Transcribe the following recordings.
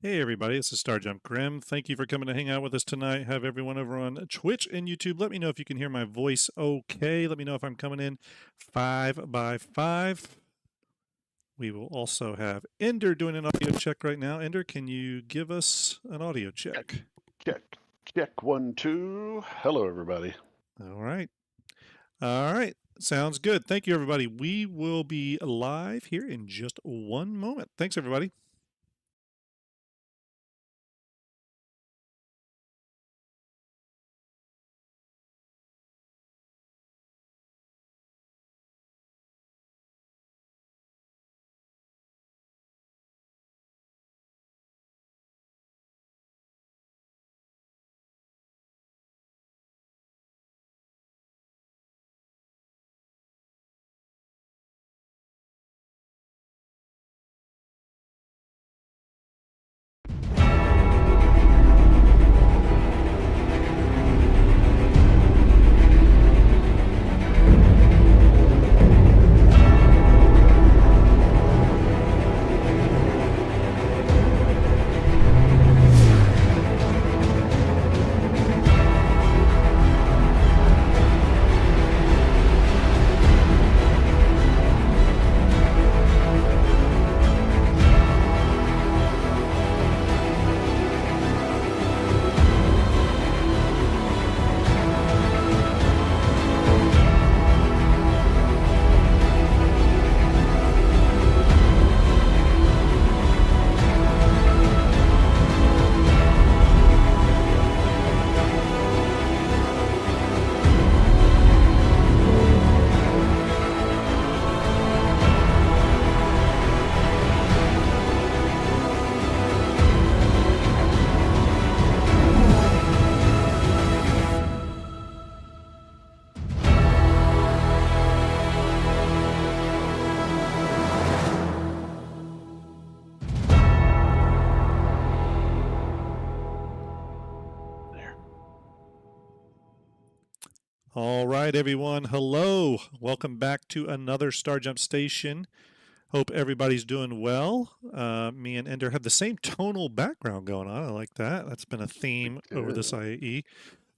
Hey everybody, this is Starjump Grim. Thank you for coming to hang out with us tonight. Have everyone over on Twitch and YouTube. Let me know if you can hear my voice okay. Let me know if I'm coming in 5 by 5. We will also have Ender doing an audio check right now. Ender, can you give us an audio check? Check 1, 2. Hello, everybody. All right. All right. Sounds good. Thank you, everybody. We will be live here in just one moment. Thanks, everybody. All right, everyone. Hello. Welcome back to another Starjump Station. Hope everybody's doing well. Me and Ender have the same tonal background going on. I like that. That's been a theme over this IAE.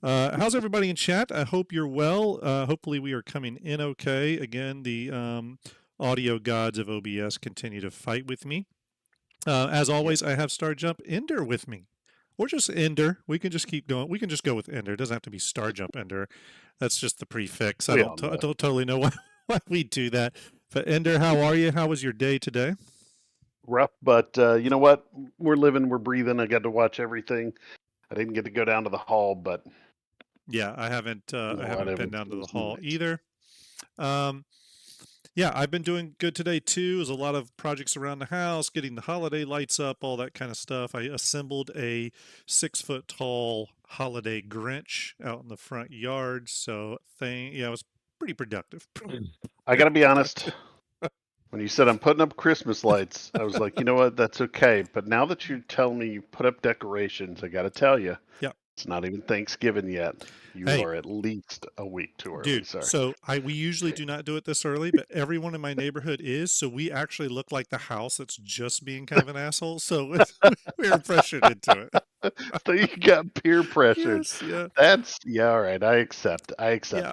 How's everybody in chat? I hope you're well. Hopefully we are coming in okay. Again, the audio gods of OBS continue to fight with me. As always, I have Starjump Ender with me. Or just Ender. We can just keep going. We can just go with Ender. It doesn't have to be Starjump Ender. That's just the prefix. I don't totally know why we do that. But Ender, how are you? How was your day today? Rough, but you know what? We're living, we're breathing. I got to watch everything. I didn't get to go down to the hall, but yeah, I haven't been down to the hall nice. either. Yeah, I've been doing good today too. There's a lot of projects around the house, getting the holiday lights up, all that kind of stuff. I assembled a 6-foot tall holiday Grinch out in the front yard. So it was pretty productive. I got to be honest. When you said I'm putting up Christmas lights, I was like, you know what? That's okay. But now that you're telling me you put up decorations, I got to tell you, Yeah. it's not even Thanksgiving yet. You are at least a week too early, Dude, sir. so we usually do not do it this early, but everyone in my neighborhood is, so we actually look like the house that's just being kind of an asshole. So we're pressured into it. So you got peer pressured. Yes, yeah. All right. I accept Yeah.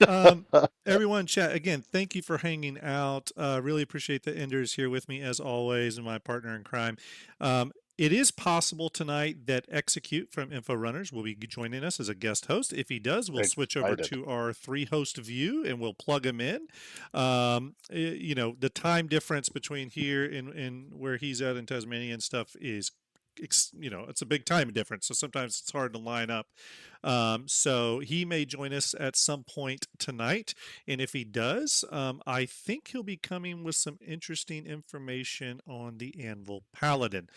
that. Everyone, chat again. Thank you for hanging out. Really appreciate the Enders here with me as always, and my partner in crime. It is possible tonight that Execute from Info Runners will be joining us as a guest host. If he does, we'll switch over to our 3-host view and we'll plug him in. You know, the time difference between here and where he's at in Tasmania and stuff is, you know, it's a big time difference. So sometimes it's hard to line up. So he may join us at some point tonight. And if he does, I think he'll be coming with some interesting information on the Anvil Paladin.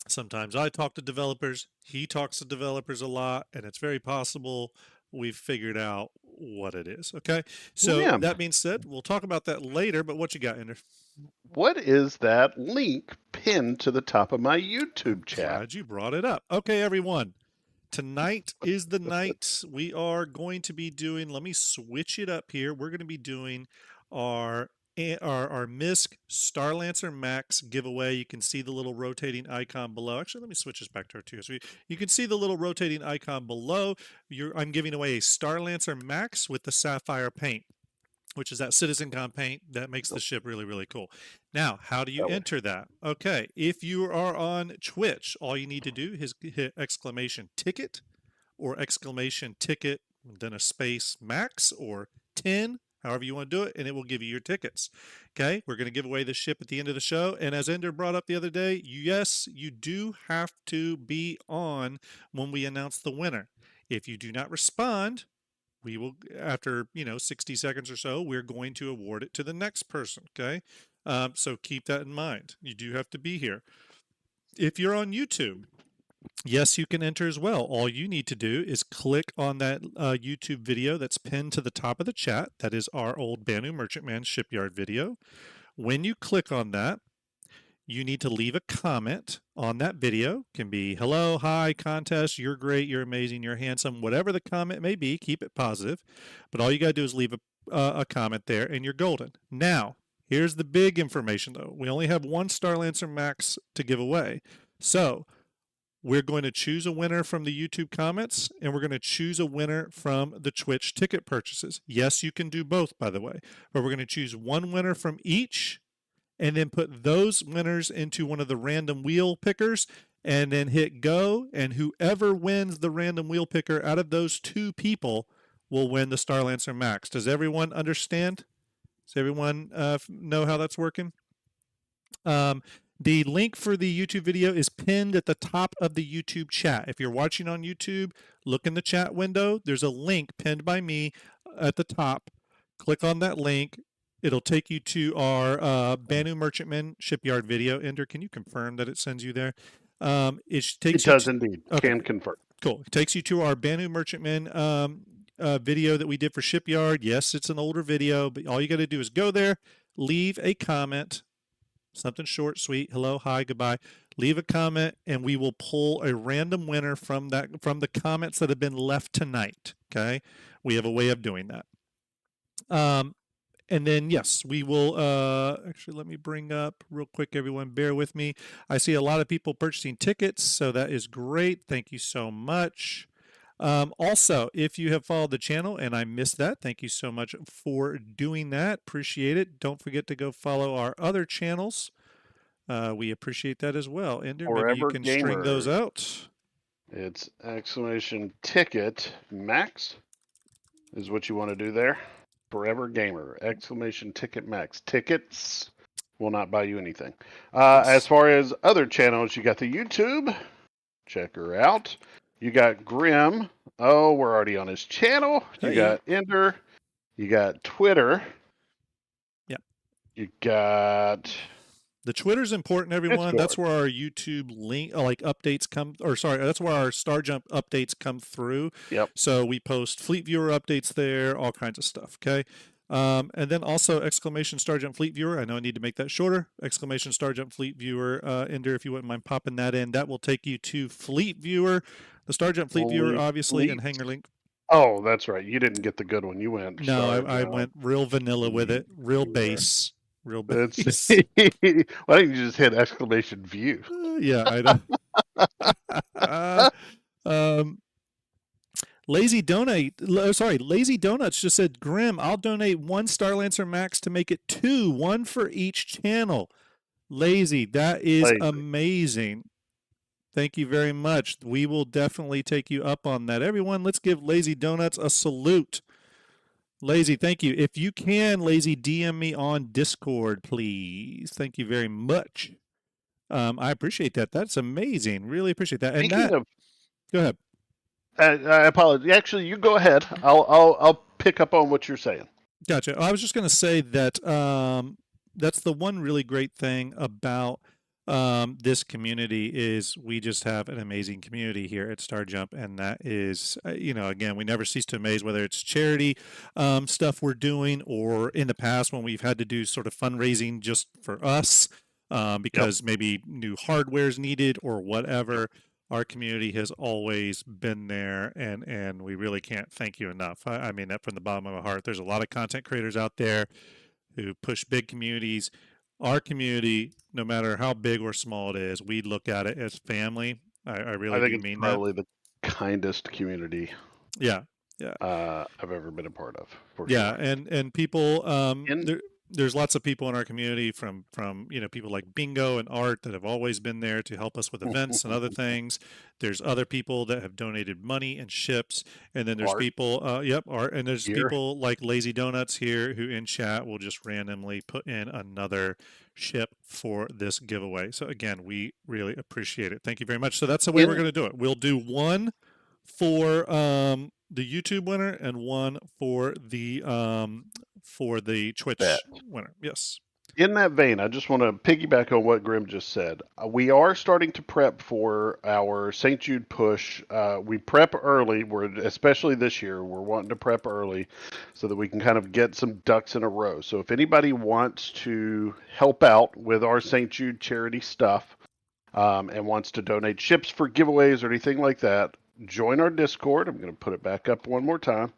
Sometimes I talk to developers, he talks to developers a lot, and it's very possible we've figured out what it is. Okay. So that being said, we'll talk about that later, but what you got, Ender? What is that link pinned to the top of my YouTube chat? Glad you brought it up. Okay, everyone. Tonight is the night we are going to be doing, let me switch it up here. We're going to be doing our our Misk Starlancer Max giveaway. You can see the little rotating icon below. Actually, let me switch this back to our two. So you can see the little rotating icon below. I'm giving away a Starlancer Max with the sapphire paint, which is that citizen comp paint that makes the ship really, really cool. Now, how do you That way. enter that? Okay, if you are on Twitch, all you need to do is hit exclamation ticket or exclamation ticket, then a space max or 10, however you want to do it, and it will give you your tickets. Okay, we're going to give away the ship at the end of the show. And as Ender brought up the other day, yes, you do have to be on when we announce the winner. If you do not respond, we will, after 60 seconds or so, we're going to award it to the next person. Okay, so keep that in mind. You do have to be here. If you're on YouTube, yes, you can enter as well. All you need to do is click on that YouTube video that's pinned to the top of the chat. That is our old Banu Merchantman shipyard video. When you click on that, you need to leave a comment on that video. It can be hello, hi, contest, you're great, you're amazing, you're handsome, whatever the comment may be. Keep it positive, but all you got to do is leave a comment there and you're golden. Now, here's the big information though. We only have one Starlancer Max to give away, so we're going to choose a winner from the YouTube comments, and we're going to choose a winner from the Twitch ticket purchases. Yes, you can do both, by the way, but we're going to choose one winner from each and then put those winners into one of the random wheel pickers and then hit go, and whoever wins the random wheel picker out of those two people will win the Starlancer Max. Does everyone understand? Does everyone know how that's working? The link for the YouTube video is pinned at the top of the YouTube chat. If you're watching on YouTube, look in the chat window. There's a link pinned by me at the top. Click on that link. It'll take you to our Banu Merchantman shipyard video. Ender, can you confirm that it sends you there? It does indeed. Okay. Can confirm. Cool. It takes you to our Banu Merchantman video that we did for shipyard. Yes, it's an older video, but all you got to do is go there, leave a comment. Something short, sweet. Hello, hi, goodbye. Leave a comment, and we will pull a random winner from the comments that have been left tonight. Okay, we have a way of doing that. And then yes, we will. Actually, let me bring up real quick. Everyone, bear with me. I see a lot of people purchasing tickets, so that is great. Thank you so much. Also, if you have followed the channel and I missed that, thank you so much for doing that. Appreciate it. Don't forget to go follow our other channels. We appreciate that as well. Ender, maybe you can string those out. It's exclamation ticket max is what you want to do there. Forever Gamer, exclamation ticket max. Tickets will not buy you anything. Yes. As far as other channels, you got the YouTube. Check her out. You got Grim. Oh, we're already on his channel. You got Ender. You got Twitter. Yeah. You got... The Twitter's important, everyone. Discord. That's where our YouTube link, like updates come, or sorry, that's where our Starjump updates come through. Yep. So we post Fleet Viewer updates there, all kinds of stuff. Okay. And then also exclamation Starjump Fleet Viewer. I know I need to make that shorter. Exclamation Starjump Fleet Viewer. Ender, if you wouldn't mind popping that in, that will take you to Fleet Viewer, the Starjump Fleet Viewer, obviously, and Hangar Link. Oh, that's right. You didn't get the good one. You went. No, I went real vanilla with it, real base. Real base. Why don't you just hit exclamation view? Yeah, I know. Lazy Donuts just said, Grim, I'll donate one Starlancer Max to make it two, one for each channel. Lazy, that is amazing. Thank you very much. We will definitely take you up on that. Everyone, let's give Lazy Donuts a salute. Lazy, thank you. If you can, Lazy, DM me on Discord, please. Thank you very much. I appreciate that. That's amazing. Really appreciate that. And go ahead. I apologize. Actually, you go ahead. I'll pick up on what you're saying. Gotcha. I was just going to say that that's the one really great thing about this community is we just have an amazing community here at Starjump, and that is, again, we never cease to amaze, whether it's charity stuff we're doing, or in the past when we've had to do sort of fundraising just for us because maybe new hardware is needed or whatever. Our community has always been there, and we really can't thank you enough. I mean that from the bottom of my heart. There's a lot of content creators out there who push big communities. Our community, no matter how big or small it is, we look at it as family. I I really think do it's mean that. probably the kindest community Yeah, yeah. I've ever been a part of, for Yeah, sure. and people In there's lots of people in our community from people like Bingo and Art that have always been there to help us with events and other things. There's other people that have donated money and ships, and then there's art people yep, Art, and there's here, people like Lazy Donuts here who in chat will just randomly put in another ship for this giveaway. So again, we really appreciate it. Thank you very much. So that's the way we're in going to do it. We'll do one for the YouTube winner and one for the bet. Twitch winner. Yes. In that vein, I just want to piggyback on what Grim just said. We are starting to prep for our St. Jude push. We prep early. Especially this year, we're wanting to prep early so that we can kind of get some ducks in a row. So if anybody wants to help out with our St. Jude charity stuff and wants to donate ships for giveaways or anything like that, join our Discord. I'm going to put it back up one more time.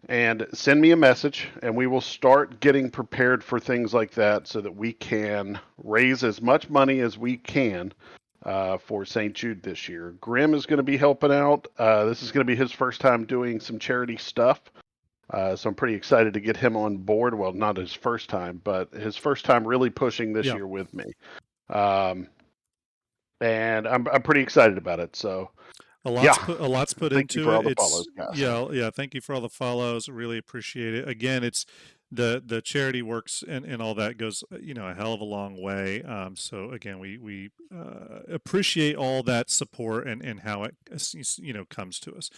And send me a message, and we will start getting prepared for things like that so that we can raise as much money as we can for St. Jude this year. Grim is going to be helping out. This is going to be his first time doing some charity stuff. So I'm pretty excited to get him on board. Well, not his first time, but his first time really pushing this Yeah. year with me. And I'm pretty excited about it. So A lot's put thank you into for all it. the It's follows, guys. yeah. Thank you for all the follows. Really appreciate it. Again, it's the charity works and all that goes a hell of a long way. So again, we appreciate all that support and how it comes to us.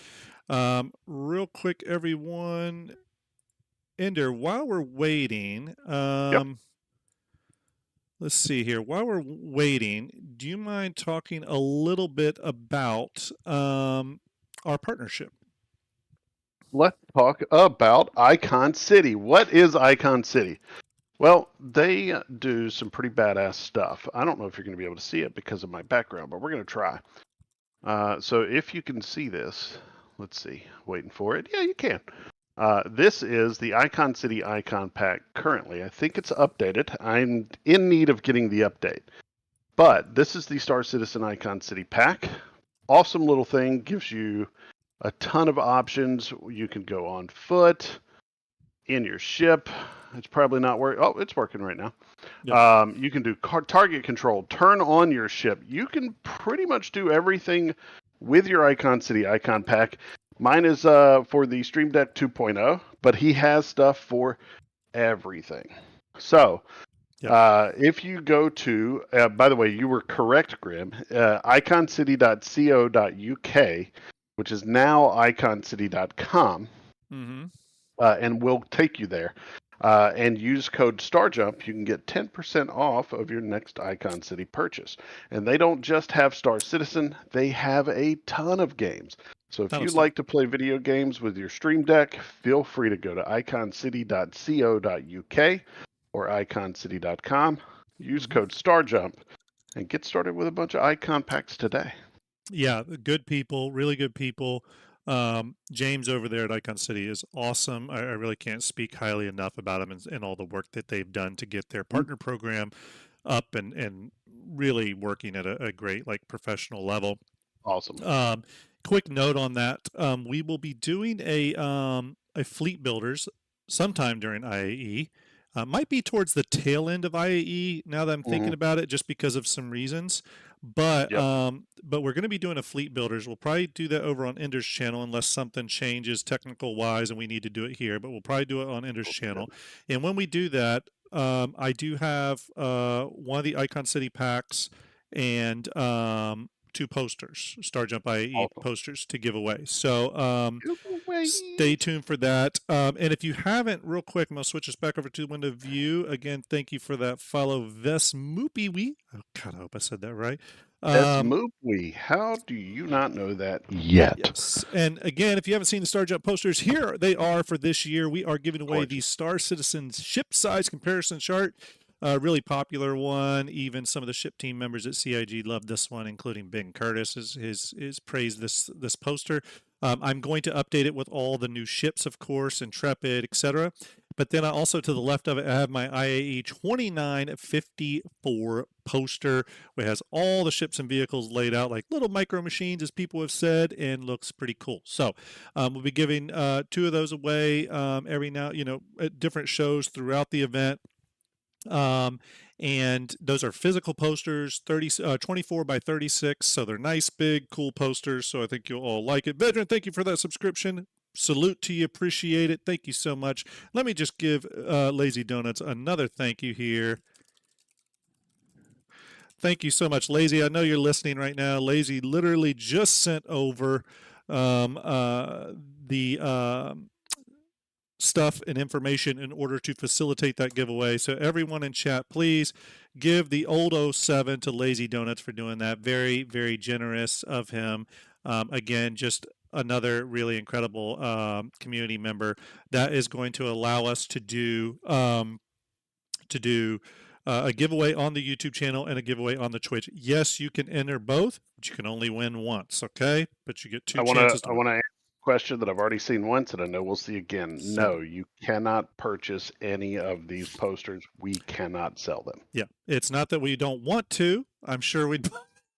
Real quick, everyone. Ender, while we're waiting, Yep. let's see here. While we're waiting, do you mind talking a little bit about our partnership? Let's talk about Icon City. What is Icon City? Well, they do some pretty badass stuff. I don't know if you're going to be able to see it because of my background, but we're going to try. So if you can see this, let's see, waiting for it. Yeah, you can. This is the Icon City Icon Pack currently. I think it's updated. I'm in need of getting the update. But this is the Star Citizen Icon City Pack. Awesome little thing, gives you a ton of options. You can go on foot, in your ship. It's probably not working. Oh, it's working right now. Yep. You can do target control, turn on your ship. You can pretty much do everything with your Icon City Icon Pack. Mine is for the Stream Deck 2.0, but he has stuff for everything. So, Yep. if you go to, by the way, you were correct, Grim, iconcity.co.uk, which is now iconcity.com, Mm-hmm. and we'll take you there. And use code StarJump, you can get 10% off of your next Icon City purchase. And they don't just have Star Citizen, they have a ton of games. So if Ton of you'd stuff. like to play video games with your Stream Deck, feel free to go to iconcity.co.uk or iconcity.com. Use code StarJump and get started with a bunch of icon packs today. Yeah, good people, really good people. James over there at Icon City is awesome. I really can't speak highly enough about him and all the work that they've done to get their partner program up and really working at a great professional level. Awesome. Quick note on that: we will be doing a fleet builders sometime during IAE. Might be towards the tail end of IAE now that I'm thinking about it, just because of some reasons. But Yep. but we're going to be doing a fleet builders. We'll probably do that over on Ender's channel unless something changes technical wise and we need to do it here. But we'll probably do it on Ender's channel. And when we do that, I do have one of the Icon City packs and two posters, Starjump IAE Awesome. posters to give away. So Giveaway. stay tuned for that. And if you haven't, real quick, I'm going to switch us back over to the window view. Again, thank you for that follow, Vesmoopy. Oh, God, I hope I said that right. That's Moopwee. How do you not know that yet? Yes. And again, if you haven't seen the Starjump posters, here they are for this year. We are giving away the Star Citizen ship size comparison chart. Really popular one. Even some of the ship team members at CIG love this one, including Ben Curtis is praised this poster. I'm going to update it with all the new ships, of course, Intrepid, etc. But then I also, to the left of it, I have my IAE 2954 poster, which has all the ships and vehicles laid out like little micro machines, as people have said, and looks pretty cool. So we'll be giving 2 of those away every now, at different shows throughout the event. And those are physical posters, 24 by 36. So they're nice, big, cool posters. So I think you'll all like it. Veteran, thank you for that subscription. Salute to you. Appreciate it. Thank you so much. Let me just give Lazy Donuts another thank you here. Thank you so much, Lazy. I know you're listening right now. Lazy literally just sent over the stuff and information in order to facilitate that giveaway. So everyone in chat, please give the old 07 to Lazy Donuts for doing that. Very, very generous of him. Again, just another really incredible community member that is going to allow us to do a giveaway on the YouTube channel and a giveaway on the Twitch. Yes, you can enter both, but you can only win once, okay? But you get 2 chances to I win. want to answer a question that I've already seen once, and I know we'll see again. So, no, you cannot purchase any of these posters. We cannot sell them. yeah, it's not that we don't want to. I'm sure we'd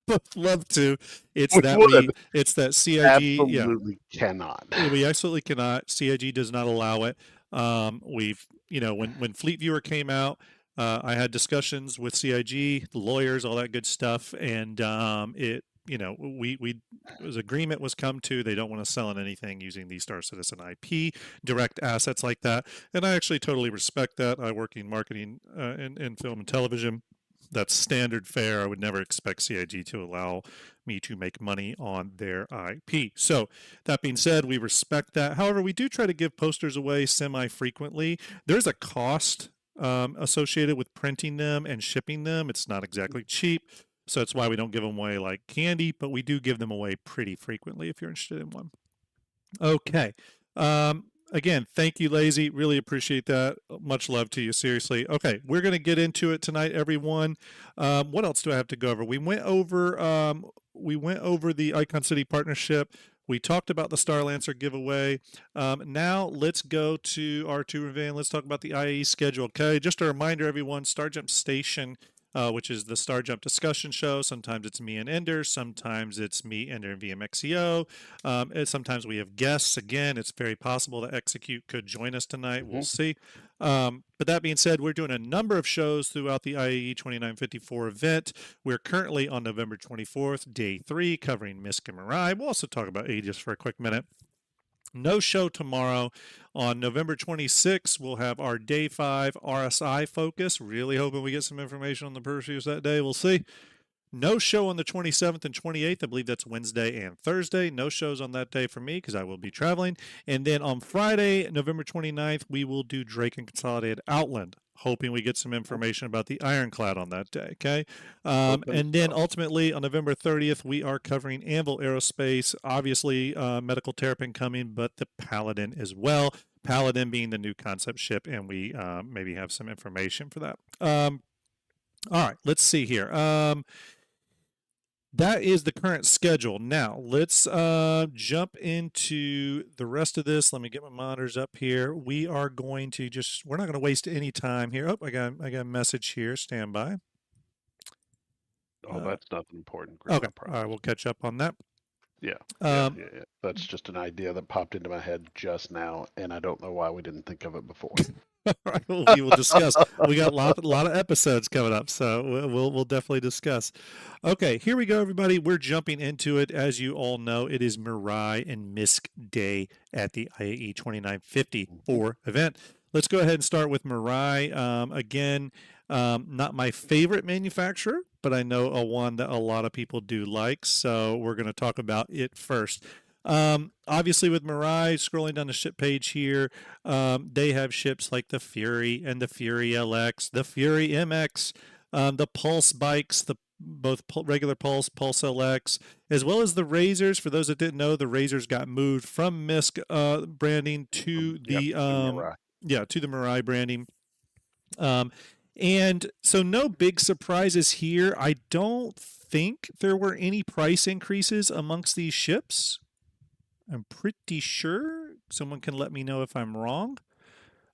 both love to. It's We that would. it's that CIG. Absolutely cannot. We absolutely cannot. CIG does not allow it. We've, when Fleet Viewer came out, I had discussions with CIG, the lawyers, all that good stuff, and it, as agreement was come to. They don't want to sell in anything using the Star Citizen IP, direct assets like that, and I actually totally respect that. I work in marketing in film and television. That's standard fare. I would never expect CIG to allow me to make money on their IP. So that being said, we respect that. However, we do try to give posters away semi-frequently. There's a cost associated with printing them and shipping them. It's not exactly cheap. So that's why we don't give them away like candy, but we do give them away pretty frequently if you're interested in one. Okay. Again, thank you, Lazy. Really appreciate that. Much love to you. Seriously. Okay, we're going to get into it tonight, everyone. What else do I have to go over? We went over the Icon City partnership. We talked about the Starlancer giveaway. Now let's go to our tour van. Let's talk about the IAE schedule. Okay, just a reminder, everyone. Starjump Station, which is the Starjump discussion show. Sometimes it's me and Ender. Sometimes it's me, Ender, and VMXEO. And sometimes we have guests. Again, it's very possible that Execute could join us tonight. We'll see. But that being said, we're doing a number of shows throughout the IAE 2954 event. We're currently on November 24th, day 3, covering Misk and MARAI. We'll also talk about Aegis for a quick minute. No show tomorrow. On November 26th, we'll have our day 5 RSI focus. Really hoping we get some information on the Perseus that day. We'll see. No show on the 27th and 28th. I believe that's Wednesday and Thursday. No shows on that day for me because I will be traveling. And then on Friday, November 29th, we will do Drake and Consolidated Outland. Hoping we get some information about the Ironclad on that day, okay? And then ultimately on November 30th, we are covering Anvil Aerospace, obviously Medical Terrapin coming, but the Paladin as well. Paladin being the new concept ship, and we maybe have some information for that. All right, let's see here. That is the current schedule. Now, let's jump into the rest of this. Let me get my monitors up here. We are going to we're not going to waste any time here. Oh, I got a message here. Stand by. Oh, that's nothing important. Okay. All right, we'll catch up on that. Yeah. That's just an idea that popped into my head just now, and I don't know why we didn't think of it before. All right, well, we will discuss. We got a lot of episodes coming up, so we'll definitely discuss. Okay, here we go, everybody. We're jumping into it. As you all know, it is MARAI and Misk Day at the IAE 2954 event. Let's go ahead and start with MARAI. Again, not my favorite manufacturer, but I know one that a lot of people do like, so we're going to talk about it first. Obviously with MARAI, scrolling down the ship page here, they have ships like the Fury and the Fury LX, the Fury MX, the Pulse bikes, both regular Pulse, Pulse LX, as well as the Razors. For those that didn't know, the Razors got moved from Misk branding to the to the MARAI branding. And so no big surprises here. I don't think there were any price increases amongst these ships. I'm pretty sure. Someone can let me know if I'm wrong.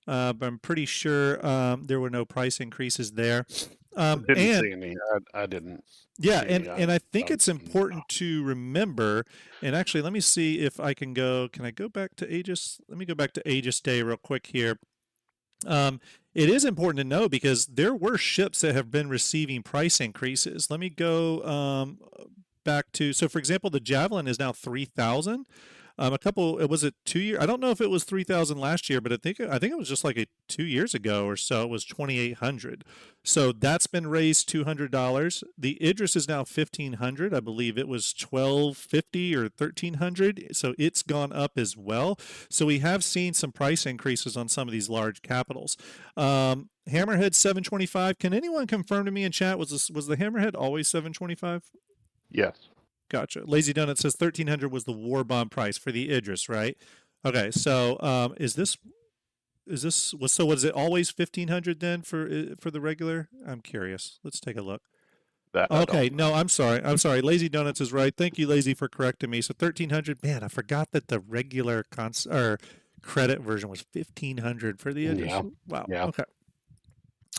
but I'm pretty sure there were no price increases there. Didn't And see any. I didn't yeah, see and any. and I think I'm it's important to remember. And actually, let me see if I can go. Can I go back to Aegis? Let me go back to Aegis Day real quick here. Um, it is important to know because there were ships that have been receiving price increases. Let me go back to, so for example, the Javelin is now 3,000. A couple, it was it 2 years. I don't know if it was 3,000 last year, but I think it was just like 2 years ago or so. It was 2,800. So that's been raised $200. The Idris is now 1,500. I believe it was 1,250 or 1,300. So it's gone up as well. So we have seen some price increases on some of these large capitals. Hammerhead 725. Can anyone confirm to me in chat, was the Hammerhead always 725? yes. Gotcha. Lazy Donut says 1,300 was the war bond price for the Idris, right? Okay, so was it always 1,500 then for the regular? I'm curious. Let's take a look. That I Okay, don't know. no, I'm sorry. I'm sorry. Lazy Donuts is right. Thank you, Lazy, for correcting me. So 1,300. Man, I forgot that the regular or credit version was 1,500 for the Idris. Yeah. Wow. Yeah. Okay.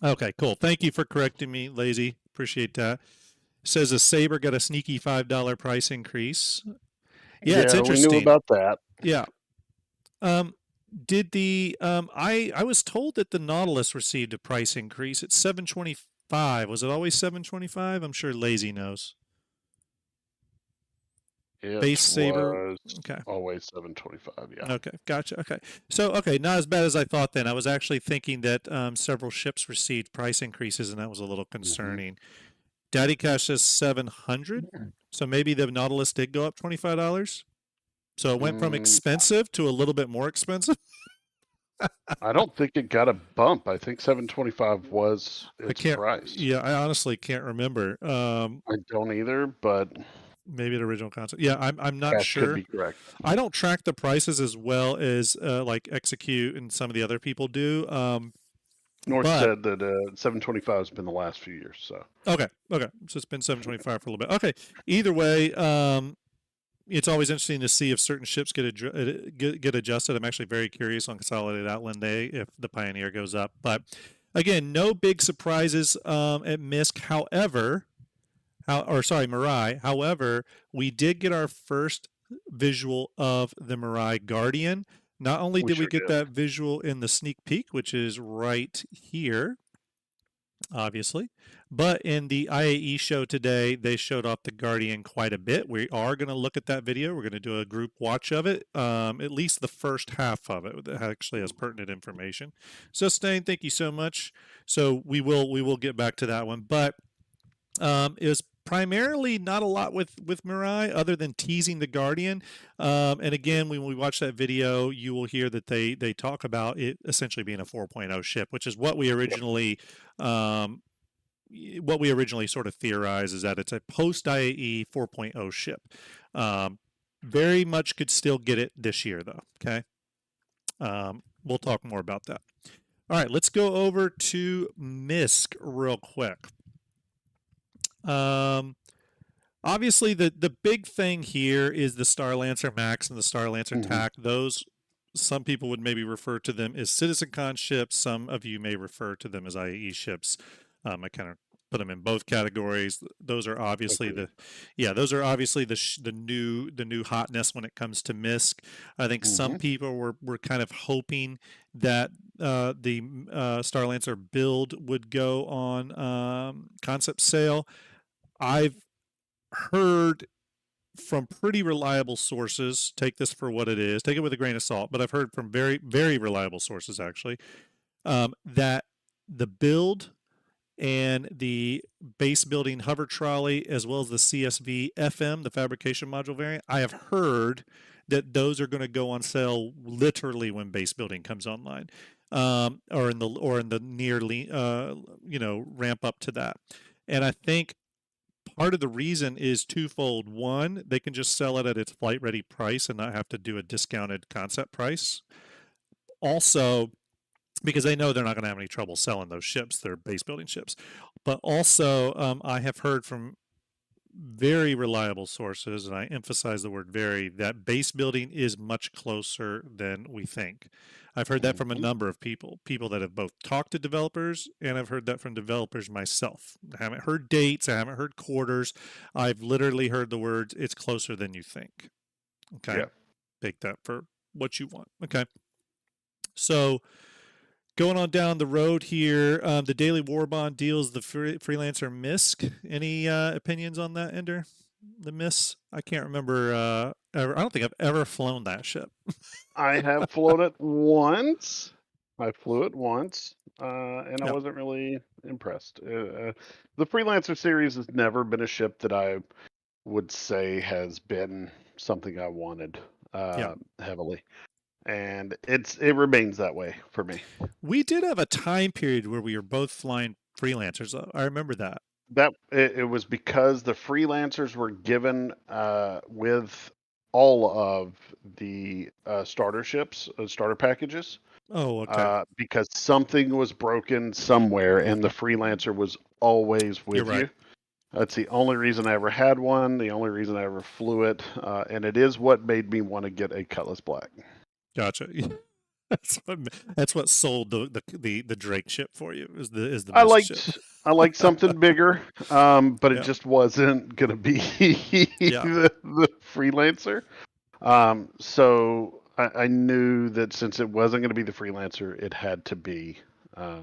Okay, cool. Thank you for correcting me, Lazy. Appreciate that. Says a Saber got a sneaky $5 price increase. Yeah, it's Yeah. We knew interesting. about that. Yeah. Um, did the I was told that the Nautilus received a price increase. It's 725. Was it always 725? I'm sure Lazy knows. It Base Saber. was Okay. always 725. Yeah. Okay. Gotcha. Okay. So okay, not as bad as I thought then. I was actually thinking that several ships received price increases, and that was a little Hmm. concerning. Daddy Cash says 700. So maybe the Nautilus did go up $25. So it went from Mm, expensive to a little bit more expensive. I don't think it got a bump. I think 725 was I its can't. price. Yeah, I honestly can't remember. I don't either, but Maybe the original concept. Yeah, I'm not Cash could sure. be correct. I don't track the prices as well as like Execute and some of the other people do. North But said that 725 has been the last few years. So okay, okay. So it's been 725 for a little bit. Okay. Either way, it's always interesting to see if certain ships get adjusted. I'm actually very curious on Consolidated Outland Day if the Pioneer goes up. But again, no big surprises at Misk. However, MARAI. However, we did get our first visual of the MARAI Guardian. Not only we did we sure get did. that visual in the sneak peek, which is right here, obviously, but in the IAE show today, they showed off the Guardian quite a bit. We are going to look at that video. We're going to do a group watch of it, at least the first half of it that actually has pertinent information. So, Stain, thank you so much. So we will get back to that one, but it was primarily not a lot with MARAI other than teasing the Guardian. And again, when we watch that video, you will hear that they talk about it essentially being a 4.0 ship, which is what we Yep. originally sort of theorize is that it's a post IAE 4.0 ship. Very much could still get it this year though. Okay. We'll talk more about that. All right, let's go over to Misk real quick. Obviously, the big thing here is the Starlancer Max and the Starlancer Hmm. TAC. Those, some people would maybe refer to them as CitizenCon ships. Some of you may refer to them as IAE ships. I kind of put them in both categories. Those are obviously Agreed. the new hotness when it comes to Misk. I think some Hmm. people were kind of hoping that the Starlancer build would go on concept sale. I've heard from pretty reliable sources, take this for what it is, take it with a grain of salt, but I've heard from very, very reliable sources actually, that the build and the base building hover trolley, as well as the CSV FM, the fabrication module variant, I have heard that those are going to go on sale literally when base building comes online, or in the nearly, ramp up to that. And I think part of the reason is twofold. One, they can just sell it at its flight ready price and not have to do a discounted concept price. Also, because they know they're not going to have any trouble selling those ships, they're base building ships. But also, I have heard from very reliable sources, and I emphasize the word very, that base building is much closer than we think. I've heard that from a Mhm. number of people that have both talked to developers, and I've heard that from developers myself. I haven't heard dates, I haven't heard quarters. I've literally heard the words, it's closer than you think. Okay. Yeah. Take that for what you want. Okay. So, going on down the road here, the daily war bond deals the freelancer Misk. Any opinions on that, Ender? The Miss? I can't remember. Ever. I don't think I've ever flown that ship. I have flown it once. I flew it once, and I Yeah, wasn't really impressed. The Freelancer series has never been a ship that I would say has been something I wanted yeah. heavily, and it remains that way for me. We did have a time period where we were both flying freelancers. Though. I remember that. It was because the freelancers were given with all of the starter ships, starter packages, Oh, okay. because something was broken somewhere, and the freelancer was always You're with right. you. That's the only reason I ever had one, the only reason I ever flew it, and it is what made me want to get a Cutlass Black. Gotcha. that's what that's what sold the Drake ship for you is the I Mist ship. liked I liked something bigger, but it Yeah, just wasn't gonna be yeah, the freelancer. So I knew that since it wasn't going to be the freelancer, it had to be the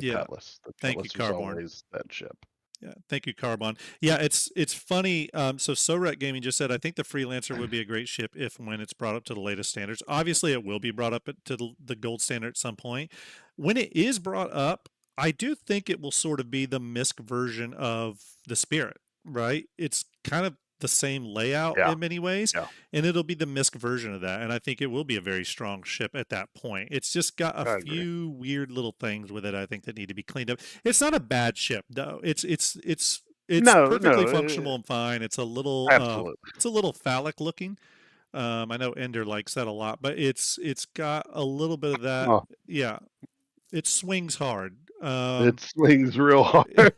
yeah. Cutlass. The Thank you, Cutlass was Carborn. always that ship. Yeah, thank you, Carbon. Yeah, it's funny. So Sorek Gaming just said, I think the Freelancer would be a great ship if when it's brought up to the latest standards. Obviously, it will be brought up to the gold standard at some point. When it is brought up, I do think it will sort of be the Misk version of the Spirit, right? It's kind of the same layout Yeah, in many ways, yeah, and it'll be the Misk version of that. And I think it will be a very strong ship at that point. It's just got a I agree. few weird little things with it, I think, that need to be cleaned up. It's not a bad ship though. It's No, perfectly no, functional and fine. absolutely. It's a little phallic looking. I know Ender likes that a lot, but it's got a little bit of that. Oh, Yeah, it swings hard. it swings real hard.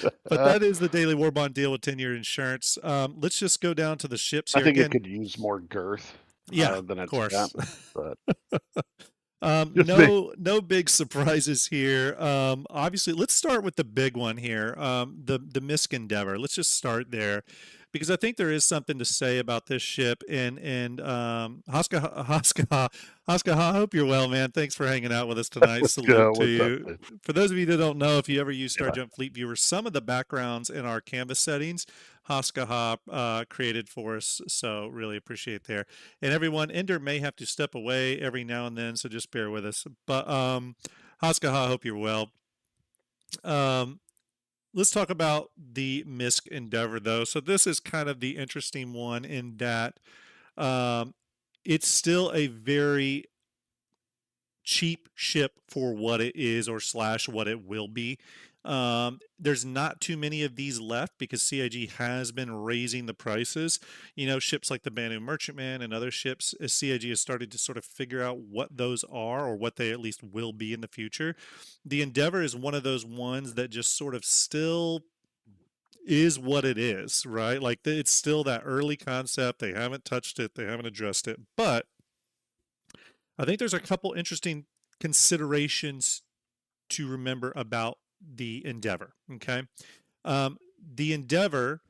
But that is the daily war bond deal with 10-year insurance. Let's just go down to the ships I here think it again. could use more girth Yeah, than of it's got, course. but just me. No big surprises here. Obviously, let's start with the big one here. The Misk Endeavor. Let's just start there, because I think there is something to say about this ship. And Haska, I hope you're well, man. Thanks for hanging out with us tonight. Let's go. Salute to What's up, you. dude? For those of you that don't know, if you ever use Yeah. Starjump Fleet Viewer, some of the backgrounds in our canvas settings, Haska created for us. So really appreciate there. And everyone, Ender may have to step away every now and then, so just bear with us. But Haska, I hope you're well. Um, let's talk about the Misk Endeavor, though. So this is kind of the interesting one in that um, it's still a very cheap ship for what it is or slash what it will be. There's not too many of these left because CIG has been raising the prices. You know, ships like the Banu Merchantman and other ships, as CIG has started to sort of figure out what those are or what they at least will be in the future. The Endeavor is one of those ones that just sort of still is what it is, right? Like it's still that early concept. They haven't touched it, they haven't addressed it. But I think there's a couple interesting considerations to remember about the Endeavor. Okay. The Endeavor,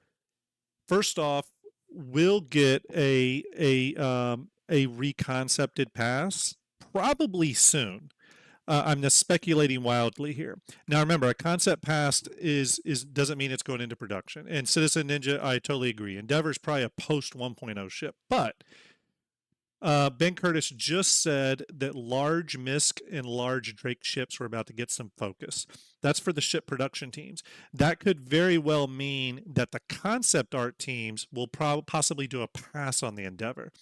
first off, will get a reconcepted pass probably soon. I'm just speculating wildly here. Now, remember, a concept pass is doesn't mean it's going into production. And Citizen Ninja, I totally agree. Endeavor is probably a post 1.0 ship, but Ben Curtis just said that large Misk and large Drake ships were about to get some focus. That's for the ship production teams. That could very well mean that the concept art teams will possibly do a pass on the Endeavor.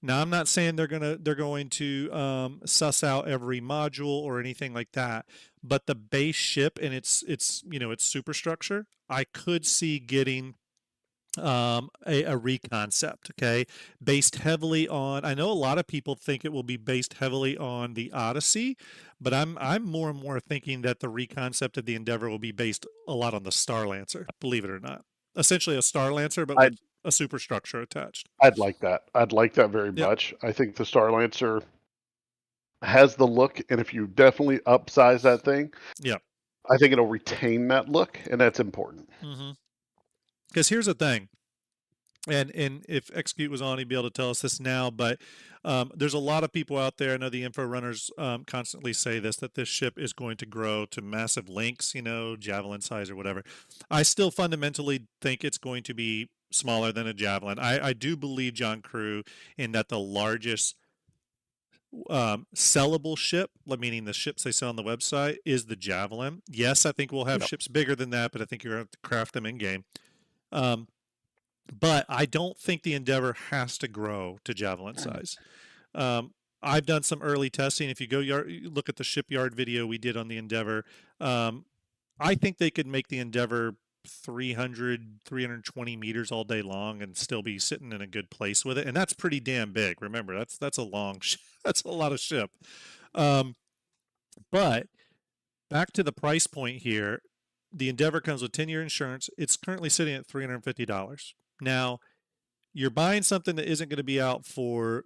Now, I'm not saying they're going to suss out every module or anything like that, but the base ship and its superstructure, I could see getting a reconcept, okay, based heavily on. I know a lot of people think it will be based heavily on the Odyssey, but I'm more and more thinking that the reconcept of the Endeavor will be based a lot on the Starlancer, believe it or not. Essentially a Starlancer, but with I'd a superstructure attached. I'd like that. I'd like that very Yep. much. I think the Starlancer has the look, and if you definitely upsize that thing, Yep. I think it'll retain that look, and that's important. Mm-hmm. Because here's the thing, and if Execute was on, he'd be able to tell us this now. But there's a lot of people out there. I know the info runners constantly say this, that this ship is going to grow to massive lengths, javelin size or whatever. I still fundamentally think it's going to be smaller than a javelin. I do believe, John Crew, in that the largest sellable ship, meaning the ships they sell on the website, is the javelin. Yes, I think we'll have Yep. ships bigger than that, but I think you're going to have to craft them in game. Um, but I don't think the Endeavor has to grow to javelin size. Um, I've done some early testing. If you go look at the shipyard video we did on the Endeavor, um, I think they could make the Endeavor 320 meters all day long and still be sitting in a good place with it. And that's pretty damn big. Remember, that's a long, that's a lot of ship. Um, but back to the price point here, the Endeavor comes with 10-year insurance. It's currently sitting at $350. Now, you're buying something that isn't going to be out for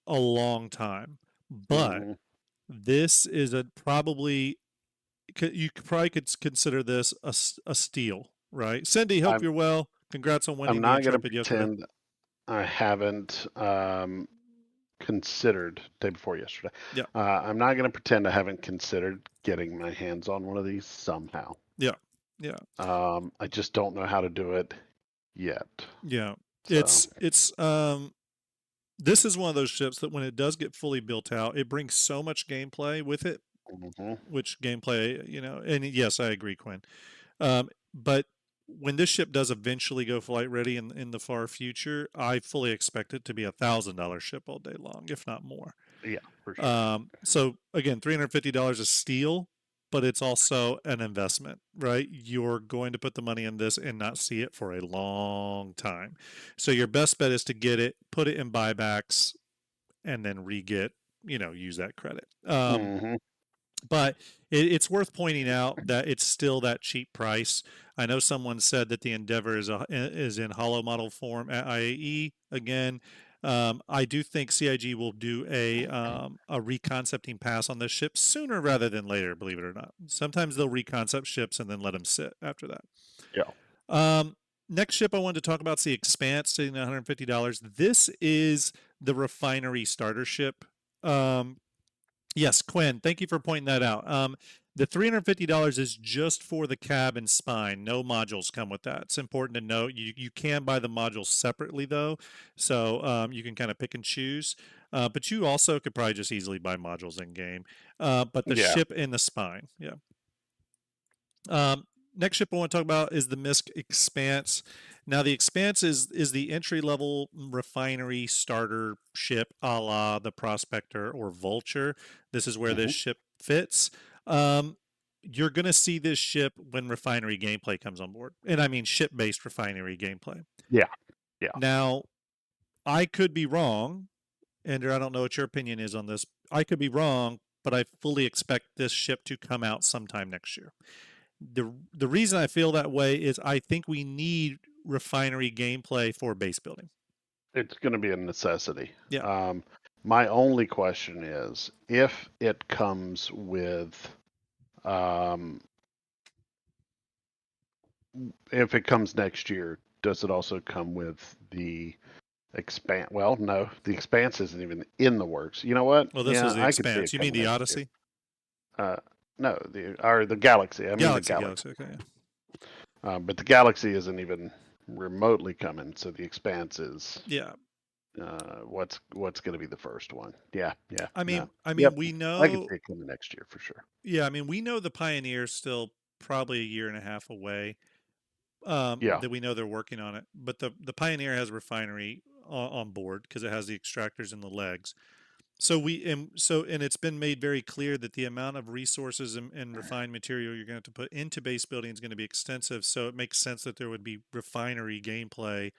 a long time, but Hmm. this is a probably you probably could consider this a steal, right? Cindy, hope I'm you're well. Congrats on I'm winning the not going to Intrepid yesterday. pretend I haven't considered day before yesterday. Yeah, I'm not going to pretend I haven't considered getting my hands on one of these somehow. yeah, yeah, I just don't know how to do it yet. yeah. So, It's this is one of those ships that when it does get fully built out, it brings so much gameplay with it. hmm Which gameplay, and yes, I agree, Quinn. But when this ship does eventually go flight ready in the far future, I fully expect it to be $1,000 ship all day long, if not more. yeah, for sure. So again, $350 a steal, but it's also an investment, right? You're going to put the money in this and not see it for a long time. So your best bet is to get it, put it in buybacks, and then re-get, use that credit. Hmm. But it's worth pointing out that it's still that cheap price. I know someone said that the Endeavor is in hollow model form at IAE again. I do think CIG will do a reconcepting pass on this ship sooner rather than later. Believe it or not, sometimes they'll reconcept ships and then let them sit after that. Yeah. Next ship I wanted to talk about is the Expanse, sitting at $150. This is the Refinery Starter ship. Yes, Quinn, thank you for pointing that out. The $350 is just for the cab and spine. No modules come with that. It's important to note. You can buy the modules separately though, so you can kind of pick and choose. But you also could probably just easily buy modules in game. But the Yeah. ship and the spine, yeah. Next ship I want to talk about is the Misk Expanse. Now, the Expanse is the entry level refinery starter ship, a la the Prospector or Vulture. This is where this Hmm. ship fits. Um, you're going to see this ship when refinery gameplay comes on board, and I mean ship based refinery gameplay. Yeah. Yeah. Now, I could be wrong, Ender. I don't know what your opinion is on this. I could be wrong, but I fully expect this ship to come out sometime next year. The reason I feel that way is I think we need refinery gameplay for base building. It's going to be a necessity. Yeah. Um, my only question is if it comes with, um, if it comes next year, does it also come with the expand? Well, no, the expanse isn't even in the works. You know what? Well, this Yeah, was the I could see Expanse. it You mean coming the next year. Odyssey? Uh, no, the Galaxy. I mean the Galaxy, Galaxy. Galaxy. Okay. Yeah. But the Galaxy isn't even remotely coming. So the expanse is Yeah. what's going to be the first one. Yeah, yeah, I no, mean, I yep. mean, we I could know. see it coming next year for sure. Yeah. I mean, we know the Pioneer's still probably a year and a half away. Yeah. That we know they're working on it, but the Pioneer has a refinery on board because it has the extractors and the legs. So it's been made very clear that the amount of resources and refined material you're going to have to put into base building is going to be extensive. So it makes sense that there would be refinery gameplay,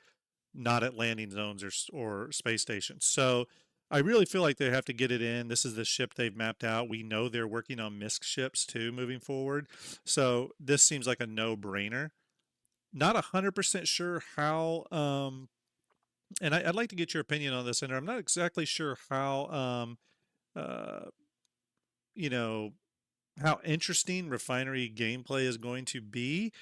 not at landing zones or space stations. So I really feel like they have to get it in. This is the ship they've mapped out. We know they're working on Misk ships too moving forward. So this seems like a no-brainer. Not 100% sure how and I'd like to get your opinion on this, and I'm not exactly sure how uh you know how interesting refinery gameplay is going to be,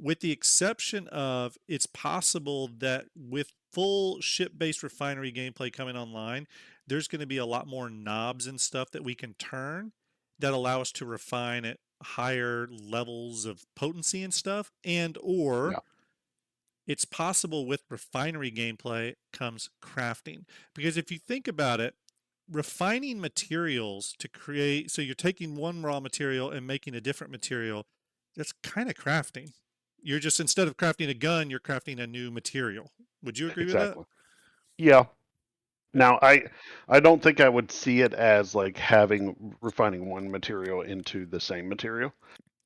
with the exception of it's possible that with full ship-based refinery gameplay coming online, there's going to be a lot more knobs and stuff that we can turn that allow us to refine at higher levels of potency and stuff, and or Yeah, it's possible with refinery gameplay comes crafting. Because if you think about it, refining materials to create, so you're taking one raw material and making a different material, that's kind of crafting. You're just, instead of crafting a gun, you're crafting a new material. Would you agree with that? exactly. Yeah. Yeah. Now, I don't think I would see it as like having refining one material into the same material.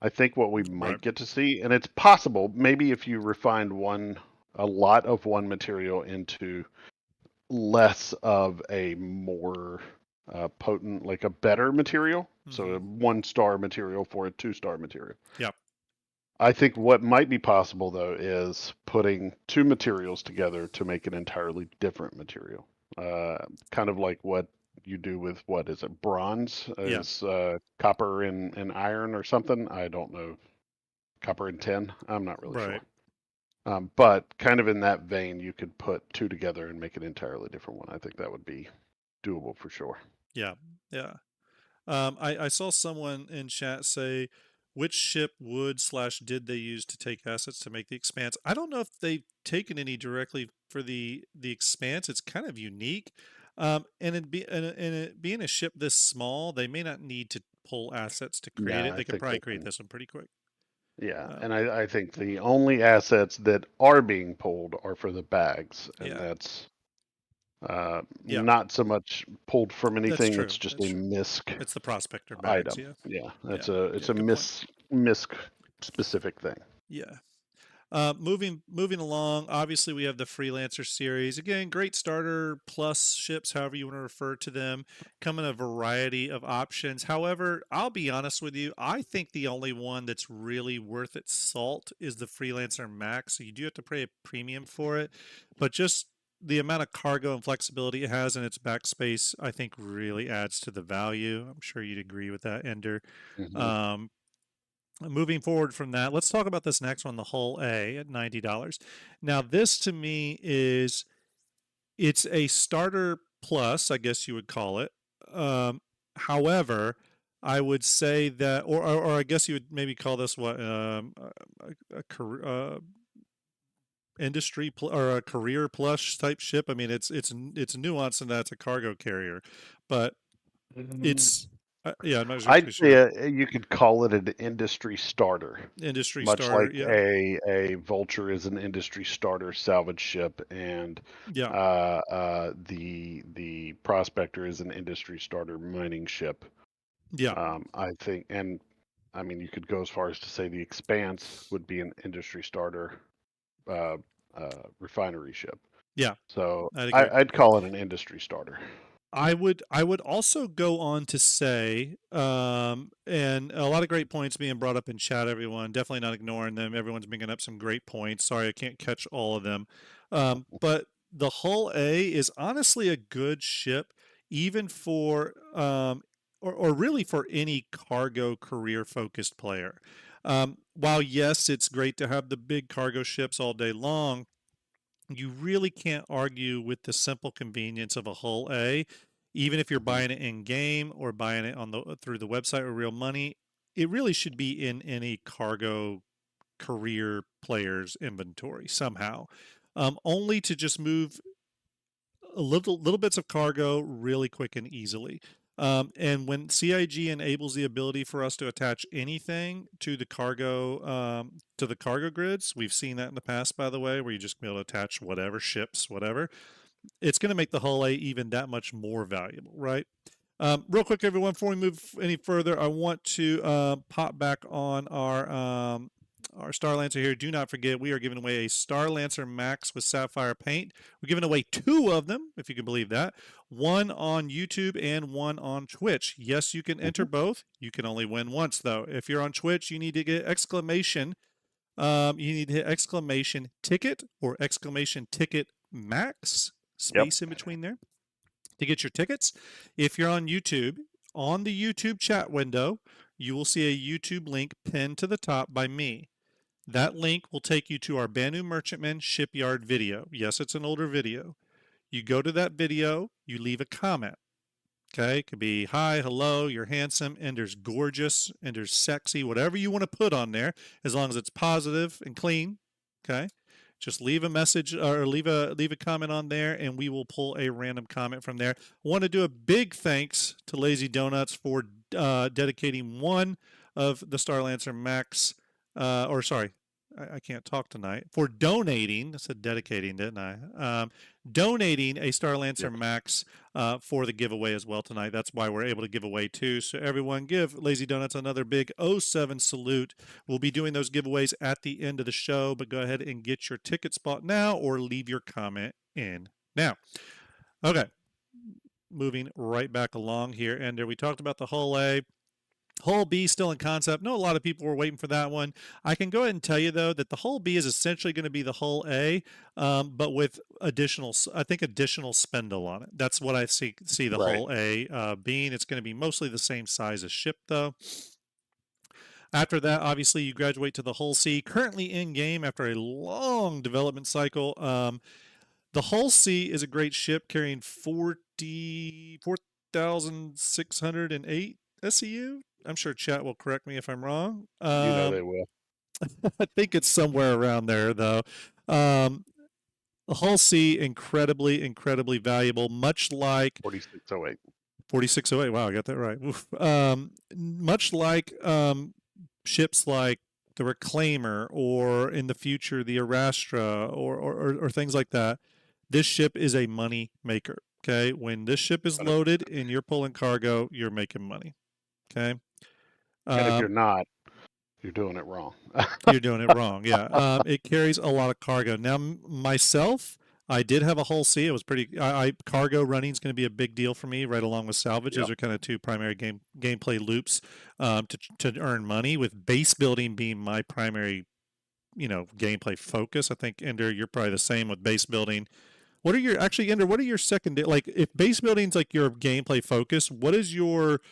I think what we Right. might get to see, and it's possible, maybe if you refined a lot of one material into less of a more potent, like a better material. So a Mm-hmm. 1 star material for a 2 star material. Yeah. I think what might be possible though is putting two materials together to make an entirely different material. Kind of like what you do with what is it? Bronze Yeah. is copper and iron or something. I don't know. Copper and tin. I'm not really sure. Right. But kind of in that vein, you could put two together and make an entirely different one. I think that would be doable for sure. Yeah. Yeah. I saw someone in chat say, which ship would slash did they use to take assets to make the Expanse? I don't know if they've taken any directly for the Expanse. It's kind of unique, and it being a ship this small, they may not need to pull assets to create Yeah, it. I They could think probably they create can. this one pretty quick. Yeah, Um, and I think the only assets that are being pulled are for the bags, and yeah, that's yeah, not so much pulled from that's anything. It's true. just That's a true. misc It's the prospector bags. item. Yeah, Yeah, yeah, it's yeah. a Good point. misc specific thing. Yeah. Moving along, obviously we have the Freelancer series. Again, great starter plus ships, however you want to refer to them, come in a variety of options. However, I'll be honest with you, I think the only one that's really worth its salt is the Freelancer Max. So you do have to pay a premium for it, but just the amount of cargo and flexibility it has in its backspace, I think really adds to the value. I'm sure you'd agree with that, Ender. Hmm. Um, Moving forward from that, let's talk about this next one, the Hull A at $90. Now, this to me is, it's a starter plus, I guess you would call it. However, I would say that, or I guess you would maybe call this what, industry or a career plus type ship. I mean, it's nuanced in that it's a cargo carrier, but it's yeah, I'm not I'd exactly say sure. you could call it an industry starter, Industry much starter, like yeah, a vulture is an industry starter salvage ship, and yeah, the prospector is an industry starter mining ship. yeah, I think, and I mean, you could go as far as to say the Expanse would be an industry starter uh, refinery ship. yeah. So I'd agree. I'd call it an industry starter. I would also go on to say, and a lot of great points being brought up in chat. Everyone definitely not ignoring them. Everyone's bringing up some great points. Sorry, I can't catch all of them. But the Hull A is honestly a good ship, even for or really for any cargo career focused player. While yes, it's great to have the big cargo ships all day long, you really can't argue with the simple convenience of a Hull A, even if you're Hmm. buying it in game or buying it on the through the website or real money. It really should be in any cargo career player's inventory somehow, only to just move little bits of cargo really quick and easily. And when CIG enables the ability for us to attach anything to the cargo grids, we've seen that in the past, by the way, where you just be able to attach whatever ships, whatever. it's going to make the hull A even that much more valuable, right? Real quick, everyone, before we move any further, I want to pop back on our Star Lancer here. Do not forget, we are giving away a Star Lancer Max with Sapphire Paint. We're giving away 2 of them, if you can believe that. One on YouTube and one on Twitch. Yes, you can enter both. You can only win once, though. If you're on Twitch, you need to get exclamation. You need to hit exclamation ticket or exclamation ticket max, space in between there, to get your tickets. If you're on YouTube, on the YouTube chat window, you will see a YouTube link pinned to the top by me. That link will take you to our Banu Merchantman Shipyard video. Yes, it's an older video. You go to that video, you leave a comment. Okay, it could be hi, hello, you're handsome, Ender's gorgeous, Ender's sexy, whatever you want to put on there, as long as it's positive and clean. Okay, just leave a message or leave a comment on there, and we will pull a random comment from there. I want to do a big thanks to Lazy Donuts for dedicating one of the Star Lancer Max, I can't talk tonight, for donating. I said dedicating, didn't I? Donating a Star Lancer Max for the giveaway as well tonight. That's why we're able to give away 2. So everyone give Lazy Donuts another big 07 salute. We'll be doing those giveaways at the end of the show, but go ahead and get your ticket spot now or leave your comment in now. Okay, moving right back along here. And we talked about the Hull A. Hull B still in concept. No, a lot of people were waiting for that one. I can go ahead and tell you, though, that the Hull B is essentially going to be the Hull A, but with additional spindle on it. That's what I see the Hull A being. It's going to be mostly the same size as ship, though. After that, obviously, you graduate to the Hull C, currently in game after a long development cycle. The Hull C is a great ship carrying 4,608 SEU. I'm sure chat will correct me if I'm wrong. They will. I think it's somewhere around there, though. The Hull C, incredibly, incredibly valuable, much like 4608. 4608. Wow, I got that right. Much like ships like the Reclaimer, or in the future the Arastra, or things like that. This ship is a money maker. Okay, when this ship is loaded and you're pulling cargo, you're making money. Okay. And if you're not, you're doing it wrong. You're doing it wrong. Yeah. It carries a lot of cargo. Now, myself, I did have a Hull C. It was pretty. Cargo running is going to be a big deal for me, right along with salvage. Those are kind of 2 primary gameplay loops to earn money. With base building being my primary, gameplay focus. I think, Ender, you're probably the same with base building. What are your secondary, like, if base building's like your gameplay focus, what is your,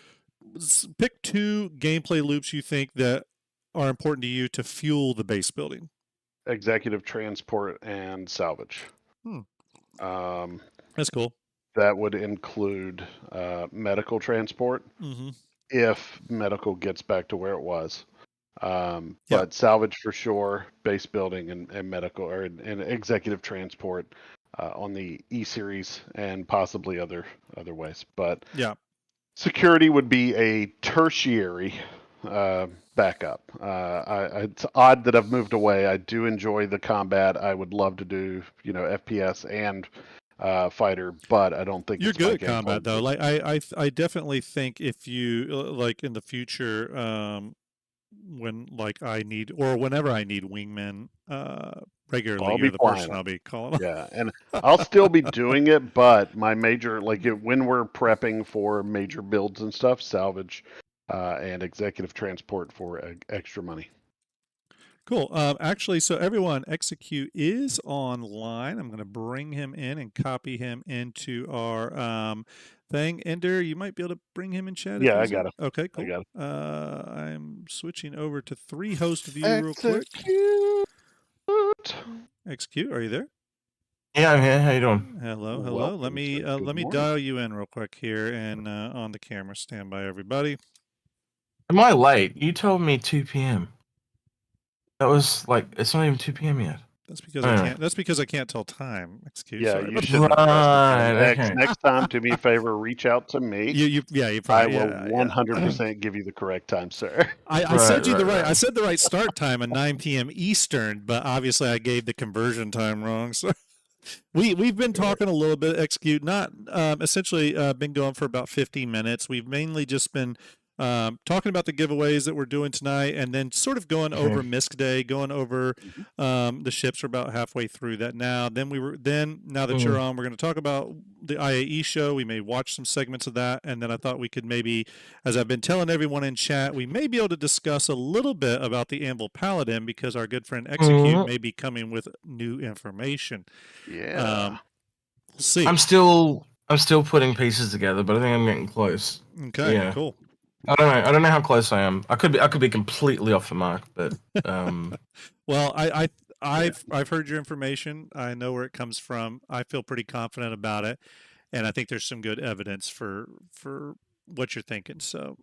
pick 2 gameplay loops you think that are important to you to fuel the base building? Executive transport and salvage. That's cool. That would include medical transport, if medical gets back to where it was. But salvage for sure, base building and medical, or and executive transport on the E series, and possibly other ways. But security would be a tertiary backup. It's odd that I've moved away. I do enjoy the combat. I would love to do FPS and fighter, but I don't think you're good at combat, though. Like I definitely think if you like in the future, when I need, or whenever I need wingmen regularly, you're the person I'll be calling. Yeah, and I'll still be doing it, but my major, when we're prepping for major builds and stuff, salvage and executive transport for extra money. Cool. Actually, so everyone, Execute is online. I'm going to bring him in and copy him into our thing. Ender, you might be able to bring him in chat. Yeah, I got it. Okay, cool. I got it. I'm switching over to 3 host view real quick. Execute, are you there? Yeah, I'm here. How you doing? Hello. Welcome. Let me dial you in real quick here, and on the camera. Stand by, everybody. Am I late? You told me 2 p.m. That was it's not even 2 p.m. yet. That's because I can't. That's because I can't tell time. Excuse. Yeah, sorry, you shouldn't have next time, do me a favor, reach out to me. You probably. I will 100% give you the correct time, sir. I said the right. I said the right start time at 9 p.m. Eastern, but obviously I gave the conversion time wrong. So We've been talking a little bit, execute, not essentially been going for about 15 minutes. We've mainly just been talking about the giveaways that we're doing tonight, and then sort of going over Misk Day, going over the ships. We're about halfway through that now. Then now that you're on, we're going to talk about the IAE show. We may watch some segments of that, and then I thought we could maybe, as I've been telling everyone in chat, we may be able to discuss a little bit about the Anvil Paladin because our good friend Execute may be coming with new information. Yeah. We'll see. I'm still putting pieces together, but I think I'm getting close. Okay, Yeah. cool. I don't know how close I am. I could be completely off the mark, but well, I've heard your information. I know where it comes from. I feel pretty confident about it, and I think there's some good evidence for what you're thinking. So,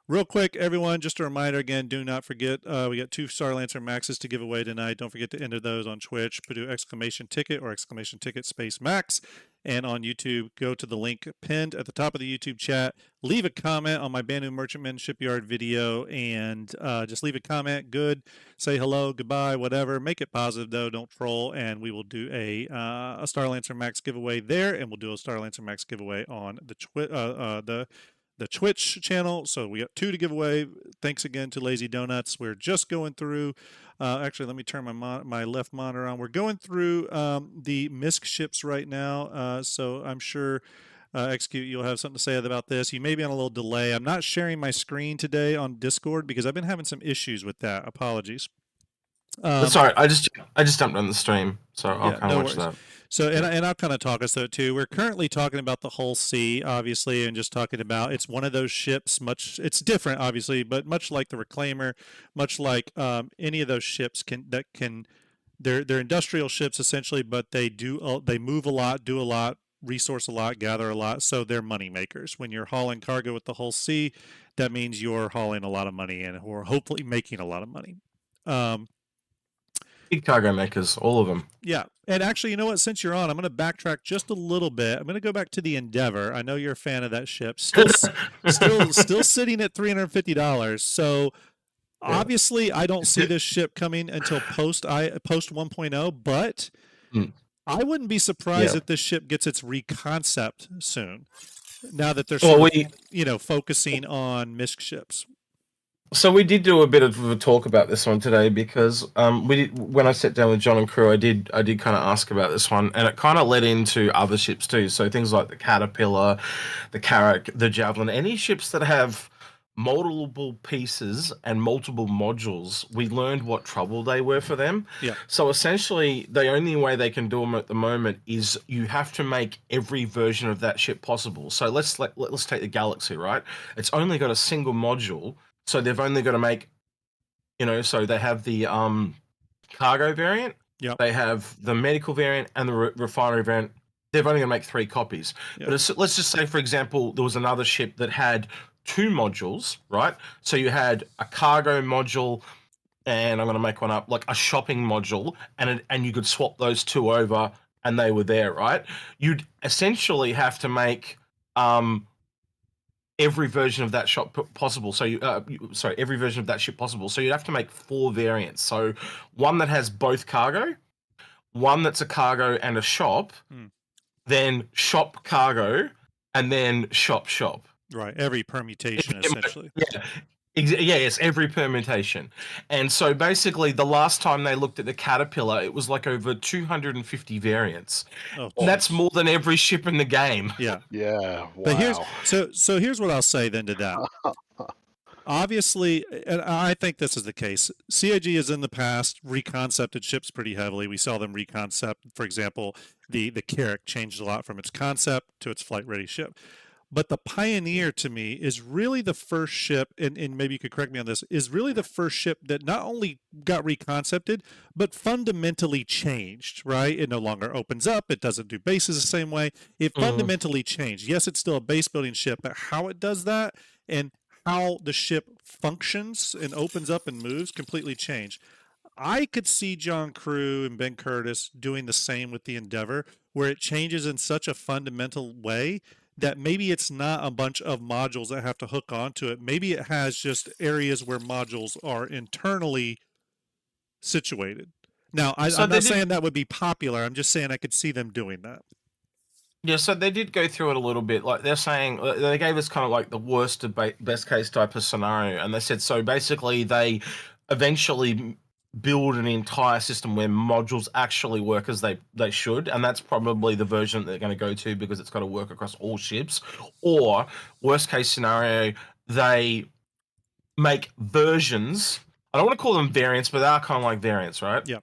real quick, everyone, just a reminder again, do not forget, we got 2 Starlancer Maxes to give away tonight. Don't forget to enter those on Twitch. Put exclamation ticket or exclamation ticket space max. And on YouTube, go to the link pinned at the top of the YouTube chat. Leave a comment on my Banu Merchantman Shipyard video and just leave a comment. Good. Say hello, goodbye, whatever. Make it positive, though. Don't troll. And we will do a Starlancer Max giveaway there. And we'll do a Starlancer Max giveaway on the Twitch channel. So we got 2 to give away. Thanks again to Lazy Donuts. We're just going through, actually, let me turn my left monitor on. We're going through the Misk ships right now. So I'm sure, Execute, you'll have something to say about this. You may be on a little delay. I'm not sharing my screen today on Discord because I've been having some issues with that. Apologies. that's all right. I just jumped on the stream, so I'll kind of watch that. So, and I'll kind of talk us through it too. We're currently talking about the Hull C, obviously, and just talking about it's one of those ships. It's different, obviously, but much like the Reclaimer, much like any of those ships they're industrial ships essentially, but they move a lot, do a lot, resource a lot, gather a lot. So they're money makers. When you're hauling cargo with the Hull C, that means you're hauling a lot of money in, or hopefully making a lot of money. Big cargo makers, all of them. Yeah. And actually, you know what? Since you're on, I'm going to backtrack just a little bit. I'm going to go back to the Endeavor. I know you're a fan of that ship. Still sitting at $350. So obviously, I don't see this ship coming until post 1.0, but I wouldn't be surprised if this ship gets its reconcept soon. Now that they're focusing on Misk ships. So we did do a bit of a talk about this one today because when I sat down with John and crew, I did kind of ask about this one, and it kind of led into other ships too. So things like the Caterpillar, the Carrack, the Javelin, any ships that have multiple pieces and multiple modules, we learned what trouble they were for them. Yeah. So essentially, the only way they can do them at the moment is you have to make every version of that ship possible. So let's take the Galaxy, right? It's only got a single module. So they've only got to make, so they have the cargo variant, they have the medical variant, and the refinery variant. They've only got to make 3 copies. Yep. But let's just say, for example, there was another ship that had 2 modules, right? So you had a cargo module, and I'm going to make one up, like a shopping module, and you could swap those 2 over, and they were there, right? You'd essentially have to make every version of that shop possible. So every version of that ship possible. So you'd have to make 4 variants. So one that has both cargo, one that's a cargo and a shop, then shop cargo, and then shop. Right. Every permutation, essentially. Yeah. Yes, every permutation. And so basically the last time they looked at the Caterpillar, it was like over 250 variants. And that's more than every ship in the game. Yeah. Yeah. Wow. But here's what I'll say then to that. Obviously, and I think this is the case, CIG has in the past reconcepted ships pretty heavily. We saw them reconcept, for example, the Carrack changed a lot from its concept to its flight-ready ship. But the Pioneer, to me, is really the first ship, and maybe you could correct me on this, is really the first ship that not only got reconcepted, but fundamentally changed, right? It no longer opens up. It doesn't do bases the same way. It fundamentally changed. Yes, it's still a base building ship, but how it does that and how the ship functions and opens up and moves completely changed. I could see John Crew and Ben Curtis doing the same with the Endeavor, where it changes in such a fundamental way that maybe it's not a bunch of modules that have to hook onto it. Maybe it has just areas where modules are internally situated. Now, So I'm they not did, saying that would be popular. I'm just saying I could see them doing that. yeah. So they did go through it a little bit. Like they're saying, they gave us kind of like the worst to best case type of scenario, and they said so. Basically, they eventually build an entire system where modules actually work as they should, and that's probably the version that they're going to go to because it's got to work across all ships. Or worst case scenario, they make versions. I don't want to call them variants, but they are kind of like variants, right? Yeah.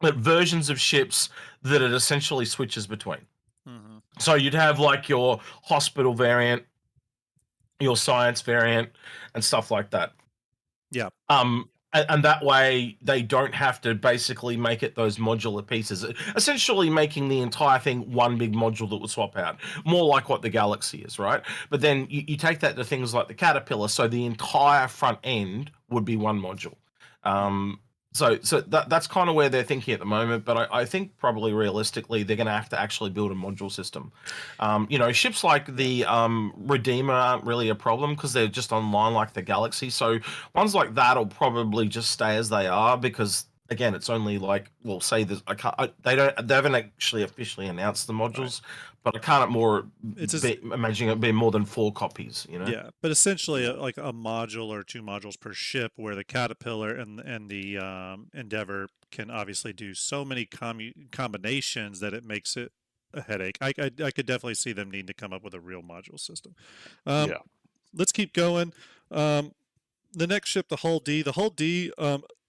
But versions of ships that it essentially switches between. Mm-hmm. So you'd have like your hospital variant, your science variant, and stuff like that. Yeah. And that way they don't have to basically make it those modular pieces, essentially making the entire thing one big module that would swap out, more like what the Galaxy is, right? But then you take that to things like the Caterpillar, so the entire front end would be one module. So that's kind of where they're thinking at the moment, but I think probably realistically they're going to have to actually build a module system. Ships like the Redeemer aren't really a problem because they're just online like the Galaxy. So ones like that will probably just stay as they are because again, it's only like, well, say this. They haven't actually officially announced the modules, but I can't imagine it being more than 4 copies. Yeah, but essentially, like a module or 2 modules per ship, where the Caterpillar and the Endeavor can obviously do so many combinations that it makes it a headache. I could definitely see them needing to come up with a real module system. Yeah. Let's keep going. The next ship, the Hull D. The Hull D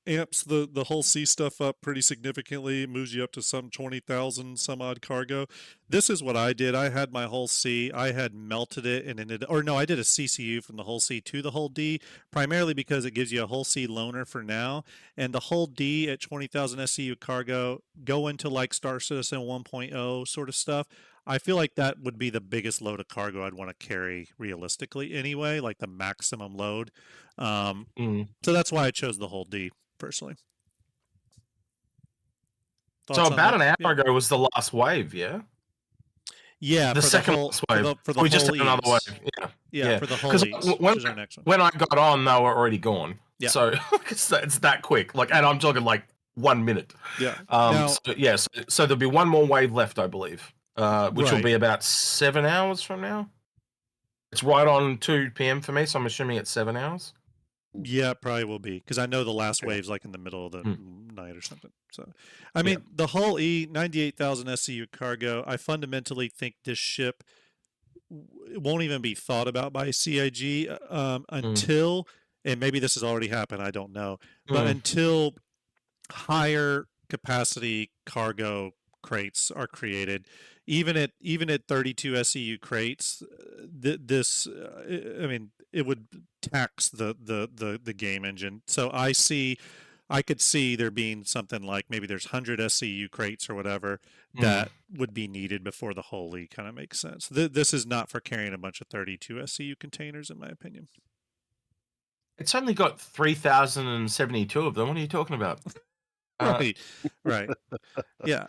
amps the Hull C stuff up pretty significantly, moves you up to some 20,000 some odd cargo. This is what I did. I had my Hull C. I had melted it and ended, or no, I did a CCU from the Hull C to the Hull D, primarily because it gives you a Hull C loaner for now. And the Hull D at 20,000 SCU cargo, go into like Star Citizen 1.0 sort of stuff. I feel like that would be the biggest load of cargo I'd want to carry realistically anyway, like the maximum load. So that's why I chose the Hull D personally. So Thoughts on about that? an hour Yeah. ago was the last wave, yeah? Yeah, The for the second whole last for wave. the for So the we just whole had another wave. Eats. Yeah. Yeah, for the whole Because Eats, which is our next one. when I got on, they were already gone. Yeah. So it's that quick. Like, and I'm talking like 1 minute. Yeah. Now, So there'll be one more wave left, I believe, which will right. be about 7 hours from now. It's right on 2 p.m. for me, so I'm assuming it's 7 hours. Yeah, it probably will be because I know the last wave's like in the middle of the night or something. So, I mean, the Hull E 98,000 SCU cargo. I fundamentally think this ship won't even be thought about by CIG until, and maybe this has already happened. I don't know, but until higher capacity cargo crates are created, even at 32 SCU crates, this I mean, it would tax the game engine. So I could see there being something like maybe there's 100 SCU crates or whatever that would be needed before the whole league kind of makes sense. This is not for carrying a bunch of 32 SCU containers, in my opinion. It's only got 3,072 of them. What are you talking about? Right. Yeah,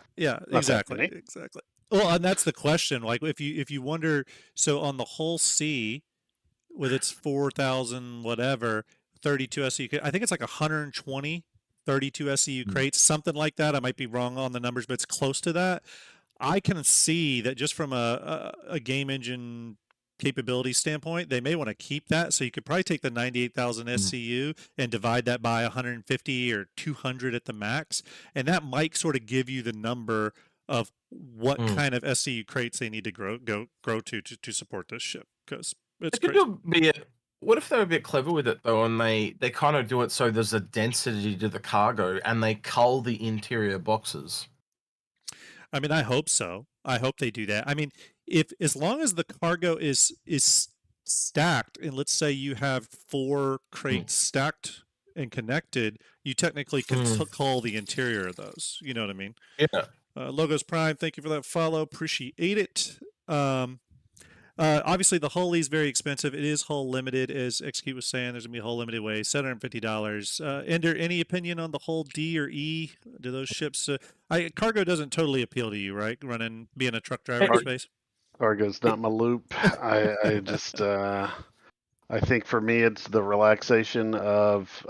exactly. Well, and that's the question. Like, if you wonder, so on the whole C, with its 4,000 whatever 32 SCU, I think it's like 120 32 SCU crates, something like that. I might be wrong on the numbers, but it's close to that. I can see that just from a game engine capability standpoint, they may want to keep that. So you could probably take the 98,000 SCU and divide that by 150 or 200 at the max, and that might sort of give you the number of what kind of SCU crates they need to grow to support this ship, because it's crazy. What if they're a bit clever with it though, and they kind of do it so there's a density to the cargo, and they cull the interior boxes? I mean, I hope so. I hope they do that. I mean, if as long as the cargo is stacked, and let's say you have 4 crates stacked and connected, you technically can cull the interior of those. You know what I mean? Yeah. Logos Prime, thank you for that follow. Appreciate it. Obviously, the Hull is very expensive. It is Hull limited, as Execute was saying. There's gonna be a Hull limited way, $750. Ender, any opinion on the Hull D or E? Do those ships? Cargo doesn't totally appeal to you, right? Being a truck driver in space. Cargo's not my loop. I just I think for me it's the relaxation of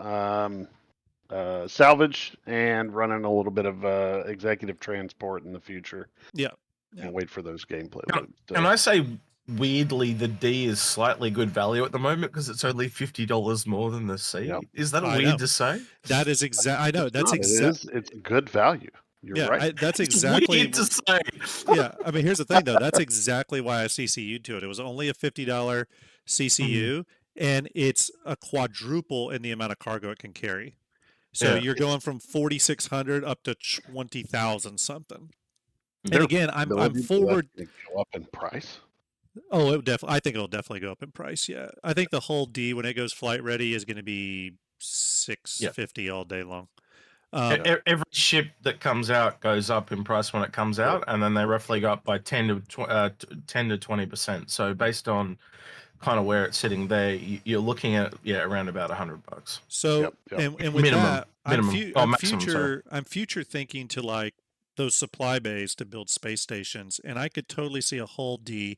salvage and running a little bit of executive transport in the future. Yeah. And wait for those gameplay Can, loops. can I say, weirdly, the D is slightly good value at the moment because it's only $50 more than the C? Yep. Is that I weird know. to say? That is exact. I know. It's That's not. It exact. is. It's good value. You're Yeah, right. that's It's exactly. weird to say. Yeah, I mean, here's the thing though. That's exactly why I CCU'd to it. It was only a $50 CCU, and it's a quadruple in the amount of cargo it can carry. So Yeah. you're going from 4,600 up to 20,000 something. And Their again, I'm ability for that forward. to go up in price. Oh, it definitely. I think it'll definitely go up in price. Yeah, I think the whole D when it goes flight ready is going to be 650 all day long. Every ship that comes out goes up in price when it comes out, and then they roughly go up by 10 to 20%. So based on kind of where it's sitting there, you're looking at around about $100. So Yep. and with Minimum, that, I'm maximum. Sorry. I'm future thinking to like those supply bays to build space stations, and I could totally see a whole D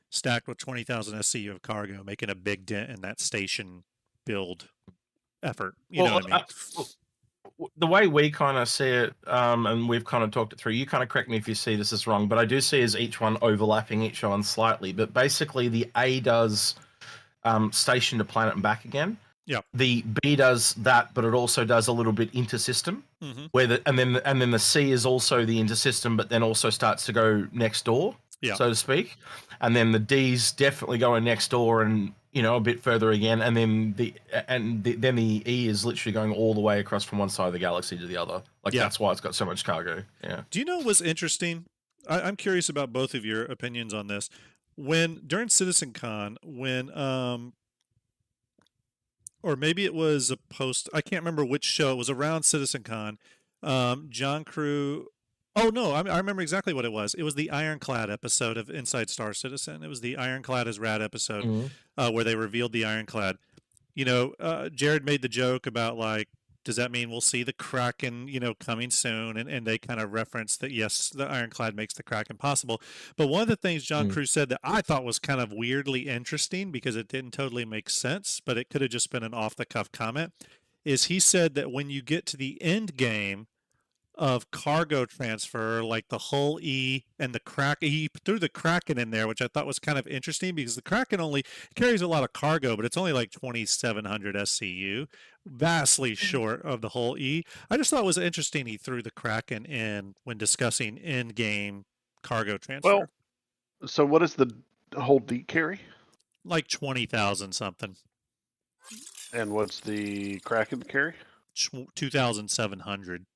stacked with 20,000 SCU of cargo, making a big dent in that station build effort. You know what I mean? The way we kind of see it, and we've kind of talked it through, you kind of correct me if you see this as wrong, but I do see as each one overlapping each one slightly. But basically, the A does station to planet and back again. Yeah. The B does that, but it also does a little bit intersystem. Mm-hmm. And then the C is also the intersystem, but then also starts to go next door, so to speak. And then the D's definitely going next door, and a bit further again. And then the E is literally going all the way across from one side of the galaxy to the other. That's why it's got so much cargo. Yeah. Do you know what's interesting? I'm curious about both of your opinions on this. When during CitizenCon, when or maybe it was a post, I can't remember which show, it was around CitizenCon. John Crew, oh no, I remember exactly what it was. It was the Ironclad episode of Inside Star Citizen. It was the Ironclad is Rad episode where they revealed the Ironclad. Jared made the joke about like, does that mean we'll see the Kraken, coming soon? And they kind of referenced that, yes, the Ironclad makes the Kraken possible. But one of the things John Crew said that I thought was kind of weirdly interesting because it didn't totally make sense, but it could have just been an off-the-cuff comment, is he said that when you get to the end game of cargo transfer, like the Hull E and the Kraken, he threw the Kraken in there, which I thought was kind of interesting because the Kraken only carries a lot of cargo, but it's only like 2,700 SCU, vastly short of the Hull E. I just thought it was interesting he threw the Kraken in when discussing in-game cargo transfer. Well, so what does the whole D carry? Like 20,000 something. And what's the Kraken carry? 2,700.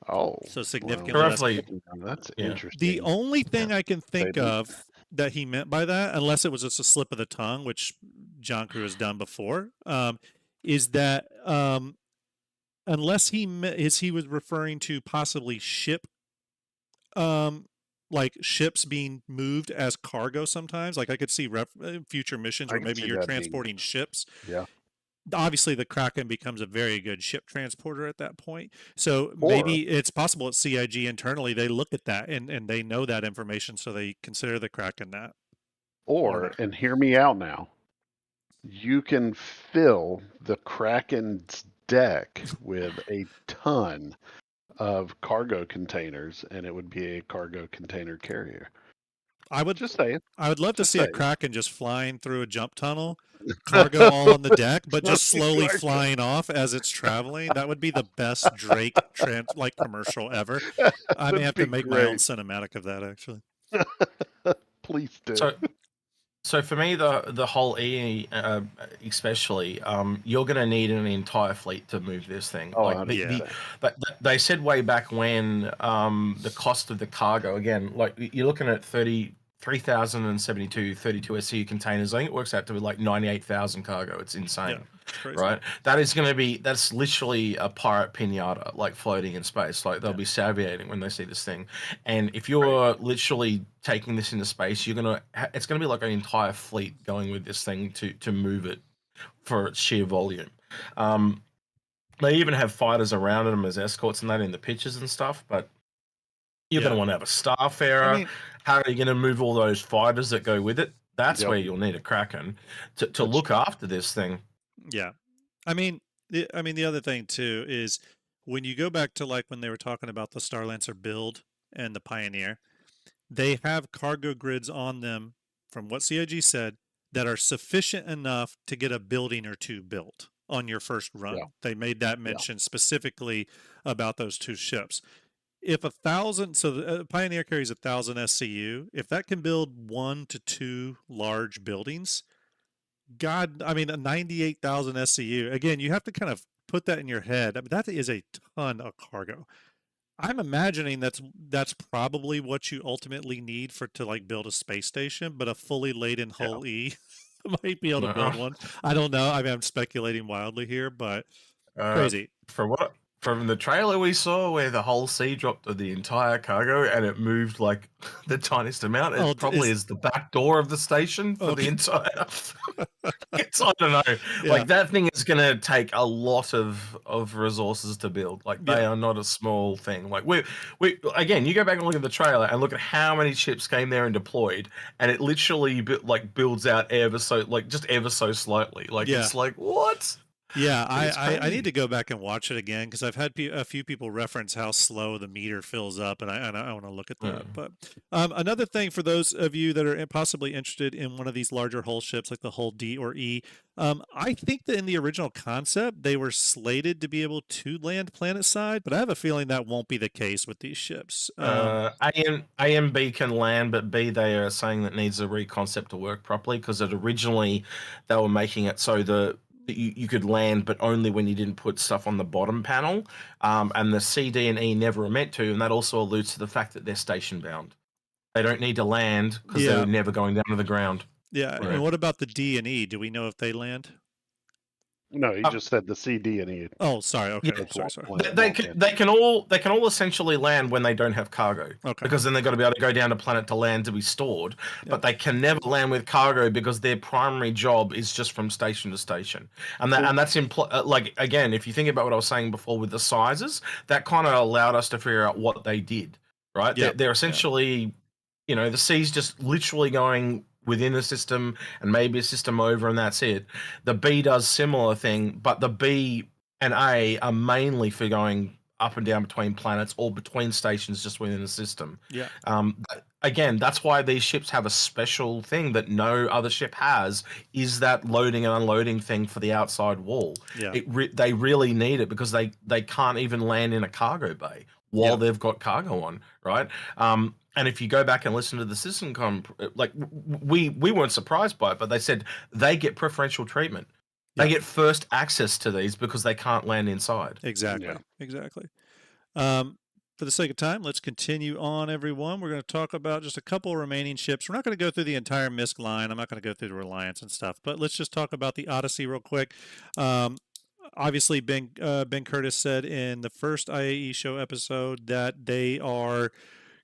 Oh, so significantly roughly. That's Yeah. interesting. The only thing I can think of that he meant by that, unless it was just a slip of the tongue, which John Crew has done before, is that unless he was referring to possibly like ships being moved as cargo sometimes. Like I could see future missions where maybe you're transporting ships. Yeah. Obviously, the Kraken becomes a very good ship transporter at that point. So maybe it's possible at CIG internally they look at that and they know that information, so they consider the Kraken that. And hear me out now, you can fill the Kraken's deck with a ton of cargo containers, and it would be a cargo container carrier. I would just say it. I would love to see a Kraken just flying through a jump tunnel, cargo all on the deck, but just slowly flying off as it's traveling. That would be the best Drake commercial ever. I may have to make my own cinematic of that, actually. Please do. So for me, the whole E, especially, you're going to need an entire fleet to move this thing. They said way back when the cost of the cargo, again, like you're looking at 3,072 32 SCU containers. I think it works out to be like 98,000 cargo. It's insane, right? That's literally a pirate pinata, like floating in space. Like they'll be salviating when they see this thing. And if you're literally taking this into space, it's gonna be like an entire fleet going with this thing to move it for its sheer volume. They even have fighters around them as escorts and that in the pictures and stuff, but you're going to want to have a starfarer. How are you going to move all those fighters that go with it? That's where you'll need a Kraken to look after this thing. Yeah. I mean, I mean, the other thing too is when you go back to like when they were talking about the Starlancer build and the Pioneer, they have cargo grids on them, from what CIG said, that are sufficient enough to get a building or two built on your first Yeah, run. They made that yeah, mention specifically about those two ships. If 1,000, so the Pioneer carries 1,000 SCU, if that can build 1 to 2 large buildings, God, I mean, a 98,000 SCU. Again, you have to kind of put that in your head. I mean, that is a ton of cargo. I'm imagining that's probably what you ultimately need for to like build a space station, but a fully laden Yeah. hull E might be able to No. build one. I don't know. I mean, I'm speculating wildly here, but Uh, crazy. from the trailer we saw where the whole sea dropped the entire cargo and it moved like the tiniest amount, Oh, it probably is is the back door of the station for the okay. entire. It's, I don't know. Yeah, Like that thing is going to take a lot of resources to build. Like yeah, they are not a small thing. Like we again, you go back and look at the trailer and look at how many ships came there and deployed, and it literally like builds out ever so like just ever so slightly. Like yeah. it's like what? Yeah, It's I need crazy. to go back and watch it again because I've had a few people reference how slow the meter fills up, and I want to look at that. Mm. But another thing for those of you that are possibly interested in one of these larger hull ships, like the hull D or E, I think that in the original concept they were slated to be able to land planet side, but I have a feeling that won't be the case with these ships. A and B can land, but B they are saying that needs a reconcept to work properly because it originally they were making it so that you could land, but only when you didn't put stuff on the bottom panel. And the C, D, and E never are meant to, and that also alludes to the fact that they're station bound. They don't need to land because they're Yeah, never going down to the ground. yeah. And Right. what about the D and E? Do we know if they land? no, he Um, just said the CD and he Oh, sorry. Okay, yeah, sorry, sorry. they can all essentially land when they don't have cargo Okay, because then they've got to be able to go down to planet to land to be stored. yeah, But they can never land with cargo because their primary job is just from station to station, and that's like again, if you think about what I was saying before with the sizes, that kind of allowed us to figure out what they did. Right, yeah, they're yeah, essentially, the C's just literally going within a system and maybe a system over, and that's it. The B does similar thing, but the B and A are mainly for going up and down between planets or between stations just within the system. yeah, Again, that's why these ships have a special thing that no other ship has, is that loading and unloading thing for the outside wall. yeah, They really need it because they can't even land in a cargo bay while yeah. they've got cargo on, right? And if you go back and listen to the system like we weren't surprised by it, but they said they get preferential treatment. They Yeah, get first access to these because they can't land inside. yeah. exactly, exactly. Um, for the sake of time, let's continue on, everyone. We're going to talk about just a couple remaining ships. We're not going to go through the entire Misk line. I'm not going to go through the Reliance and stuff, but let's just talk about the Odyssey real quick. Um, Obviously, Ben Curtis said in the first IAE show episode that they are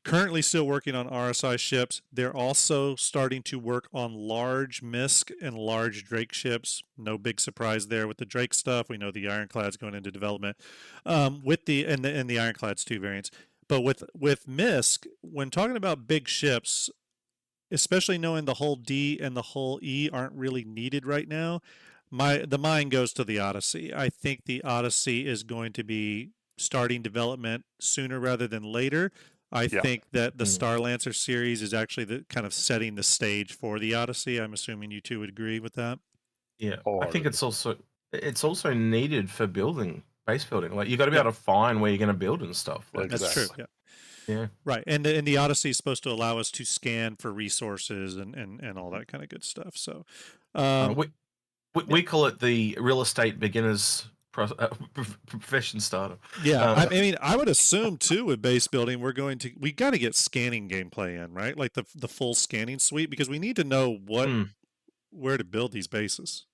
currently still working on RSI ships. They're also starting to work on large Misk and large Drake ships. No big surprise there with the Drake stuff. We know the Ironclad's going into development with the Ironclad's two variants. But with Misk, when talking about big ships, especially knowing the whole D and the whole E aren't really needed right now, the mind goes to the Odyssey. I think the Odyssey is going to be starting development sooner rather than later. I Yeah. think that the Mm. Starlancer series is actually the kind of setting the stage for the Odyssey. I'm assuming you two would agree with that. Yeah, I think Wholeheartedly. it's also needed for building base building. Like you got to be Yep, able to find where you're going to build and stuff. Like that's true. it's Exactly. Yeah, yeah. right. And the Odyssey is supposed to allow us to scan for resources and all that kind of good stuff. So, Uh, um, we, we yeah, we call it the real estate beginners profession starter. yeah, I Uh, mean, I would assume too with base building, we got to get scanning gameplay in, right? Like the full scanning suite because we need to know mm. where to build these bases.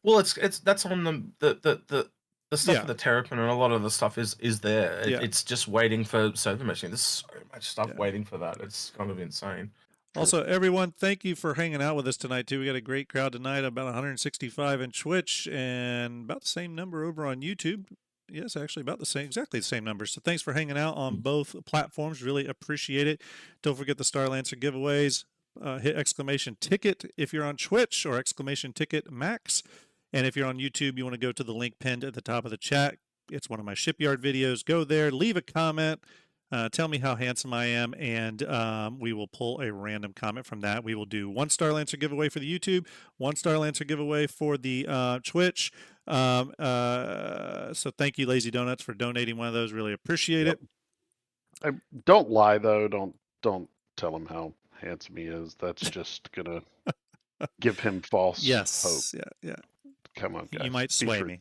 Well, it's that's on the stuff Yeah, for the Terrapin and a lot of the stuff is there. yeah. It's just waiting for server meshing. There's so much stuff Yeah. waiting for that. It's kind of insane. Also, everyone, thank you for hanging out with us tonight too. We got a great crowd tonight, about 165 in Twitch and about the same number over on YouTube. Yes, actually about the same, exactly the same numbers. So thanks for hanging out on both platforms. Really appreciate it. Don't forget the Starlancer giveaways. Hit exclamation ticket if you're on Twitch or exclamation ticket max And if you're on YouTube, you want to go to the link pinned at the top of the chat. It's one of my shipyard videos. Go there, leave a comment. Tell me how handsome I am, and we will pull a random comment from that. We will do 1 Starlancer giveaway for the YouTube, 1 Starlancer giveaway for the Twitch. So thank you, Lazy Donuts, for donating one of those. Really appreciate Yep. it. Don't lie though. Don't tell him how handsome he is. That's just gonna give him false hope. Yes, yeah. Come on, guys. You might Be sway me.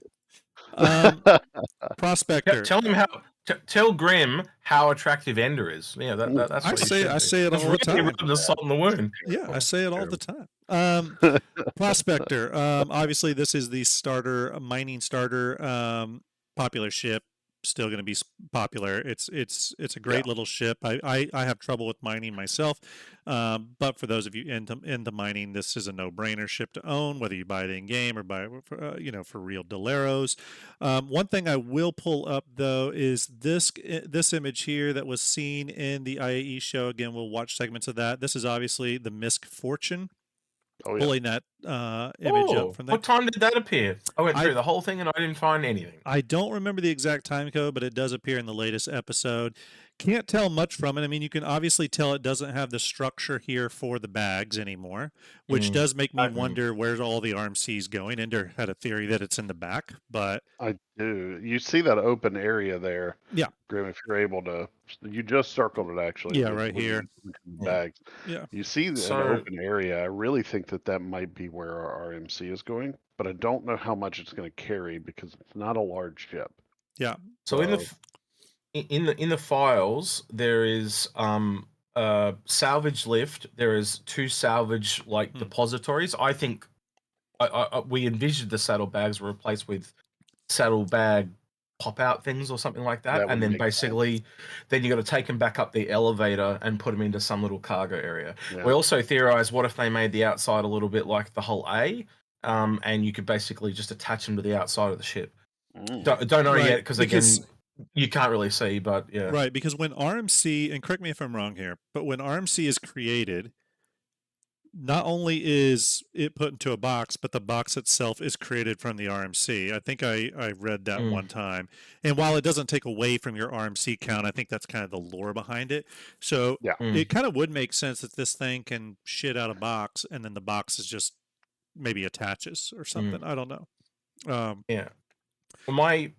truthful. Prospector. Tell him how. Tell Grim how attractive Ender is. Yeah, that's I what you say should I do. say it Just all the really time. rub the salt in the wound. Yeah, I say it all the time. Prospector. Obviously, this is the starter mining starter popular ship. Still going to be popular. It's a great little ship. I have trouble with mining myself, but for those of you into mining, this is a no-brainer ship to own, whether you buy it in game or buy it for real Deleros. One thing I will pull up though is this image here that was seen in the IAE show. Again, we'll watch segments of that. This is obviously the Misk Fortune. Oh, yeah. Pulling that image up from there. What time did that appear? I went I- through the whole thing and I didn't find anything. I don't remember the exact time code, but it does appear in the latest episode. Can't tell much from it. I mean, you can obviously tell it doesn't have the structure here for the bags anymore, which does make me wonder where's all the RMCs going. Ender had a theory that it's in the back, but I do. You see that open area there? Yeah. Grim, if you're able to, you just circled it actually. Yeah, right here. Bags. Yeah. You see an open area. I really think that might be where our RMC is going, but I don't know how much it's going to carry because it's not a large ship. Yeah. So in the files there is salvage lift. There is 2 salvage depositories. I think we envisioned the saddlebags were replaced with saddlebag pop-out things or something like that, and then basically then you got to take them back up the elevator and put them into some little cargo area. We also theorized, what if they made the outside a little bit like the hull A, and you could basically just attach them to the outside of the ship. Don't know yet because again you can't really see, but yeah. Right, because when RMC, and correct me if I'm wrong here, but when RMC is created, not only is it put into a box, but the box itself is created from the RMC. I think I read that one time. And while it doesn't take away from your RMC count, I think that's kind of the lore behind it. So it kind of would make sense that this thing can shit out a box and then the box is just maybe attaches or something. I don't know. Yeah. Well, my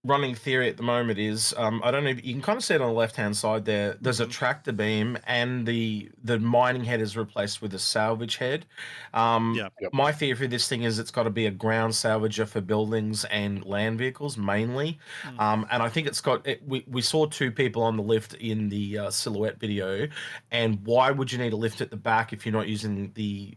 running theory at the moment is I don't know if you can kind of see it on the left hand side there. There's a tractor beam and the mining head is replaced with a salvage head. My theory for this thing is it's got to be a ground salvager for buildings and land vehicles mainly. And I think it's got we saw 2 people on the lift in the silhouette video, and why would you need a lift at the back if you're not using the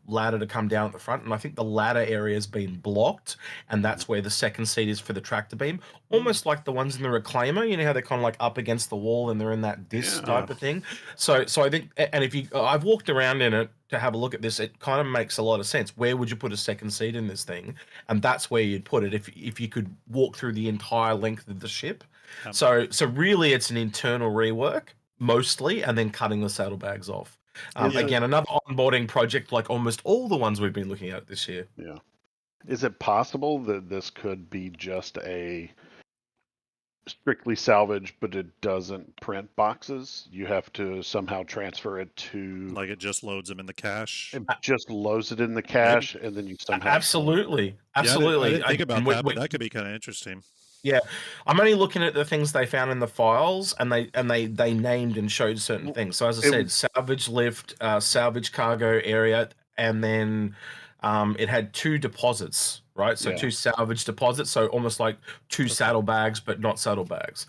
ladder to come down at the front? And I think the ladder area has been blocked, and that's where the second seat is for the tractor beam, almost like the ones in the Reclaimer. You know how they're kind of like up against the wall and they're in that disc type of thing. So I think, and if you I've walked around in it to have a look at this, it kind of makes a lot of sense. Where would you put a second seat in this thing? And that's where you'd put it if you could walk through the entire length of the ship. So really it's an internal rework mostly, and then cutting the saddlebags off. Again, another onboarding project like almost all the ones we've been looking at this year. Yeah. Is it possible that this could be just a strictly salvage, but it doesn't print boxes? You have to somehow transfer it to... Like it just loads them in the cache? It just loads it in the cache, and then you somehow... Absolutely. Yeah, I didn't think about that, but that could be kind of interesting. Yeah, I'm only looking at the things they found in the files, and they named and showed certain things. So as I said, salvage lift, salvage cargo area, and then it had 2 deposits, right? So 2 salvage deposits, so almost like 2 saddlebags, but not saddlebags.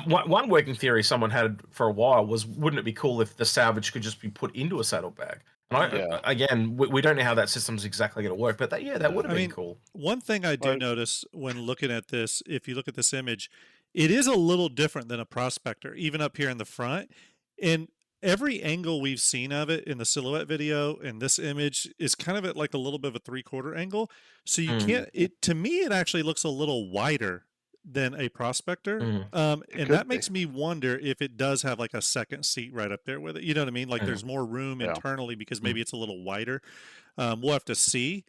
One working theory someone had for a while was, wouldn't it be cool if the salvage could just be put into a saddlebag? And again, we don't know how that system's exactly going to work, but that would have been cool. One thing I do notice when looking at this, if you look at this image, it is a little different than a prospector, even up here in the front. And every angle we've seen of it in the silhouette video and this image is kind of at like a little bit of a 3/4 angle. So you can't, to me, it actually looks a little wider than a Prospector. Mm. It And could that be. makes me wonder if it does have like a second seat right up there with it. You know what I mean? Like Yeah. there's more room Yeah. internally because Mm. maybe it's a little wider. We'll have to see,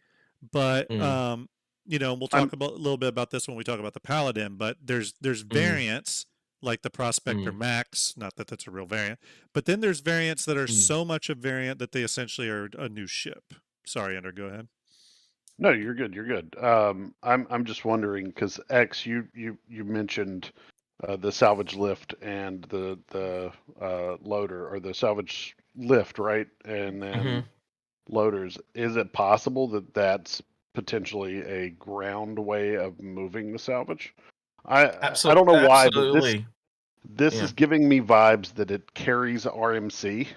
but Mm. you know, we'll I'm talk about a little bit about this when we talk about the Paladin. But there's Mm. variants like the Prospector Mm. Max. Not that that's a real variant, but then there's variants that are Mm. so much a variant that they essentially are a new ship. Sorry, Ender, go ahead. No, you're good. You're good. I'm just wondering because X, you mentioned the salvage lift and the loader or the salvage lift, right? And then Mhm. loaders. Is it possible that that's potentially a ground way of moving the salvage? I don't know why, but Absolutely. this Yeah. is giving me vibes that it carries RMC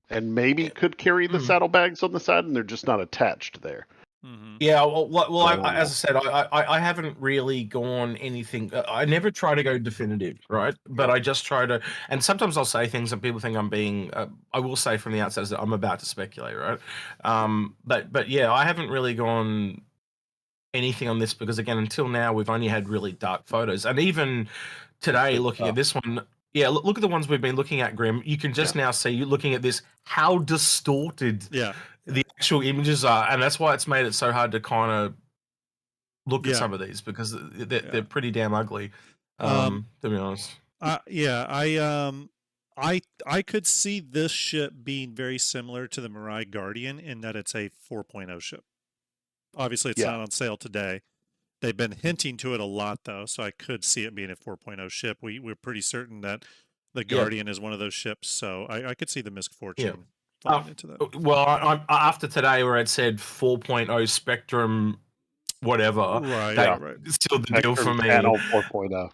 and maybe Yeah. could carry the Mm. saddlebags on the side, and they're just not attached there. Mm-hmm. Yeah, well, But I don't as know. I said, I haven't really gone anything. I never try to go definitive, right? But Yeah. I just try to, and sometimes I'll say things and people think I'm being. I will say from the outset that I'm about to speculate, right? But yeah, I haven't really gone anything on this because again, until now we've only had really dark photos, and even It's today been looking at tough. this one. Yeah, look at the ones we've been looking at, Grim. You can just Yeah. now see, you looking at this, how distorted Yeah. the actual images are, and that's why it's made it so hard to kind of look at Yeah. some of these because they're, Yeah. they're pretty damn ugly. Um, To be honest. yeah, I could see this ship being very similar to the MARAI Guardian in that it's a 4.0 ship. Obviously, it's Yeah. not on sale today. They've been hinting to it a lot though, so I could see it being a 4.0 ship. We're pretty certain that the Yeah, Guardian is one of those ships, so I could see the Misk yeah. Fortune Uh, falling into that. well, after today where it said 4.0 Spectrum, whatever, Right, Yeah. that right, right. sealed the deal for Spectrum me. Channel 4.0.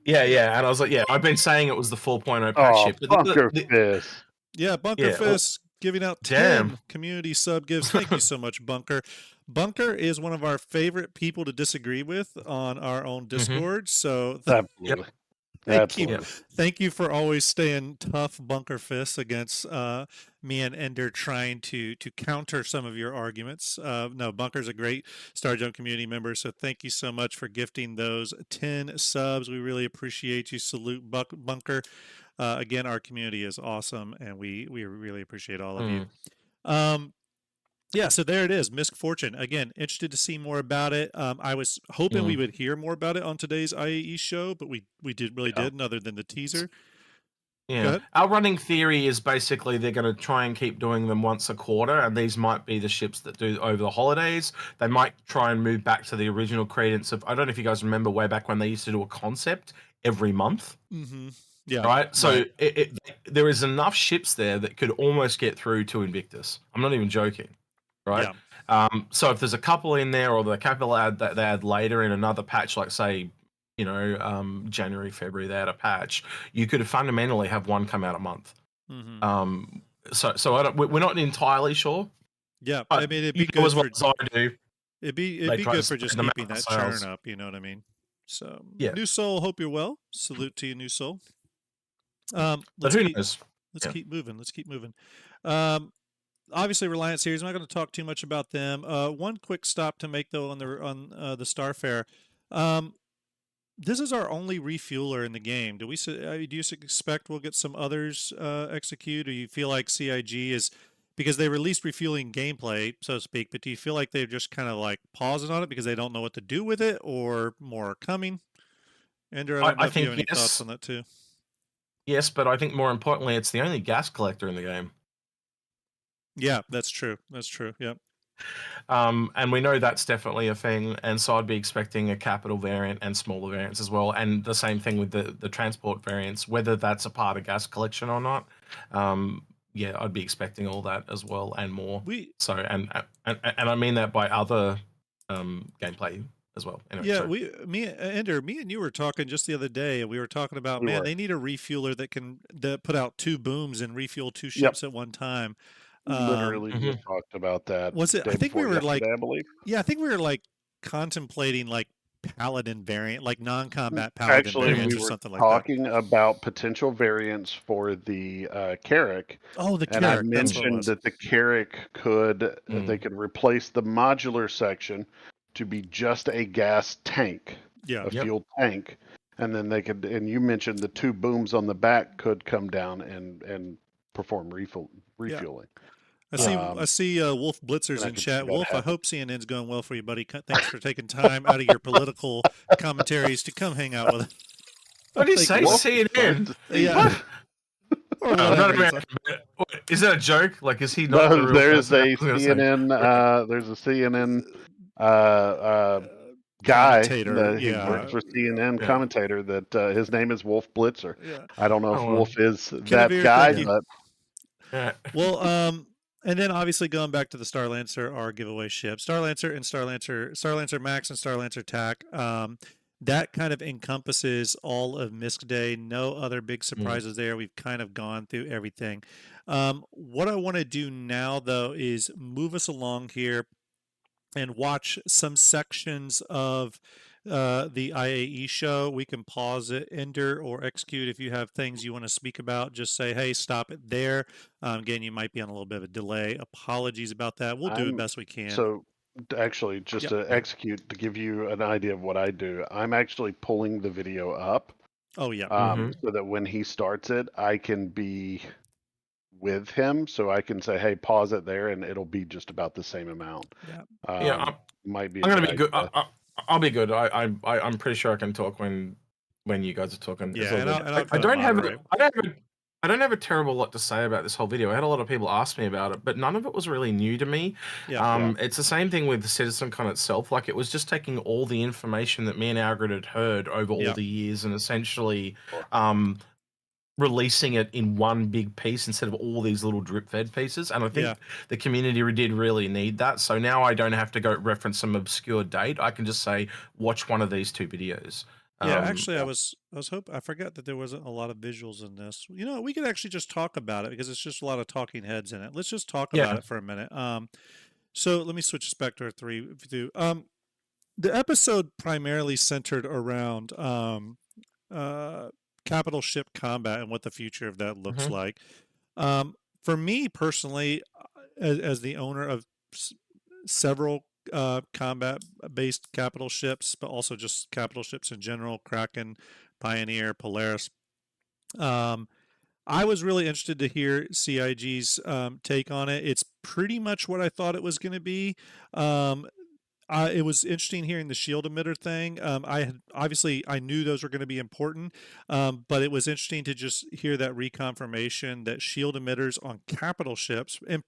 Yeah. And I was like, yeah, I've been saying it was the 4.0 patch Oh, ship, but Bunker Fist. Yeah, Bunker yeah, well, Fist giving out damn. 10 community sub gifts. Thank you so much, Bunker. Bunker is one of our favorite people to disagree with on our own Hmm. Discord. So Yep. Absolutely. thank you. Yep. Absolutely. Thank you for always staying tough, Bunker Fist, against me and Ender trying to counter some of your arguments. No, Bunker's a great Starjump community member, so thank you so much for gifting those 10 subs. We really appreciate you. Salute, Bunker. Again, our community is awesome, and we really appreciate all of you. Mm. Yeah, so there it is, Misk Fortune. Again, interested to see more about it. I was hoping we Mm. would hear more about it on today's IAE show, but we Yeah. didn't, other than the teaser. Go Yeah. ahead. Our running theory is basically they're going to try and keep doing them once a quarter, and these might be the ships that do over the holidays. They might try and move back to the original credence of, I don't know if you guys remember way back when they used to do a concept every month, Mm-hmm. Yeah. right? So Right. there is enough ships there that could almost get through to Invictus. I'm not even joking, right? Yeah. So if there's a couple in there, or the couple add that they add later in another patch, like say, January, February, they had a patch, you could fundamentally have one come out a month. Mm-hmm. So we're not entirely sure, Yeah. I but mean, it'd you be know good as well for as I do, it'd be they try to good for spread just them keeping out for that churn sales. up. You know what I mean? So, Yeah, New Soul, hope you're well. Salute to you, New Soul. but Let's who keep knows? let's Yeah. keep moving. Let's keep moving. Obviously, Reliance series. I'm not going to talk too much about them. One quick stop to make though on the Starfare. This is our only refueler in the game. Do you expect we'll get some others execute, or you feel like CIG is, because they released refueling gameplay, so to speak, but do you feel like they're just kind of like pausing on it because they don't know what to do with it, or more are coming? Andrew, I don't know I if you have think any thoughts on that too. yes, but I think more importantly, it's the only gas collector in the game. Yeah, that's true. That's true. Yep. And we know that's definitely a thing, and so I'd be expecting a capital variant and smaller variants as well, and the same thing with the transport variants, whether that's a part of gas collection or not. Yeah, I'd be expecting all that as well and more. We So and I mean that by other gameplay as well. Anyway, Yeah, sorry. Ender, me and you were talking just the other day, and we were talking about, We man, were. they need a refueler that put out two booms and refuel two Yep. ships at one time. Literally Mhm. just talked about that Was it? day I think we before were like, yesterday, I believe. yeah, I think we were like contemplating like paladin variant, like non-combat paladin Actually, we variants or were something like that. talking about potential variants for the Carrack, Oh, the and I Carrack, that's what it mentioned was. that the Carrack they could replace the modular section to be just a gas tank. Yeah. a fuel tank, and then they could. And you mentioned the 2 booms on the back could come down and perform refueling. I see. Yeah. I see. Wolf Blitzer's And I in could see chat. that Wolf, I happen. hope CNN's going well for you, buddy. Thanks for taking time out of your political commentaries to come hang out with us. What did he Thank say? you, bud. Wolf, it's nice CNN? to see Yeah, you. What? or Oh, not whatever he's American. like. What, is that a joke? Like, is he not the No, real there's person? I a was gonna say. CNN. There's a CNN uh, guy Commentator. that he works Yeah, for CNN Yeah. commentator that his name is Wolf Blitzer. yeah. I don't know if Oh well. Wolf is that Kinavir, guy, thank Yeah. you. but Yeah. Well, and then obviously going back to the Starlancer, our giveaway ship, Starlancer and Starlancer Max and Starlancer TAC. That kind of encompasses all of Misk Day. No other big surprises there. We've kind of gone through everything. What I want to do now, though, is move us along here and watch some sections of the IAE show. We can pause it, ender, or execute. If you have things you want to speak about, just say, hey, stop it there. Again, you might be on a little bit of a delay. Apologies about that. We'll do the I'm best we can. so actually just Yep. to execute to give you an idea of what I do. I'm actually pulling the video up Oh, yeah. so that when he starts it, I can be with him, so I can say, "Hey, pause it there," and it'll be just about the same amount. Yeah. Yeah. Might be. I'm a gonna good be good. idea. I'll be good. I'm pretty sure I can talk when you guys are talking. It's Yeah, all and good. I'll I try to don't have moderate. I don't have a terrible lot to say about this whole video. I had a lot of people ask me about it, but none of it was really new to me. Yeah. It's the same thing with the CitizenCon itself. Like, it was just taking all the information that me and Algrid had heard over all Yeah. the years and essentially releasing it in one big piece instead of all these little drip fed pieces. And I think the community did really need that. So now I don't have to go reference some obscure date. I can just say, watch one of these 2 videos. Yeah, actually, I was hoping. I forgot that there wasn't a lot of visuals in this. You know, we could actually just talk about it because it's just a lot of talking heads in it. Let's just talk about it for a minute. So let me switch to Spectre 3. If you do, the episode primarily centered around capital ship combat and what the future of that looks like. For me personally, as the owner of several combat-based capital ships, but also just capital ships in general, Kraken, Pioneer, Polaris. I was really interested to hear CIG's take on it. It's pretty much what I thought it was going to be. It was interesting hearing the shield emitter thing. I knew those were going to be important, but it was interesting to just hear that reconfirmation that shield emitters on capital ships, and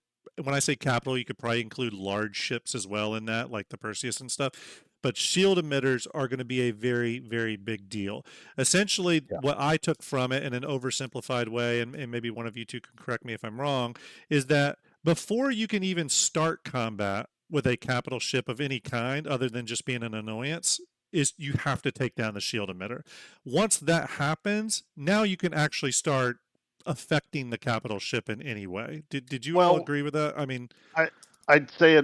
when I say capital, you could probably include large ships as well in that, like the Perseus and stuff. But shield emitters are going to be a very, very big deal. Essentially, what I took from it in an oversimplified way, and maybe one of you two can correct me if I'm wrong, is that before you can even start combat with a capital ship of any kind other than just being an annoyance, is you have to take down the shield emitter. Once that happens, now you can actually start affecting the capital ship in any way. Did you all agree with that? I mean, I'd say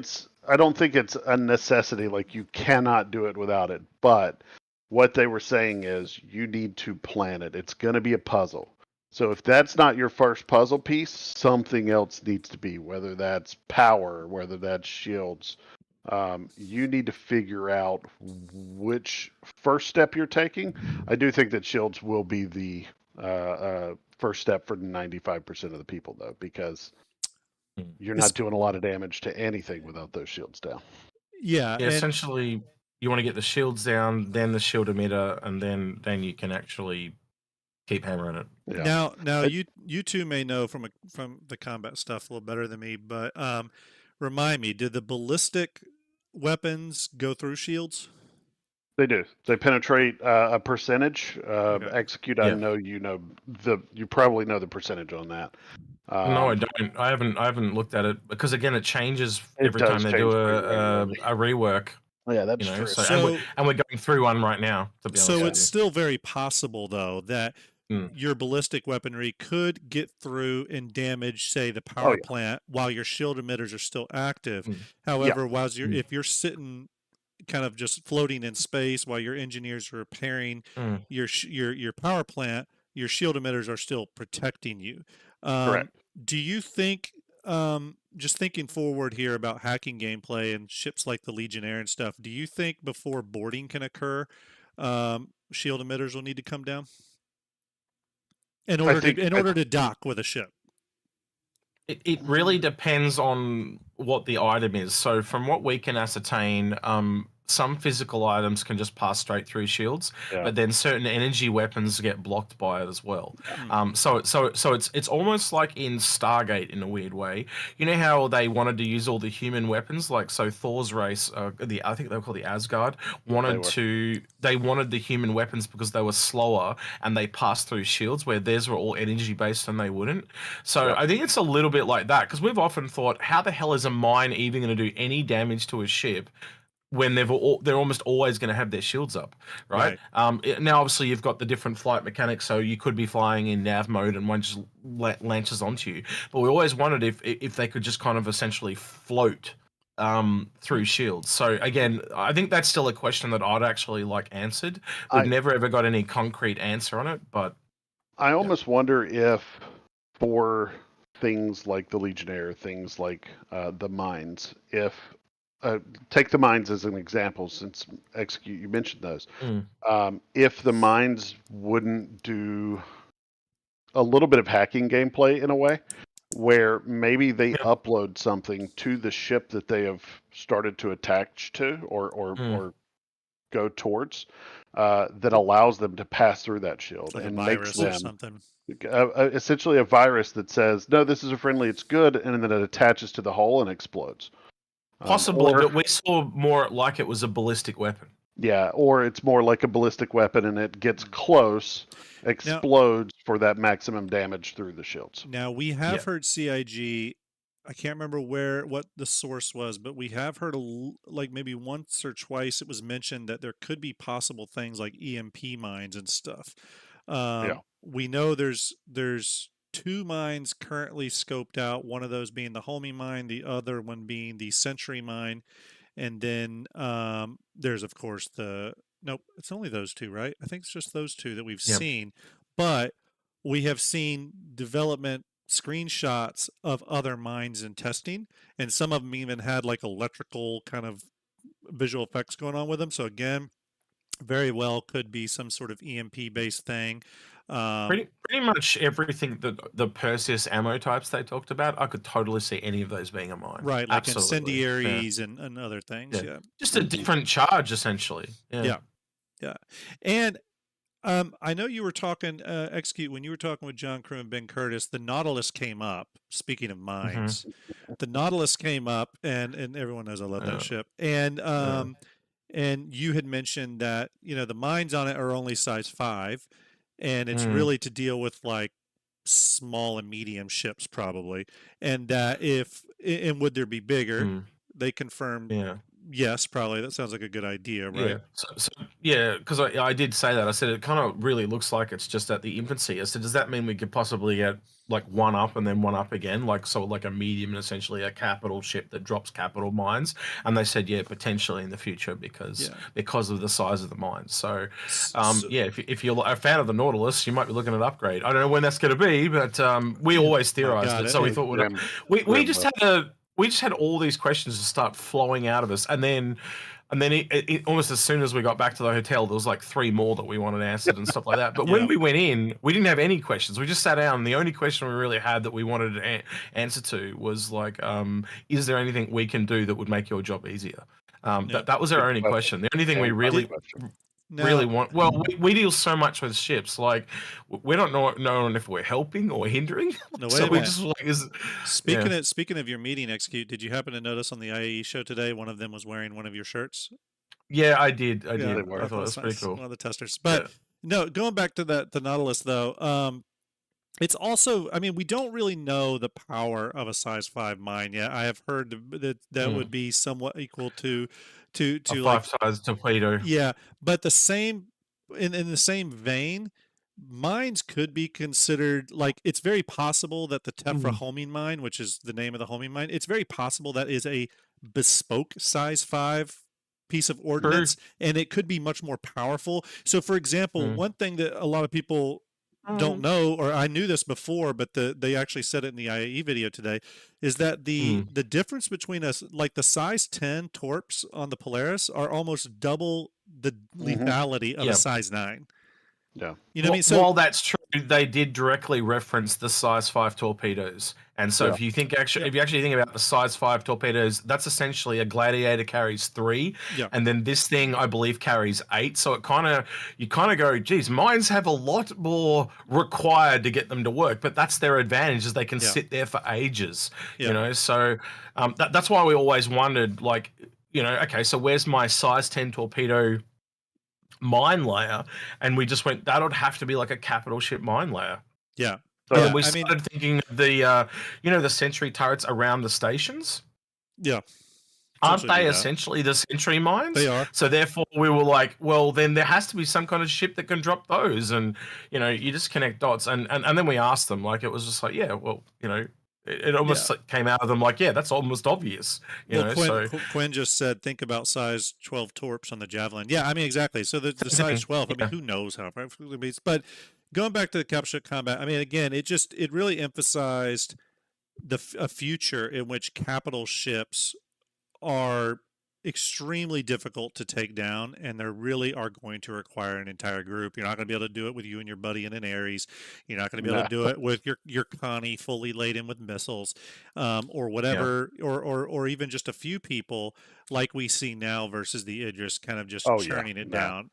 I don't think it's a necessity. Like, you cannot do it without it. But what they were saying is you need to plan it. It's going to be a puzzle. So if that's not your first puzzle piece, something else needs to be, whether that's power, whether that's shields. You need to figure out which first step you're taking. I do think that shields will be the first step for 95% of the people, though, because you're not doing a lot of damage to anything without those shields down. Yeah, and essentially, you want to get the shields down, then the shield emitter, and then you can actually keep hammering it. Yeah. Now you two may know from the combat stuff a little better than me, but remind me, did the ballistic weapons go through shields? They do. They penetrate a percentage. Okay. Execute. I know you probably know the percentage on that. No, I don't. I haven't looked at it because, again, it changes every does time they do change a pretty rework. Yeah, that's true. So and we're going through one right now. To be honest So with it's you. still very possible, though, that your ballistic weaponry could get through and damage, say, the power plant while your shield emitters are still active. However, if you're sitting kind of just floating in space while your engineers are repairing your power plant, your shield emitters are still protecting you. Correct. Do you think, just thinking forward here about hacking gameplay and ships like the Legionnaire and stuff, do you think before boarding can occur, shield emitters will need to come down I think in order to dock with a ship. It really depends on what the item is. So from what we can ascertain, some physical items can just pass straight through shields, yeah, but then certain energy weapons get blocked by it as well. Hmm. So it's almost like in Stargate in a weird way. You know how they wanted to use all the human weapons, like so Thor's race, I think they were called the Asgard, they were. they wanted the human weapons because they were slower and they passed through shields, where theirs were all energy based and they wouldn't. So Yeah. I think it's a little bit like that, because we've often thought, how the hell is a mine even going to do any damage to a ship when they're almost always going to have their shields up, right? Right. Now, obviously, you've got the different flight mechanics, so you could be flying in nav mode and one just launches onto you. But we always wondered if they could just kind of essentially float through shields. So again, I think that's still a question that I'd actually like answered. We've I never ever got any concrete answer on it, but I yeah. almost wonder if for things like the Legionnaire, things like the mines, if take the mines as an example, since execute you mentioned those. Mm. If the mines wouldn't do a little bit of hacking gameplay in a way, where maybe they Yep. upload something to the ship that they have started to attach to Mm. or go towards, that allows them to pass through that shield Like a and makes virus or them something. essentially a virus that says, no, this is a friendly, it's good, and then it attaches to the hull and explodes. Possibly, Or but we saw more like it was a ballistic weapon. yeah, or it's more like a ballistic weapon and it gets close, Now, explodes for that maximum damage through the shields. now we have Yeah. heard CIG. I can't remember what the source was, but we have heard like maybe once or twice it was mentioned that there could be possible things like EMP mines and stuff. Yeah. We know there's two mines currently scoped out. One of those being the Homie mine, the other one being the Century mine, and then there's of course the nope. It's only those two, right? I think it's just those two that we've Yep. seen, but we have seen development screenshots of other mines in testing, and some of them even had like electrical kind of visual effects going on with them. So again, very well could be some sort of EMP based thing. Pretty much everything that the Perseus ammo types they talked about, I could totally see any of those being a mine. Right, like Absolutely. Yeah. incendiaries and other things. Yeah. Yeah. Just a different charge, essentially. Yeah. Yeah. Yeah. And I know you were talking, Execute, when you were talking with John Crew and Ben Curtis, the Nautilus came up. Speaking of Mm-hmm. mines, the Nautilus came up, and everyone knows I love that Yeah. ship. Yeah. And you had mentioned that the mines on it are only size 5, and it's Mm. really to deal with like small and medium ships probably, and that and would there be bigger? Mm. They confirmed Yeah. yes, probably. That sounds like a good idea, right? Yeah. So yeah, because I did say that. I said it kind of really looks like it's just at the infancy. I said, does that mean we could possibly get like one up and then one up again, like so like a medium and essentially a capital ship that drops capital mines? And they said, yeah, potentially in the future because of the size of the mines. So So, yeah, if you're a fan of the Nautilus, you might be looking at upgrade. I don't know when that's going to be, but we always I theorized got it. it. So we And thought we Grim just will. we just had all these questions to start flowing out of us, and then it almost as soon as we got back to the hotel, there was like 3 more that we wanted answered and stuff like that. But when Yeah. we went in, we didn't have any questions. We just sat down, and the only question we really had that we wanted to answer to was like, is there anything we can do that would make your job easier? Yep. That was our Good only question. question. The only thing we Fantastic really question. Now, want. Well, we deal so much with ships, like we're not knowing if we're helping or hindering. no, wait So a we minute. just like is Speaking yeah. of your meeting, Execute, did you happen to notice on the IAE show today one of them was wearing one of your shirts? Yeah, I did. I Yeah, They did. I I were. thought thought it it was was pretty nice. cool. One of the testers. But Yeah. no, going back to the Nautilus though, it's also, I mean, we don't really know the power of a size 5 mine yet. I have heard that Mm. would be somewhat equal to A like 5 size torpedo. yeah, but the same in the same vein, mines could be considered like it's very possible that the Tefra Mm. homing mine, which is the name of the homing mine, it's very possible that is a bespoke size 5 piece of True. ordnance, and it could be much more powerful. So for example, Mm. one thing that a lot of people don't Um, know, or I knew this before, but they actually said it in the IAE video today, is that mm, the difference between us, like the size 10 torps on the Polaris, are almost double the Hmm. lethality of a yeah. size 9. Yeah. You know what I mean? So While that's true, they did directly reference the size 5 torpedoes. And so Yeah. if you think yeah, if you actually think about the size 5 torpedoes, that's essentially a Gladiator carries 3, yeah, and then this thing I believe carries 8. So it you kind of go, geez, mines have a lot more required to get them to work, but that's their advantage is they can yeah, sit there for ages, yeah, So that's why we always wondered, like, okay, so where's my size 10 torpedo mine layer? And we just went, that would have to be like a capital ship mine layer. yeah, And then yeah. So we I mean, started thinking of the the sentry turrets around the stations. yeah, Aren't essentially do they that. essentially the sentry They mines? are. So therefore we were like, well, then there has to be some kind of ship that can drop those. And you just connect dots. And then we asked them, like, it was just like, yeah, well, it Yeah. almost like came out of them like, yeah, that's almost obvious. Well, So Quinn just said, think about size 12 torps on the Javelin. Yeah, I mean, exactly. So the same size thing. 12, I mean, Yeah. who knows how it means. But going back to the capital ship combat, I mean, again, it really emphasized a future in which capital ships are extremely difficult to take down, and they really are going to require an entire group. You're not going to be able to do it with you and your buddy in an Ares. You're not going to be able no. to do it with your Connie fully laden with missiles, or Yeah. whatever, or even just a few people like we see now versus the Idris kind of just Oh yeah. churning it No. down.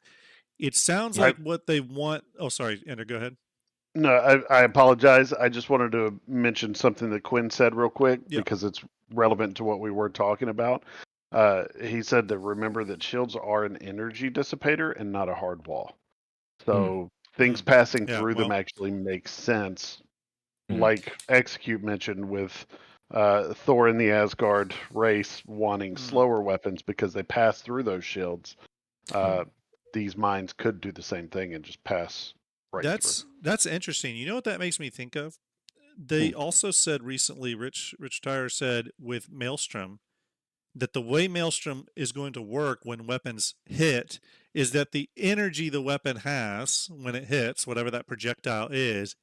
It sounds Yeah. I like what they want. Oh, sorry, Ender, go ahead. no. I apologize. I just wanted to mention something that Quinn said real quick Yeah. because it's relevant to what we were talking about. He said to remember that shields are an energy dissipator and not a hard wall. Mm, So things Mm. passing Yeah. through them Well. actually make sense, mm, like Execute mentioned with Thor in the Asgard race wanting Mm. slower weapons because they pass through those shields. mm, Uh, these mines could do the same thing and just pass right through. That's interesting. You know what that makes me think of? Hmm. They also said recently, Rich Tyler said with Maelstrom, that the way Maelstrom is going to work when weapons hit is that the energy the weapon has when it hits, whatever that projectile is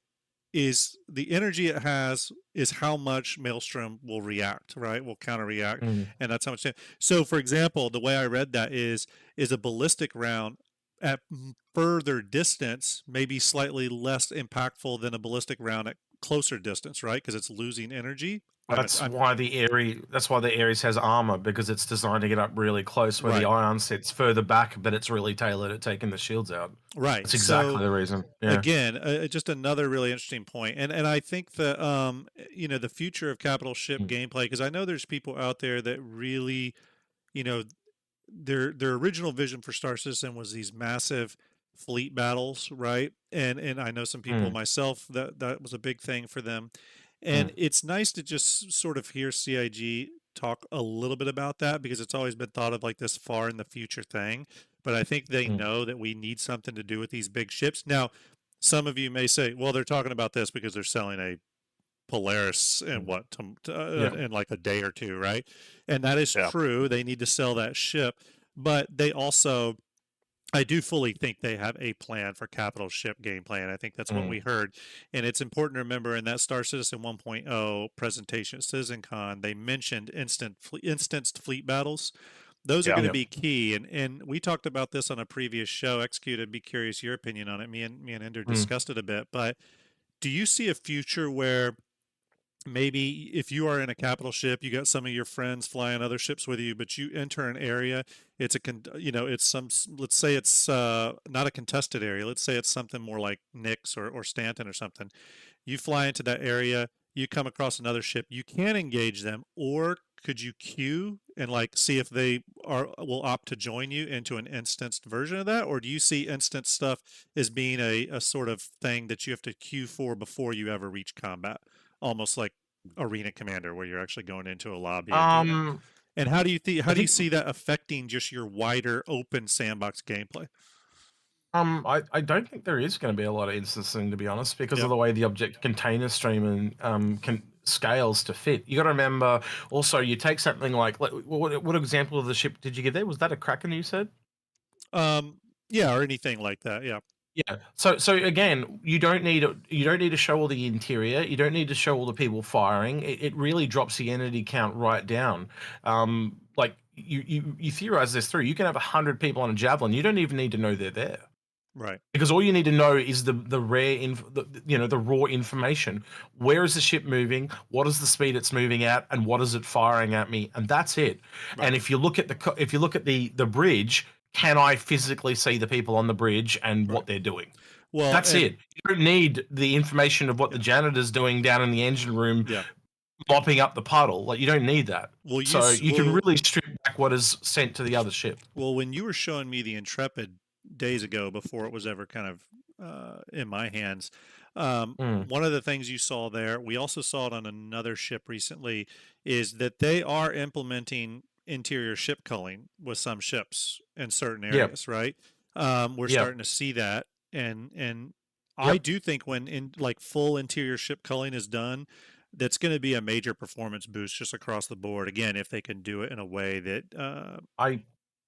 the energy it has is how much Maelstrom will react, right? Will counter react, mm. and that's how much. So, for example, the way I read that is a ballistic round at further distance may be slightly less impactful than a ballistic round at closer distance, right? Because it's losing energy. That's I'm why the Ares has armor, because it's designed to get up really close, where the right, ion sits further back, but it's really tailored at taking the shields out. right. That's exactly So the reason. Yeah. again, just another really interesting point, and I think that the future of capital ship Mm, gameplay, because I know there's people out there that really, you know, their original vision for Star Citizen was these massive fleet battles, right? And I know some people, mm, myself, that was a big thing for them, and mm, it's nice to just sort of hear CIG talk a little bit about that because it's always been thought of like this far in the future thing. But I think they mm, know that we need something to do with these big ships. Now, some of you may say, well, they're talking about this because they're selling a Polaris in mm. what Yeah. in like a day or two, right? And that is Yeah. true. They need to sell that ship, but they also, I do fully think they have a plan for capital ship gameplay, and I think that's what Mm, we heard. And it's important to remember in that Star Citizen 1.0 presentation at CitizenCon, they mentioned instanced fleet battles. Those are Yeah. going to yeah. be key, and we talked about this on a previous show. Execute, I'd be curious your opinion on it. Me and Ender Mm, discussed it a bit, but do you see a future where maybe if you are in a capital ship, you got some of your friends flying other ships with you, but you enter an area, it's it's let's say it's not a contested area, let's say it's something more like Nix or Stanton or something. You fly into that area, you come across another ship, you can engage them, or could you queue and like see if they are will opt to join you into an instanced version of that, or do you see instant stuff as being a sort of thing that you have to queue for before you ever reach combat, almost like Arena Commander where you're actually going into a lobby and doing it? Um, And how I do you think see that affecting just your wider open sandbox gameplay? I don't think there is going to be a lot of instancing, to be honest, because of Yep. the way the object container stream and can scales to fit. You got to remember also, you take something like what example of the ship did you give there? Was that a Kraken you said? Um, yeah, or anything like that. Yeah. Yeah. So again, you don't need to show all the interior. You don't need to show all the people firing. It really drops the entity count right down. Like you theorize this through. You can have 100 people on a javelin. You don't even need to know they're there. Right. Because all you need to know is the the raw information. Where is the ship moving? What is the speed it's moving at, and what is it firing at me? And that's it. Right. And if you look at the bridge, can I physically see the people on the bridge and Right. what they're doing? Well, That's it. You don't need the information of what the yeah. janitor's doing down in the engine room, Yeah. mopping up the puddle. Like, you don't need that. Well, So you can really strip back what is sent to the other ship. well, when you were showing me the Intrepid days ago, before it was ever kind of in my hands, Mm, one of the things you saw there, we also saw it on another ship recently, is that they are implementing interior ship culling with some ships in certain yep. areas, right? We're Yep. starting to see that, and I Yep. do think when in like full interior ship culling is done, that's going to be a major performance boost just across the board. Again, if they can do it in a way that I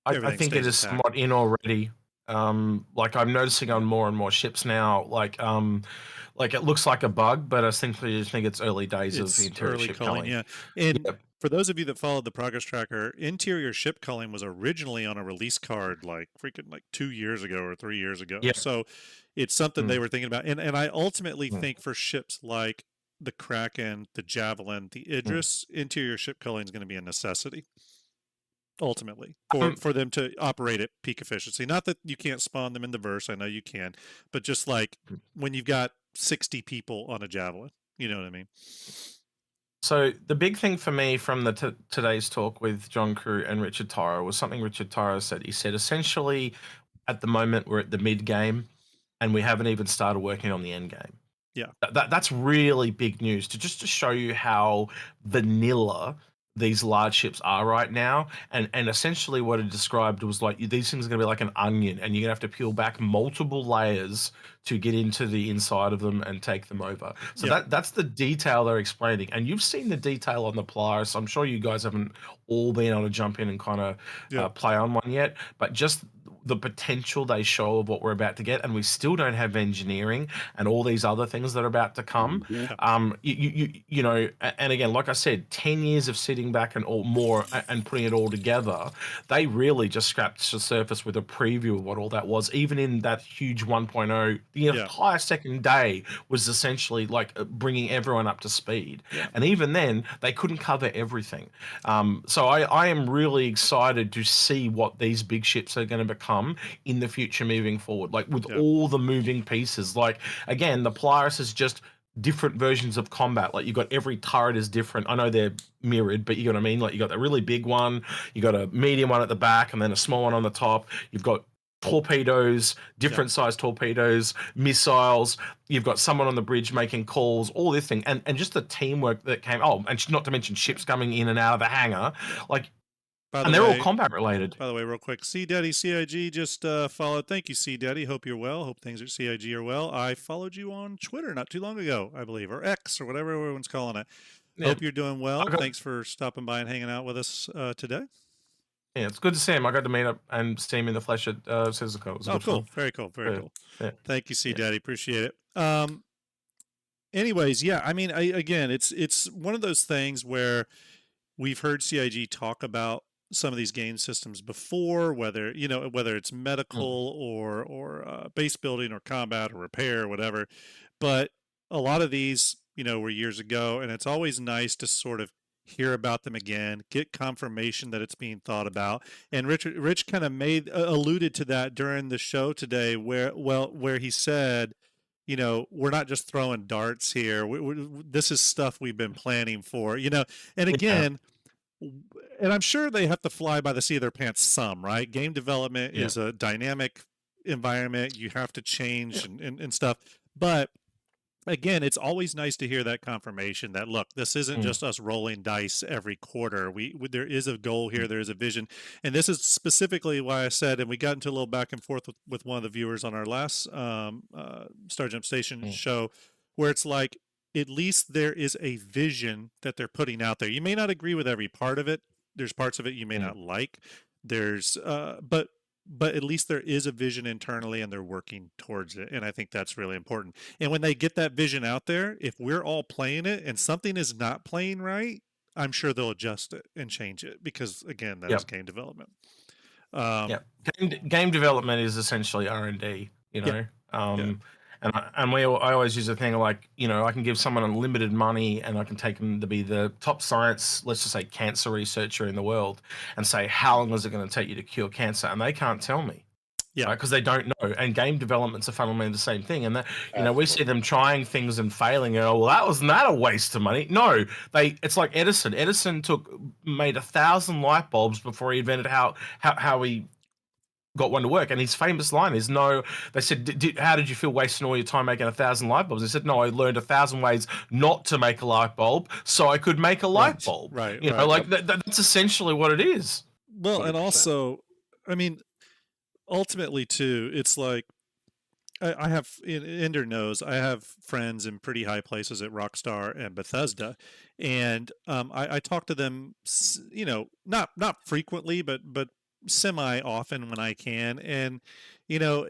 I everything think it stays is intact. somewhat in already. Like, I'm noticing on more and more ships now, like it looks like a bug, but I simply just think it's early days of It's interior early ship culling, culling. yeah. And Yep. for those of you that followed the progress tracker, interior ship culling was originally on a release card like freaking like 2 years ago or 3 years ago. Yep. So it's something Mm, they were thinking about. And I ultimately mm, think for ships like the Kraken, the Javelin, the mm. Idris, interior ship culling is going to be a necessity ultimately Um, for them to operate at peak efficiency. Not that you can't spawn them in the verse, I know you can, but just like when you've got 60 people on a Javelin, you know what I mean? so the big thing for me from the today's talk with John Crew and Richard Taro was something Richard Taro said. He said essentially, at the moment we're at the mid game, and we haven't even started working on the end game. Yeah. That's really big news to show you how vanilla these large ships are right now. And essentially what it described was like, these things are going to be like an onion, and you're going to have to peel back multiple layers to get into the inside of them and take them over. So Yeah. that's the detail they're explaining. And you've seen the detail on the Polaris. I'm sure you guys haven't all been able to jump in and kind of Yeah. play on one yet, but just the potential they show of what we're about to get, and we still don't have engineering and all these other things that are about to come. Hmm. Yeah. You know, and again, like I said, 10 years of sitting back and all more and putting it all together, they really just scratched the surface with a preview of what all that was. Even in that huge 1.0, the Yeah. entire second day was essentially like bringing everyone up to speed, Yeah. and even then they couldn't cover everything. So I am really excited to see what these big ships are going to become in the future moving forward, like with Yeah. all the moving pieces. Like, again, the Polaris is just different versions of combat. Like, you got every turret is different. I know they're mirrored, but you know what I mean? Like, you got a really big one, you got a medium one at the back, and then a small one on the top. You've got torpedoes, Yeah. different size torpedoes, missiles. You've got someone on the bridge making calls, all this thing, and just the teamwork that came. Oh, and not to mention Yeah. ships coming in and out of the hangar, Yeah. like, By the and they're all way, combat related. real quick, C Daddy CIG just followed. Thank you, C Daddy. Hope you're well. Hope things at CIG are well. I followed you on Twitter not too long ago, I believe, or X or whatever everyone's calling it. Yeah, Hope you're doing well. I got. Thanks for stopping by and hanging out with us today. Yeah, it's good to see him. I got to meet up and see him in the flesh at Sizzleco. It was Oh, good fun. cool. Very cool. Very Yeah, cool. yeah, Thank you, C yeah. Daddy. Appreciate it. Anyways, yeah, I mean, again, it's one of those things where we've heard CIG talk about some of these game systems before, whether it's medical Mm, or base building or combat or repair or whatever. But a lot of these, were years ago, and it's always nice to sort of hear about them again, get confirmation that it's being thought about. And Rich kind of alluded to that during the show today, where he said, we're not just throwing darts here. This is stuff we've been planning for, and yeah, again, and I'm sure they have to fly by the seat of their pants some, right? Game development yeah, is a dynamic environment. You have to yeah. change and stuff. But again, it's always nice to hear that confirmation that, look, this isn't Mm, just us rolling dice every quarter. There is a goal mm, here, there is a vision. And this is specifically why I said, and we got into a little back and forth with one of the viewers on our last Starjump Station mm, show, where it's like, at least there is a vision that they're putting out there. You may not agree with every part of it. There's parts of it you may mm, not like. But but at least there is a vision internally and they're working towards it. And I think that's really important. And when they get that vision out there, if we're all playing it and something is not playing right, I'm sure they'll adjust it and change it because again, that is Yep. game development. Yeah, game development is essentially R&D, you Yeah. know. Yeah. I always use a thing like, you know, I can give someone unlimited money and I can take them to be the top science, let's just say cancer researcher in the world, and say, how long is it going to take you to cure cancer? And they can't tell me. Yeah. Right, because they don't know, and game development's a fundamentally the same thing. And that, you know, we see Absolutely. them trying things and failing. And well, that wasn't that a waste of money? No, it's like Edison. Edison made 1,000 light bulbs before he invented how he got one to work. And his famous line is, no, they said, how did you feel wasting all your time making 1,000 light bulbs? He said, no, I learned 1,000 ways not to make a light bulb so I could make a light bulb. Right. You know, like that's essentially what it is. Well, 100%. and also, I mean, ultimately too, it's like I have Ender knows I have friends in pretty high places at Rockstar and Bethesda, and I talk to them, you know, not frequently, but semi often when I can, and you know.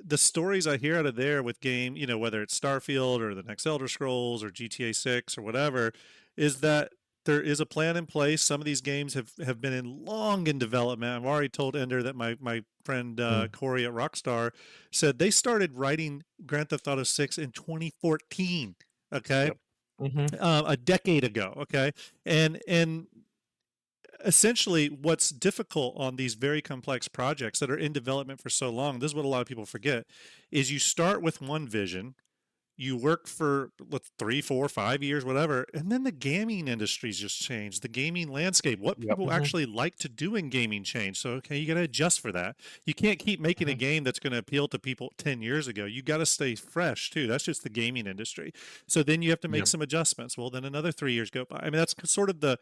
The stories I hear out of there with game, you know, whether it's Starfield or the next Elder Scrolls or GTA 6 or whatever, is that there is a plan in place. Some of these games have been long in development. I've already told Ender that my friend Corey at Rockstar said they started writing Grand Theft Auto 6 in 2014. Okay, Yep. a decade ago. Okay, and essentially what's difficult on these very complex projects that are in development for so long, this is what a lot of people forget, is you start with one vision, you work for 3, 4, 5 years, whatever, and then the gaming industry's just changed. The gaming landscape, what Yep. people actually like to do in gaming changed. So okay, you got to adjust for that. You can't keep making a game that's going to appeal to people 10 years ago. You got to stay fresh too. That's just the gaming industry. So then you have to make some adjustments. Well, then another 3 years go by. I mean, that's sort of the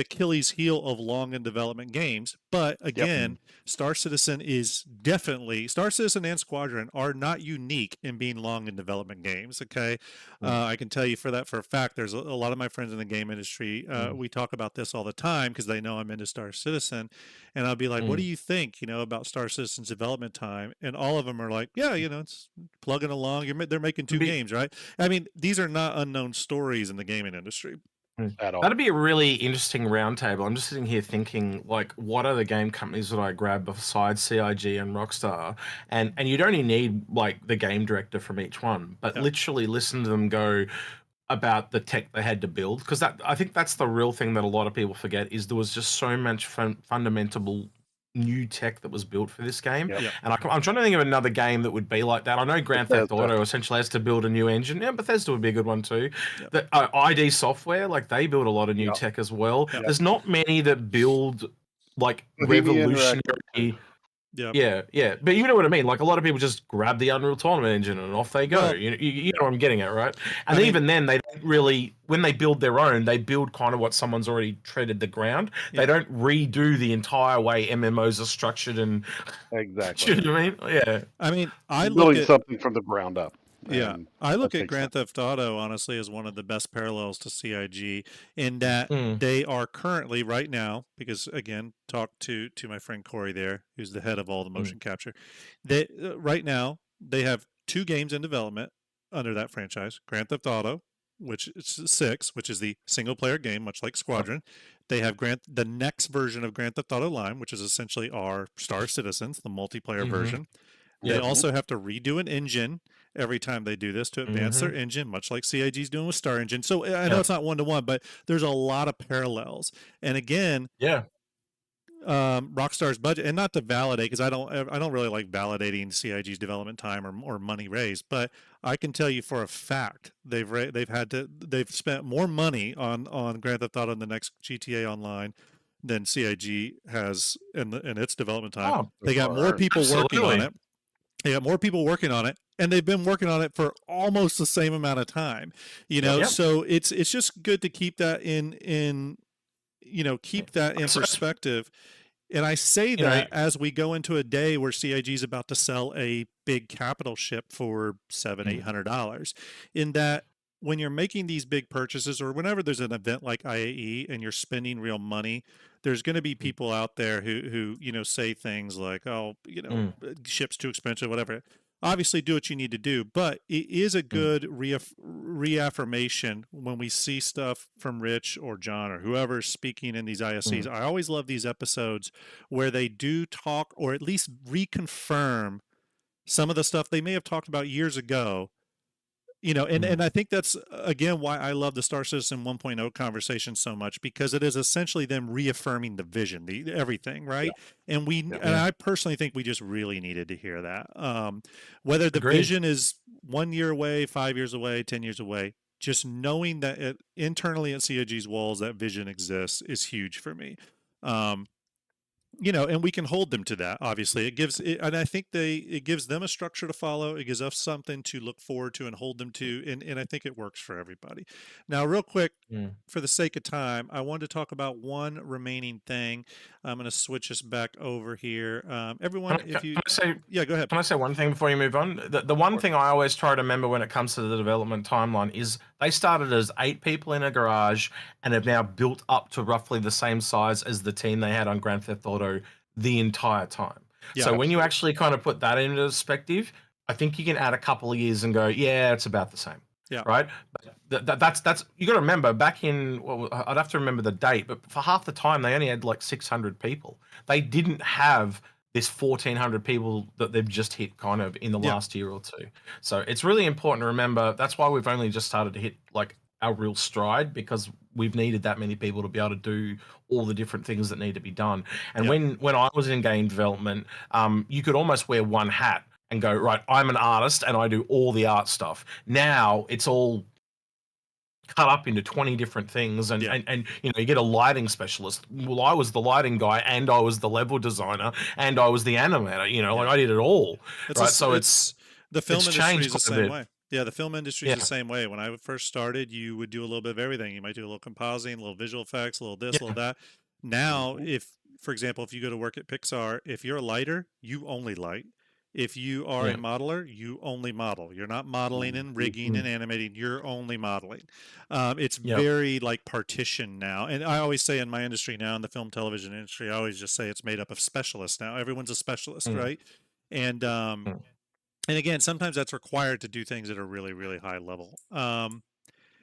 Achilles heel of long in development games. But again, Star Citizen and Squadron are not unique in being long in development games. Okay, I can tell you for a fact. There's a lot of my friends in the game industry. We talk about this all the time because they know I'm into Star Citizen, and I'll be like, "What do you think? You know, about Star Citizen's development time?" And all of them are like, "Yeah, you know, it's plugging along. They're making two games, right?" I mean, these are not unknown stories in the gaming industry. At all. That'd be a really interesting roundtable. I'm just sitting here thinking, like, what are the game companies that I grab besides CIG and Rockstar? And you'd only need like the game director from each one, but literally listen to them go about the tech they had to build, because I think that's the real thing that a lot of people forget is there was just so much fundamental new tech that was built for this game. Yep. And I'm trying to think of another game that would be like that. I know Grand Theft Auto essentially has to build a new engine. Yeah, Bethesda would be a good one too. The ID Software, like they build a lot of new tech as well. There's not many that build like revolutionary. Yeah, but you know what I mean. Like a lot of people just grab the Unreal Tournament engine and off they go. Well, you know what I'm getting at, right? And even then, they don't really, when they build their own, they build kind of what someone's already treaded the ground. They don't redo the entire way MMOs are structured and exactly. You know what I mean? Yeah. I mean, I building look at something from the ground up. Yeah, I look at Grand Theft Auto honestly as one of the best parallels to CIG in that they are currently right now, because again, talk to my friend Corey there, who's the head of all the motion capture. They right now they have 2 games in development under that franchise: Grand Theft Auto, which is 6, which is the single player game, much like Squadron. They have the next version of Grand Theft Auto Line, which is essentially our Star Citizens, the multiplayer version. They also have to redo an engine every time they do this to advance their engine, much like CIG's doing with Star Engine. So I know it's not one-to-one, but there's a lot of parallels. And again, Rockstar's budget, and not to validate, because I don't really like validating CIG's development time or money raised, but I can tell you for a fact they've spent more money on Grand Theft Auto in the next GTA Online than CIG has in its development time. They got more people working on it. They got more people working on it, and they've been working on it for almost the same amount of time. You know, so it's just good to keep that in perspective. And I say that as we go into a day where CIG is about to sell a big capital ship for $700-800, in that when you're making these big purchases, or whenever there's an event like IAE and you're spending real money, there's going to be people out there who say things like, "Oh, Mm, ship's too expensive," whatever. Obviously, do what you need to do, but it is a mm, good reaffirmation when we see stuff from Rich or John or whoever's speaking in these ISCs. mm, I always love these episodes where they do talk, or at least reconfirm some of the stuff they may have talked about years ago. And mm. I think that's again why I love the Star Citizen 1.0 conversation so much, because it is essentially them reaffirming the vision, the everything, Yeah. right? And Yeah. and Yeah. I personally think we just really needed to hear that. Whether the Agreed. vision is 1 year away, 5 years away, 10 years away, just knowing that internally at COG's walls that vision exists is huge for me. Um, and we can hold them to that. Obviously, and I think it gives them a structure to follow. It gives us something to look forward to and hold them to, and I think it works for everybody. Now, real quick, Mm. for the sake of time, I wanted to talk about one remaining thing. I'm going to switch us back over here. Everyone, if you, yeah, go ahead. Can I say one thing before you move on? The Of one course. thing I always try to remember when it comes to the development timeline is they started as 8 people in a garage and have now built up to roughly the same size as the team they had on Grand Theft Auto the entire time. Yeah. So when you Absolutely. actually kind of put that into perspective, I think you can add a couple of years and go, yeah, it's about the same. Yeah. Right. But that's you got to remember back in, well, I'd have to remember the date, but for half the time they only had like 600 people. They didn't have this 1,400 people that they've just hit kind of in the Yeah. last year or two. So it's really important to remember. That's why we've only just started to hit like our real stride, because we've needed that many people to be able to do all the different things that need to be done. And Yeah. when I was in game development, you could almost wear one hat and go, right, I'm an artist and I do all the art stuff. Now it's all cut up into 20 different things, and, Yeah. and you get a lighting specialist. Well, I was the lighting guy, and I was the level designer, and I was the animator. Like I did it all, right? So It's the film it's industry is changed the quite a same bit. way. Yeah, the film industry is the Yeah, same way. When I first started, you would do a little bit of everything. You might do a little compositing, a little visual effects, a little this, a little yeah, that. Now, Mhm. for example, if you go to work at Pixar, if you're a lighter, you only light. If you are a yeah. modeler, you only model. You're not modeling and rigging Mm, and animating. You're only modeling. It's yeah, very like partitioned now. And I always say in my industry now, in the film television industry, I always just say it's made up of specialists now. Everyone's a specialist, mm, right? And mm. again, sometimes that's required to do things that are really, really high level.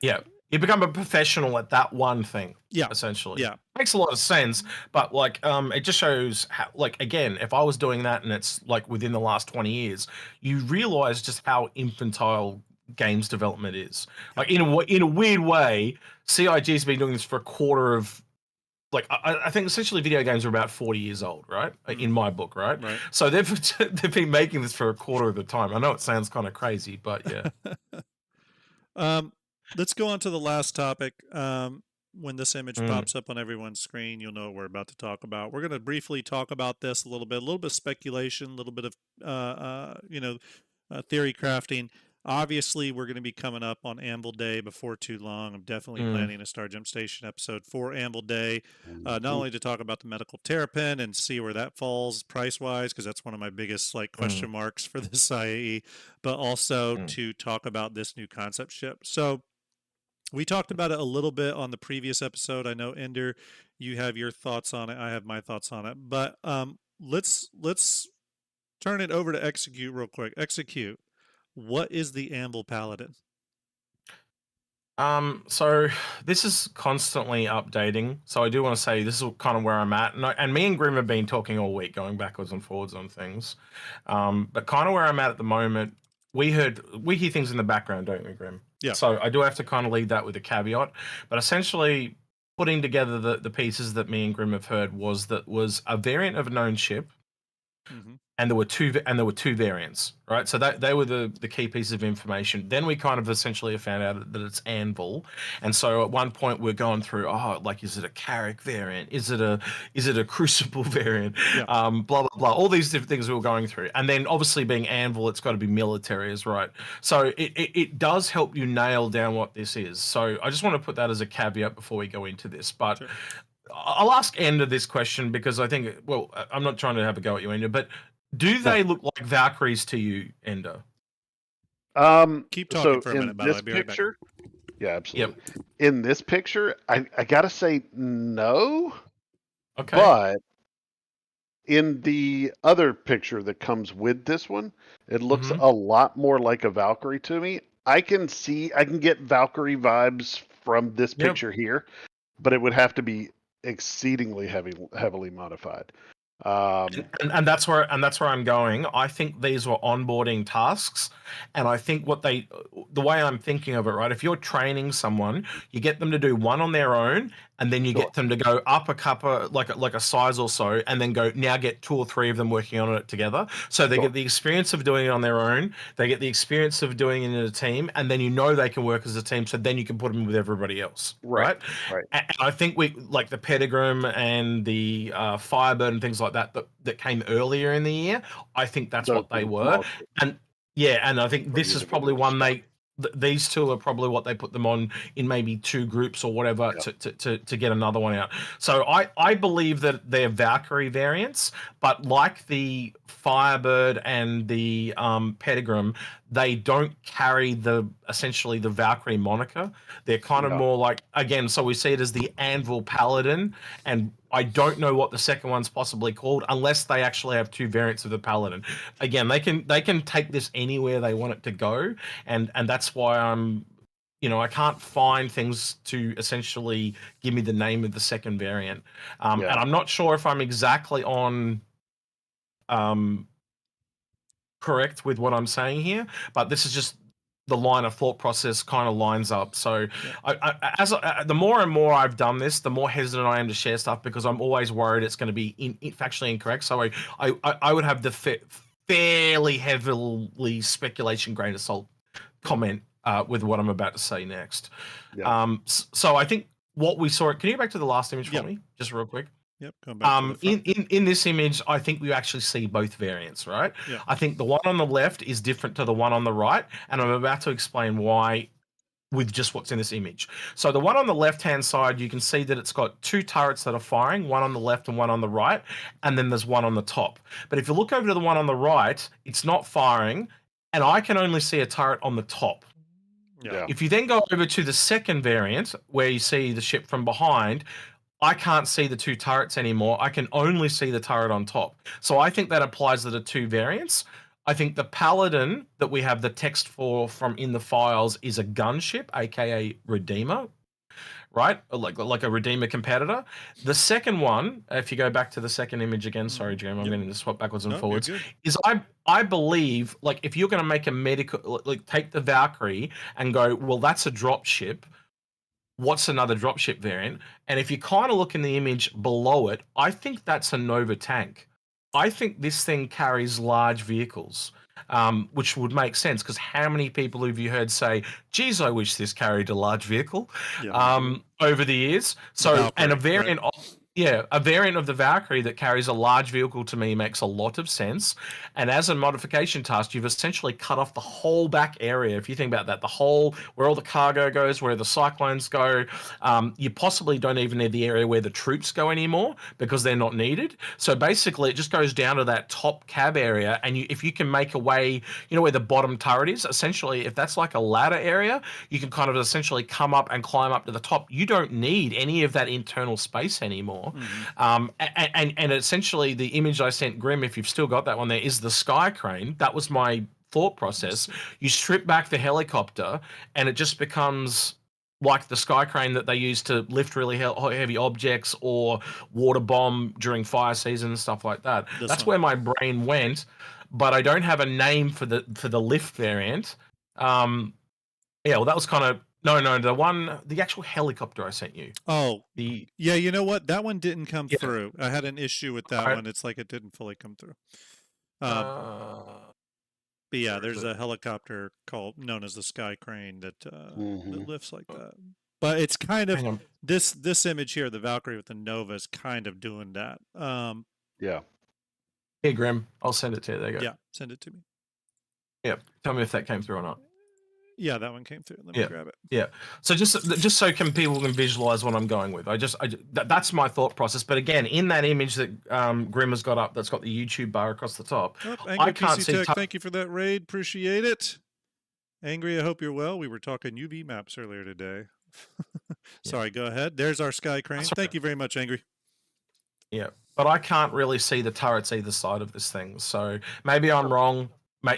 Yeah. You become a professional at that one thing, Yeah, essentially. yeah, Makes a lot of sense, but like it just shows how, like, again, if I was doing that and it's like within the last 20 years, you realize just how infantile games development is. yeah. Like in a weird way, CIG's been doing this for a quarter of, like, I think essentially video games are about 40 years old, right? Mm, In my book, right? right. So they've been making this for a quarter of the time. I know it sounds kind of crazy, but yeah. um, let's go on to the last topic. When this image Mm, pops up on everyone's screen, you'll know what we're about to talk about. We're going to briefly talk about this a little bit of speculation, a little bit of, theory crafting. Obviously, we're going to be coming up on Anvil Day before too long. I'm definitely mm, planning a Starjump Station episode for Anvil Day, not Mhm. only to talk about the medical terrapin and see where that falls price wise, because that's one of my biggest like mm, question marks for this IAE, but also mm. to talk about this new concept ship. So we talked about it a little bit on the previous episode. I know Ender, you have your thoughts on it. I have my thoughts on it, but let's turn it over to Execute real quick. Execute. What is the Anvil Paladin? So this is constantly updating. So I do want to say this is kind of where I'm at, and me and Grim have been talking all week, going backwards and forwards on things. But kind of where I'm at the moment, we hear things in the background, don't we, Grim? Yeah. So I do have to kind of lead that with a caveat. But essentially, putting together the pieces that me and Grim have heard was a variant of a known ship, Mm-hmm. and there were two variants, right? So that they were the key pieces of information. Then we kind of essentially found out that it's Anvil, and so at one point we're going through, like, is it a Carrick variant? Is it a Crucible variant? Yeah. Blah blah blah. All these different things we were going through, and then obviously being Anvil, it's got to be military, is right. So it does help you nail down what this is. So I just want to put that as a caveat before we go into this, but. Sure. I'll ask Ender this question because I think, well, I'm not trying to have a go at you, Ender, but do they look like Valkyries to you, Ender? Keep talking So for a in minute, by the way. this I'll be right back. picture, Yeah, absolutely. In this picture, I gotta say no, Okay. but in the other picture that comes with this one, it looks Mhm. a lot more like a Valkyrie to me. I can get Valkyrie vibes from this Yep. picture here, but it would have to be exceedingly heavily modified. And that's where I'm going. I think these were onboarding tasks, and I think the way I'm thinking of it, right? If you're training someone, you get them to do one on their own, and then you Sure. get them to go up a couple, like a size or so, and then go now get 2 or 3 of them working on it together. So they Sure. get the experience of doing it on their own, they get the experience of doing it in a team, and then they can work as a team. So then you can put them with everybody else, Right. right? Right. And I think we like the Pedigram and the Firebird and things like that came earlier in the year. I think that's Those what are they the were, small and yeah, and I think for this is probably individual one stuff. these two are probably what they put them on in maybe 2 groups or whatever Yep. to get another one out. So I believe that they're Valkyrie variants, but like the Firebird and the Pedigram, they don't carry essentially the Valkyrie moniker. They're kind of No. more like, again, so we see it as the Anvil Paladin, and I don't know what the second one's possibly called unless they actually have 2 variants of the Paladin. Again, they can take this anywhere they want it to go, and that's why I can't find things to essentially give me the name of the second variant. And Yeah. I'm not sure if I'm exactly on correct with what I'm saying here, but this is just the line of thought process kind of lines up. So, Yeah. the more and more I've done this, the more hesitant I am to share stuff because I'm always worried it's going to be factually incorrect. So, I would have the fairly heavily speculation grain of salt comment with what I'm about to say next. Yeah. So I think what we saw. Can you go back to the last image for Yep. me, just real quick? Yep. Going back to the front. In this image, I think we actually see both variants, right? Yeah. I think the one on the left is different to the one on the right, and I'm about to explain why with just what's in this image. So the one on the left-hand side, you can see that it's got 2 turrets that are firing, one on the left and one on the right, and then there's one on the top. But if you look over to the one on the right, it's not firing, and I can only see a turret on the top. Yeah. If you then go over to the second variant, where you see the ship from behind, I can't see the 2 turrets anymore. I can only see the turret on top. So I think that applies to the 2 variants. I think the Paladin that we have the text for from in the files is a gunship, aka Redeemer, right? Like a Redeemer competitor. The second one, if you go back to the second image again, sorry, Jim, I'm Yep. going to swap backwards and No, you're forwards. good. Is I believe like if you're going to make a medical like take the Valkyrie and go, well, that's a drop ship. What's another dropship variant? And if you kind of look in the image below it, I think that's a Nova tank. I think this thing carries large vehicles, which would make sense because how many people have you heard say, geez, I wish this carried a large vehicle Yeah. over the years? The So, and a Valkyrie, right? variant of, yeah, a variant of the Valkyrie that carries a large vehicle to me makes a lot of sense. And as a modification task, you've essentially cut off the whole back area. If you think about that, the whole where all the cargo goes, where the cyclones go, you possibly don't even need the area where the troops go anymore because they're not needed. So basically, it just goes down to that top cab area, and if you can make a way, where the bottom turret is, essentially, if that's like a ladder area, you can kind of essentially come up and climb up to the top. You don't need any of that internal space anymore. And essentially, the image I sent Grim, if you've still got that one there, is the sky crane. That was my thought process. You strip back the helicopter, and it just becomes like the sky crane that they use to lift really heavy objects or water bomb during fire season and stuff like that. That's where my brain went, but I don't have a name for the lift variant. Yeah, well, that was kind of no, the actual helicopter I sent you. Oh, The yeah. You know what? That one didn't come Yeah. through. I had an issue with that Alright. one. It's like it didn't fully come through. Uh, But yeah, where is there's it? a helicopter known as the Sky Crane that Mhm. lifts like that. But it's kind of Hang on. this image here, the Valkyrie with the Nova, is kind of doing that. Yeah. Here, Grim. I'll send it to you. There you go. Yeah, send it to me. Yeah. Tell me if that came through or not. Yeah, that one came through. Let me grab it. Yeah. So just so people can visualize what I'm going with. That's my thought process. But again, in that image that Grim has got up, that's got the YouTube bar across the top. Oh, I Angry can't PC see. Tech, thank you for that raid. Appreciate it. Angry, I hope you're well. We were talking UV maps earlier today. Yeah. Sorry, go ahead. There's our Sky Crane. That's Thank okay. you very much, Angry. Yeah, but I can't really see the turrets either side of this thing, so maybe I'm wrong.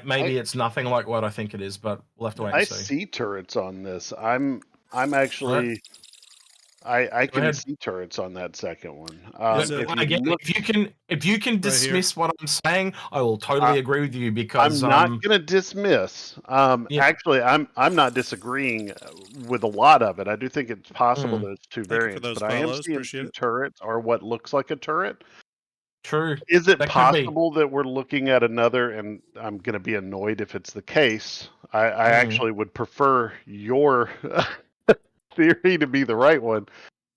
Maybe it's nothing like what I think it is, but we'll have to wait I and see. see turrets on this. I'm Right. actually I Go can ahead. see turrets on that second one. Is it If you Again, look, if you can right here? dismiss what I'm saying, I will I, totally agree with you because I'm not going to dismiss. yeah. Actually, I'm not disagreeing with a lot of it. I do think it's possible Mm, that it's two Thank you for variants, those but I am follows. seeing Appreciate two it. turrets or what looks like a turret. true. Is it That could be. possible that we're looking at another? And I'm going to be annoyed if it's the case. I Mm, actually would prefer your theory to be the right one.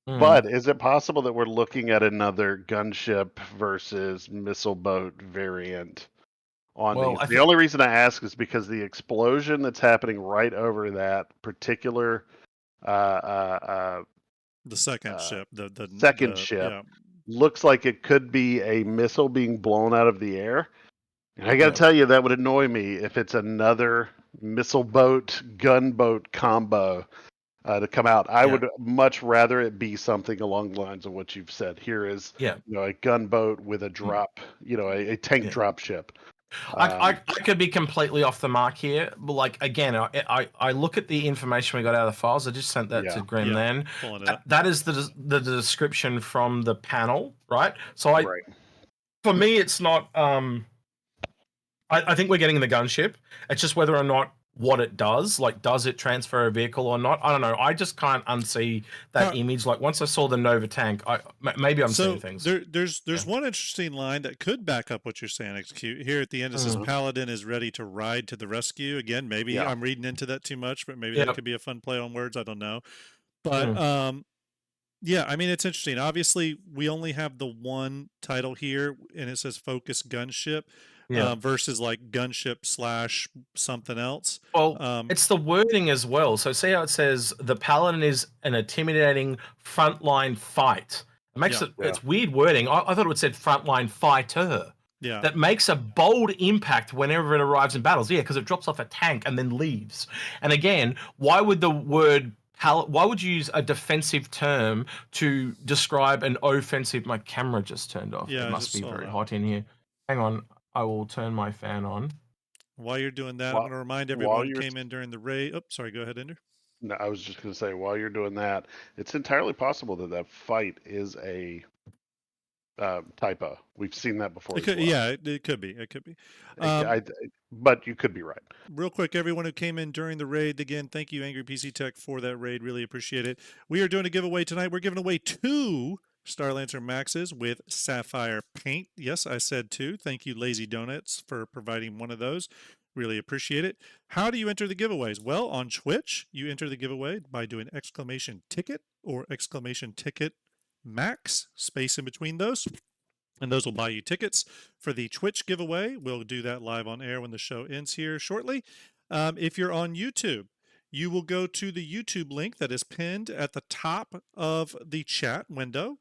mm. But is it possible that we're looking at another gunship versus missile boat variant on Well, these? I The think. only reason I ask is because the explosion that's happening right over that particular uh, uh, The second uh, ship, second ship yeah. looks like it could be a missile being blown out of the air. And I got to Yeah. tell you, that would annoy me if it's another missile boat gunboat combo to come out. I Yeah. would much rather it be something along the lines of what you've said. Here is, Yeah. a gunboat with a Mm, drop, a tank yeah. drop ship. I could be completely off the mark here, but like again, I look at the information we got out of the files. I just sent that Yeah, to Grim. Yeah. Then Pulling it up. that is the description from the panel, right? So right. for me, it's not. I think we're getting the gunship. It's just whether or not what it does. Like, does it transfer a vehicle or not? I don't know. I just can't unsee that image. Like, once I saw the Nova tank, maybe I'm seeing So things. there's Yeah. one interesting line that could back up what you're saying. Execute here at the end. It says Mm. Paladin is ready to ride to the rescue. Again, maybe Yeah. I'm reading into that too much, but maybe that Yep. could be a fun play on words. I don't know. But Mm. yeah, I mean it's interesting. Obviously, we only have the one title here, and it says Focus Gunship Yeah. versus like Gunship / something else. Well, it's the wording as well. So see how it says the Paladin is an intimidating frontline fight. It makes Yeah. it. It's weird wording. I thought it said frontline fighter. Yeah. That makes a bold impact whenever it arrives in battles. Yeah, because it drops off a tank and then leaves. And again, why would the word why would you use a defensive term to describe an offensive? My camera just turned off. Yeah, It I must just be saw very that. hot in here. Hang on, I will turn my fan on. While you're doing that, I'm While, going to remind while everyone who you're, came in during the raid. Oh, sorry. Go ahead, Ender. no, I was just going to say, while you're doing that, it's entirely possible that that fight is a typo. We've seen that before It as could, well. yeah, it could be. It could be. But you could be right. Real quick, everyone who came in during the raid, again, thank you, Angry PC Tech, for that raid. Really appreciate it. We are doing a giveaway tonight. We're giving away 2 Starlancer Maxes with Sapphire Paint. Yes, I said 2. Thank you, Lazy Donuts, for providing one of those. Really appreciate it. How do you enter the giveaways? Well, on Twitch, you enter the giveaway by doing !ticket or !ticket max, space in between those. And those will buy you tickets for the Twitch giveaway. We'll do that live on air when the show ends here shortly. If you're on YouTube, you will go to the YouTube link that is pinned at the top of the chat window.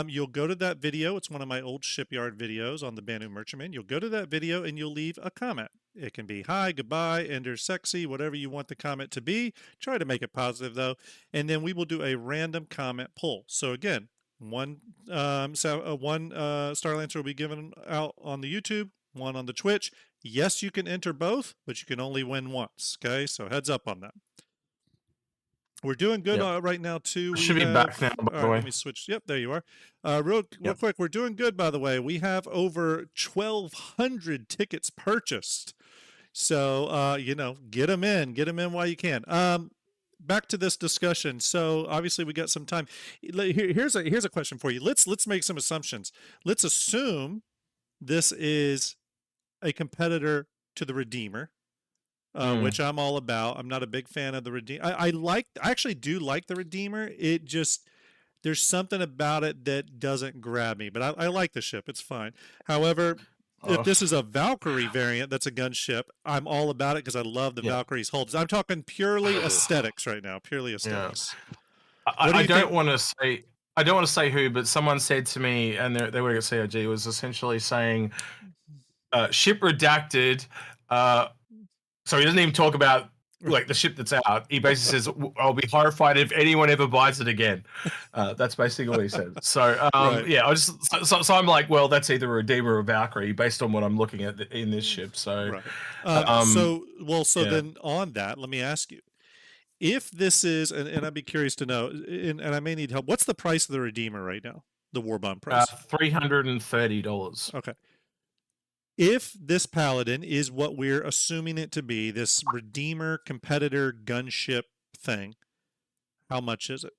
You'll go to that video. It's one of my old shipyard videos on the Banu Merchantman. You'll go to that video and you'll leave a comment. It can be hi, goodbye, Ender sexy, whatever you want the comment to be. Try to make it positive though. And then we will do a random comment poll. So again, one Starlancer will be given out on the YouTube, one on the Twitch. Yes, you can enter both, but you can only win once. Okay, so heads up on that. We're doing good right now too. Should be back now, by all the right, way. let me switch. Yep, there you are. Real quick, we're doing good, by the way. We have over 1,200 tickets purchased. So, get them in while you can. Back to this discussion. So obviously we got some time. Here's a question for you. Let's make some assumptions. Let's assume this is a competitor to the Redeemer, which I'm all about. I'm not a big fan of the Redeemer. I actually do like the Redeemer. It just, there's something about it that doesn't grab me, but I like the ship. It's fine. However, if this is a Valkyrie variant that's a gunship, I'm all about it because I love the Valkyrie's holds. I'm talking purely aesthetics right now, purely aesthetics. I don't want to say who, but someone said to me, and they were at COG, was essentially saying, ship redacted. So he doesn't even talk about like the ship that's out. He basically says, "I'll be horrified if anyone ever buys it again." That's basically what he said. So, Right. yeah, I just so I'm like, well, that's either a Redeemer or a Valkyrie based on what I'm looking at in this ship. So, Right. um, So yeah. then on that, let me ask you, if this is, and I'd be curious to know, and I may need help. What's the price of the Redeemer right now? The war bond price. $330. Okay. If this Paladin is what we're assuming it to be, this Redeemer competitor gunship thing, how much is it?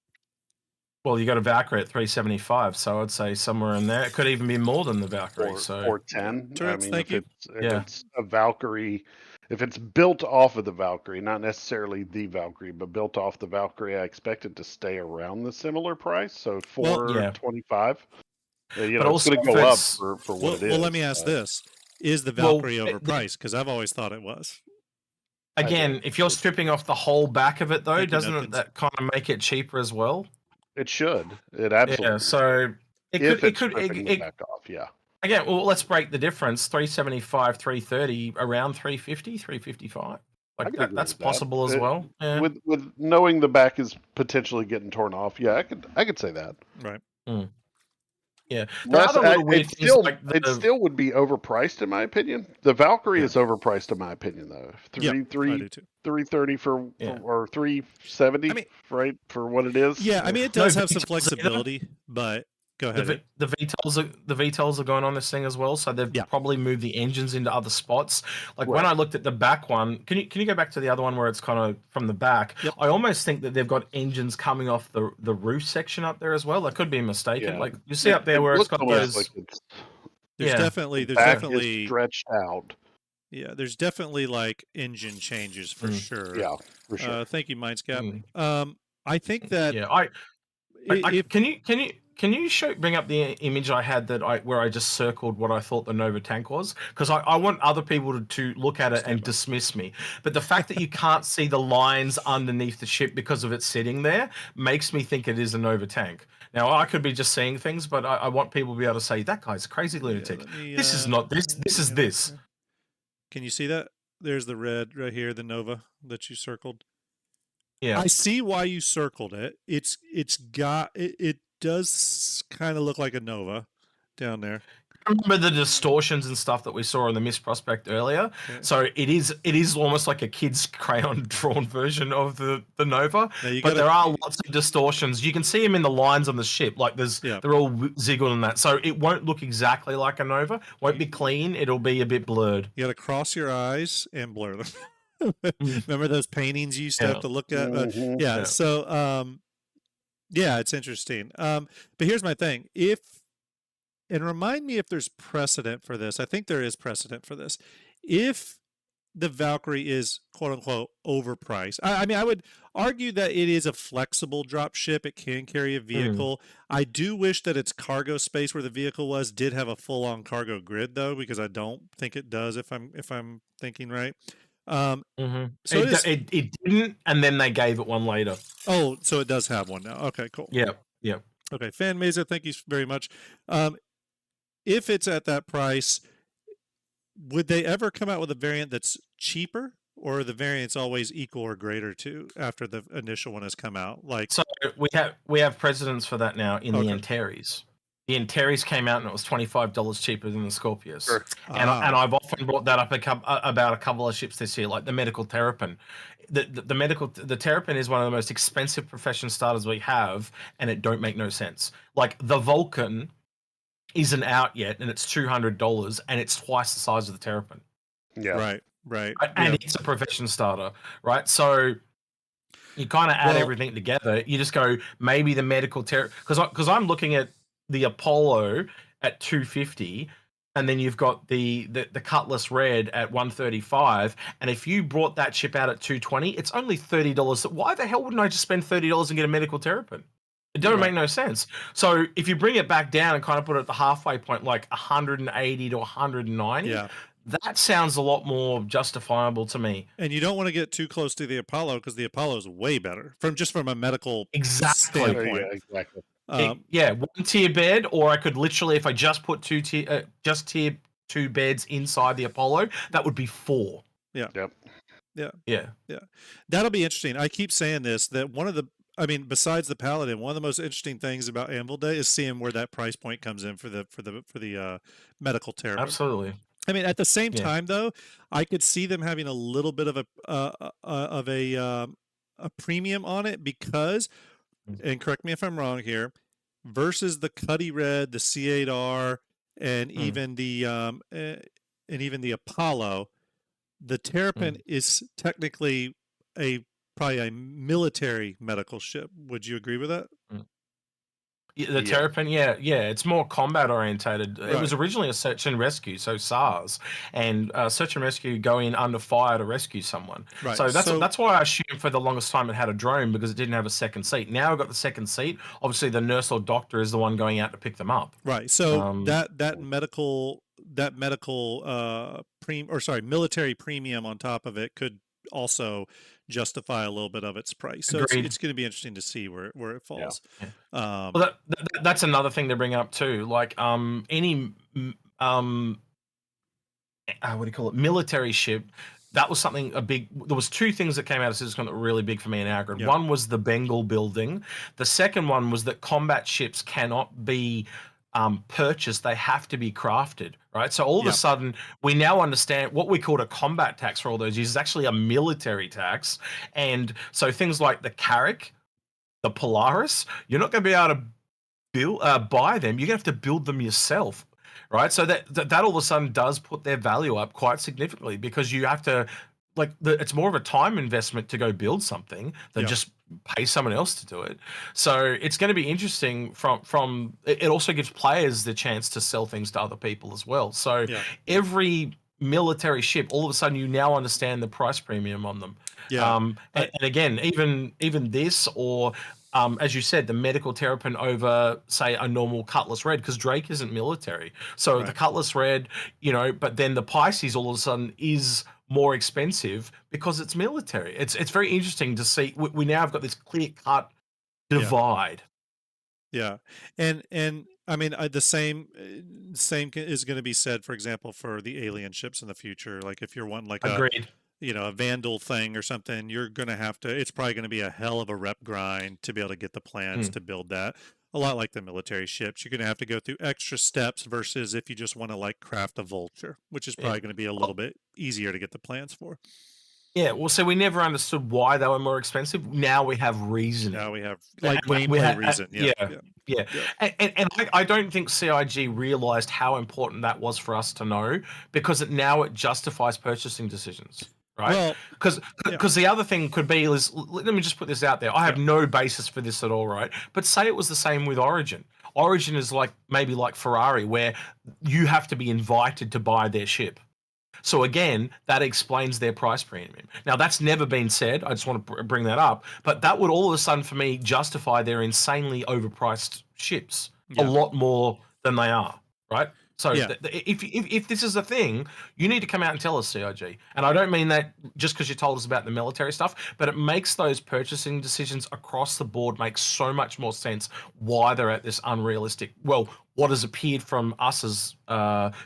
Well, you got a Valkyrie at 375, so I'd say somewhere in there. It could even be more than the Valkyrie. Or So 10. I Turrets, mean, thank if you. it's a Valkyrie, if it's built off of the Valkyrie, not necessarily the Valkyrie, but built off the Valkyrie, I expect it to stay around the similar price. So Well, yeah, 425. You but know, it's also going to if go up it's for what it is. Let me ask this: is the well, Valkyrie overpriced? Because I've always thought it was. again, if you're stripping off the whole back of it, though, Thank you, doesn't it Nupkins. that kind of make it cheaper as well? It should. It absolutely. Yeah. So it if could. it's stripping the back off, yeah. Again, well, let's break the difference. 375, 330, around 350, 355. I Like can agree that's with that. possible as well. Yeah. With knowing the back is potentially getting torn off, yeah, I could say that. Right. Yeah. There are other little weird things like it still would be overpriced in my opinion. The Valkyrie is overpriced in my opinion though. I do too. 330 for or 370 I mean, right for what it is. Yeah, I mean it does have some flexibility, but go ahead. The VTOLs are going on this thing as well, so they've probably moved the engines into other spots. Like when I looked at the back one, can you go back to the other one where it's kind of from the back? Yep. I almost think that they've got engines coming off the roof section up there as well. I could be mistaken. Like you see up there where it's got those. Like there's definitely stretched out. Yeah, there's definitely like engine changes for sure. Yeah, for sure. Thank you, Mindscap. I think that Can you bring up the image I had where I just circled what I thought the Nova tank was? Because I want other people to look at it and dismiss me. But the fact that you can't see the lines underneath the ship because of it sitting there makes me think it is a Nova tank. Now I could be just seeing things, but I want people to be able to say that guy's a crazy lunatic. This is not this. This is this. Can you see that? There's the red right here, the Nova that you circled. Yeah, I see why you circled it. It does kind of look like a Nova down there. I remember the distortions and stuff that we saw on the Misk prospect earlier. Okay. So it is almost like a kid's crayon drawn version of the Nova. But there are lots of distortions. You can see them in the lines on the ship. Like they're all ziggled and that. So it won't look exactly like a Nova. Won't be clean. It'll be a bit blurred. You got to cross your eyes and blur them. Remember those paintings you used to have to look at? So it's interesting. But here's my thing. And remind me if there's precedent for this. I think there is precedent for this. If the Valkyrie is quote unquote overpriced, I mean, I would argue that it is a flexible drop ship. It can carry a vehicle. I do wish that its cargo space where the vehicle was did have a full on cargo grid though, because I don't think it does if I'm thinking right. So it didn't, and then they gave it one later. Oh, so it does have one now. Okay, cool. Yeah. Okay, Fan Mesa, thank you very much. If it's at that price, would they ever come out with a variant that's cheaper, or are the variants always equal or greater to after the initial one has come out? Like, so we have precedents for that now in the Antares. The Antares came out and it was $25 cheaper than the Scorpius. Sure. And I've often brought that up about a couple of ships this year, like the Medical Terrapin. The Terrapin is one of the most expensive profession starters we have, and it don't make no sense. Like the Vulcan isn't out yet, and it's $200, and it's twice the size of the Terrapin. Yeah. Right. And it's a profession starter, right? So you kind of add everything together. You just go maybe the Medical Terrapin, because I'm looking at the Apollo at 250, and then you've got the Cutlass Red at 135, and if you brought that ship out at 220, it's only $30. Why the hell wouldn't I just spend $30 and get a Medical Terrapin? It doesn't make no sense. So if you bring it back down and kind of put it at the halfway point, like 180 to 190, that sounds a lot more justifiable to me. And you don't want to get too close to the Apollo, because the Apollo is way better from a medical standpoint. Yeah, exactly. One tier bed, or I could literally, if I just put tier 2 beds inside the Apollo, that would be 4. Yeah. Yep. Yeah. Yeah. Yeah. That'll be interesting. I keep saying this, that one of the, I mean, besides the Paladin, one of the most interesting things about Anvil Day is seeing where that price point comes in for the medical terrapin. Absolutely. I mean, at the same Yeah. time, though, I could see them having a little bit of a premium on it because, and correct me if I'm wrong here, versus the Cuddy Red, the C8R, and Mm. even the Apollo, the Terrapin Mm. is technically a probably a military medical ship. Would you agree with that? Mm. The Yeah. Terrapin, yeah, it's more combat orientated. It Right. was originally a search and rescue, so SARS, and search and rescue go in under fire to rescue someone. Right. So So that's why I assumed for the longest time it had a drone because it didn't have a second seat. Now I've got the second seat. Obviously, the nurse or doctor is the one going out to pick them up. right. So Um, that military premium on top of it could also justify a little bit of its price. So Agreed. it's going to be interesting to see where it Yeah. falls. Yeah. Um, Well, that's another thing to bring up too. Like any what do you call it, military ship. That was something a big. There was two things that came out of Citizen that were really big for me in our grid. Yeah. One was the Bengal building. The second one was that combat ships cannot be purchased; they have to be crafted. Right. So all of Yeah. a sudden, we now understand what we called a combat tax for all those years is actually a military tax. And so things like the Carrack, the Polaris, you're not going to be able to buy them. You're gonna have to build them yourself, right? So that all of a sudden does put their value up quite significantly because you have to it's more of a time investment to go build something than Yeah. just pay someone else to do it. So it's going to be interesting from it also gives players the chance to sell things to other people as well. So Yeah. every military ship, all of a sudden you now understand the price premium on them. Yeah. And again, even this or as you said, the medical terrapin over, say, a normal Cutlass Red, because Drake isn't military. So the Right. Cutlass Red, but then the Pisces all of a sudden is more expensive because it's military. It's very interesting to see. We now have got this clear cut divide. Yeah. And I mean, the same is going to be said, for example, for the alien ships in the future. Like if you're wanting like Agreed. a Vandal thing or something, you're going to have to, it's probably going to be a hell of a rep grind to be able to get the plans to build that. A lot like the military ships, you're going to have to go through extra steps versus if you just want to like craft a Vulture, which is probably going to be a little bit easier to get the plans for. Yeah, well, so we never understood why they were more expensive. Now we have reason. Now we have And gameplay reason. Yeah. Yeah. And I don't think CIG realized how important that was for us to know because now it justifies purchasing decisions, right? Well, Because the other thing could be is, let me just put this out there. I have no basis for this at all, right? But say it was the same with Origin. Origin is maybe like Ferrari, where you have to be invited to buy their ship. So again, that explains their price premium. Now, that's never been said. I just want to bring that up. But that would all of a sudden, for me, justify their insanely overpriced ships a lot more than they are, right? So if this is a thing, you need to come out and tell us, CIG. And I don't mean that just because you told us about the military stuff, but it makes those purchasing decisions across the board make so much more sense why they're at this unrealistic, what has appeared from us as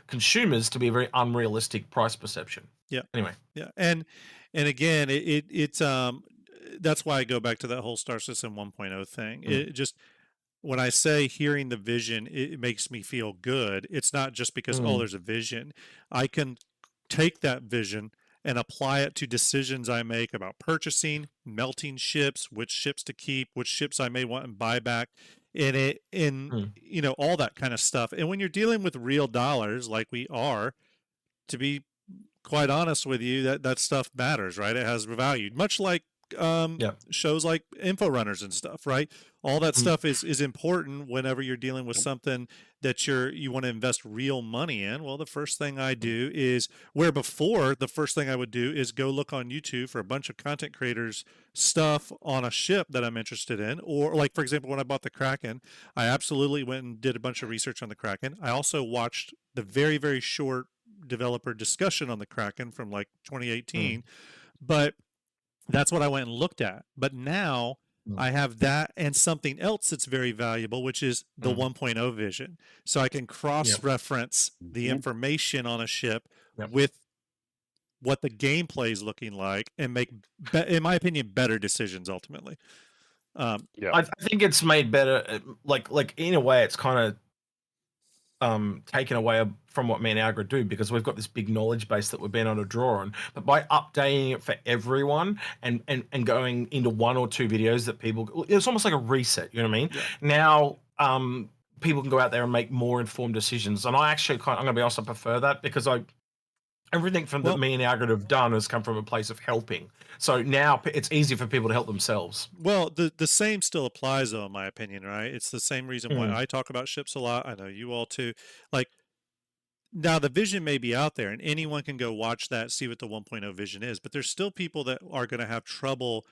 consumers to be a very unrealistic price perception. Yeah. Anyway. Yeah. And again, it's that's why I go back to that whole Star System 1.0 thing. It just, when I say hearing the vision, it makes me feel good. It's not just because, there's a vision. I can take that vision and apply it to decisions I make about purchasing, melting ships, which ships to keep, which ships I may want and buy back all that kind of stuff. And when you're dealing with real dollars like we are, to be quite honest with you, that stuff matters, right? It has value, much like shows like Info Runners and stuff, right? All that stuff is important whenever you're dealing with something that you want to invest real money in. Well, the first thing I do is, where before the first thing I would do is go look on YouTube for a bunch of content creators stuff on a ship that I'm interested in. Or like, for example, when I bought the Kraken, I absolutely went and did a bunch of research on the Kraken. I also watched the very, very short developer discussion on the Kraken from like 2018, but that's what I went and looked at. But now I have that and something else that's very valuable, which is the 1.0 vision. So I can cross-reference the information on a ship with what the gameplay is looking like and make, in my opinion, better decisions ultimately. Yeah. I think it's made better. Like in a way, it's kind of taken away from what me and Algra do, because we've got this big knowledge base that we've been able to draw on. But by updating it for everyone and going into 1 or 2 videos that people, it's almost like a reset. You know what I mean? Yeah. Now, people can go out there and make more informed decisions. And I actually I'm going to be honest, I prefer that, because everything from that me and Algra have done has come from a place of helping. So now it's easy for people to help themselves. Well, the same still applies, though, in my opinion, right? It's the same reason why Mm. I talk about ships a lot. I know you all too. Like, now the vision may be out there and anyone can go watch that, see what the 1.0 vision is, but there's still people that are going to have trouble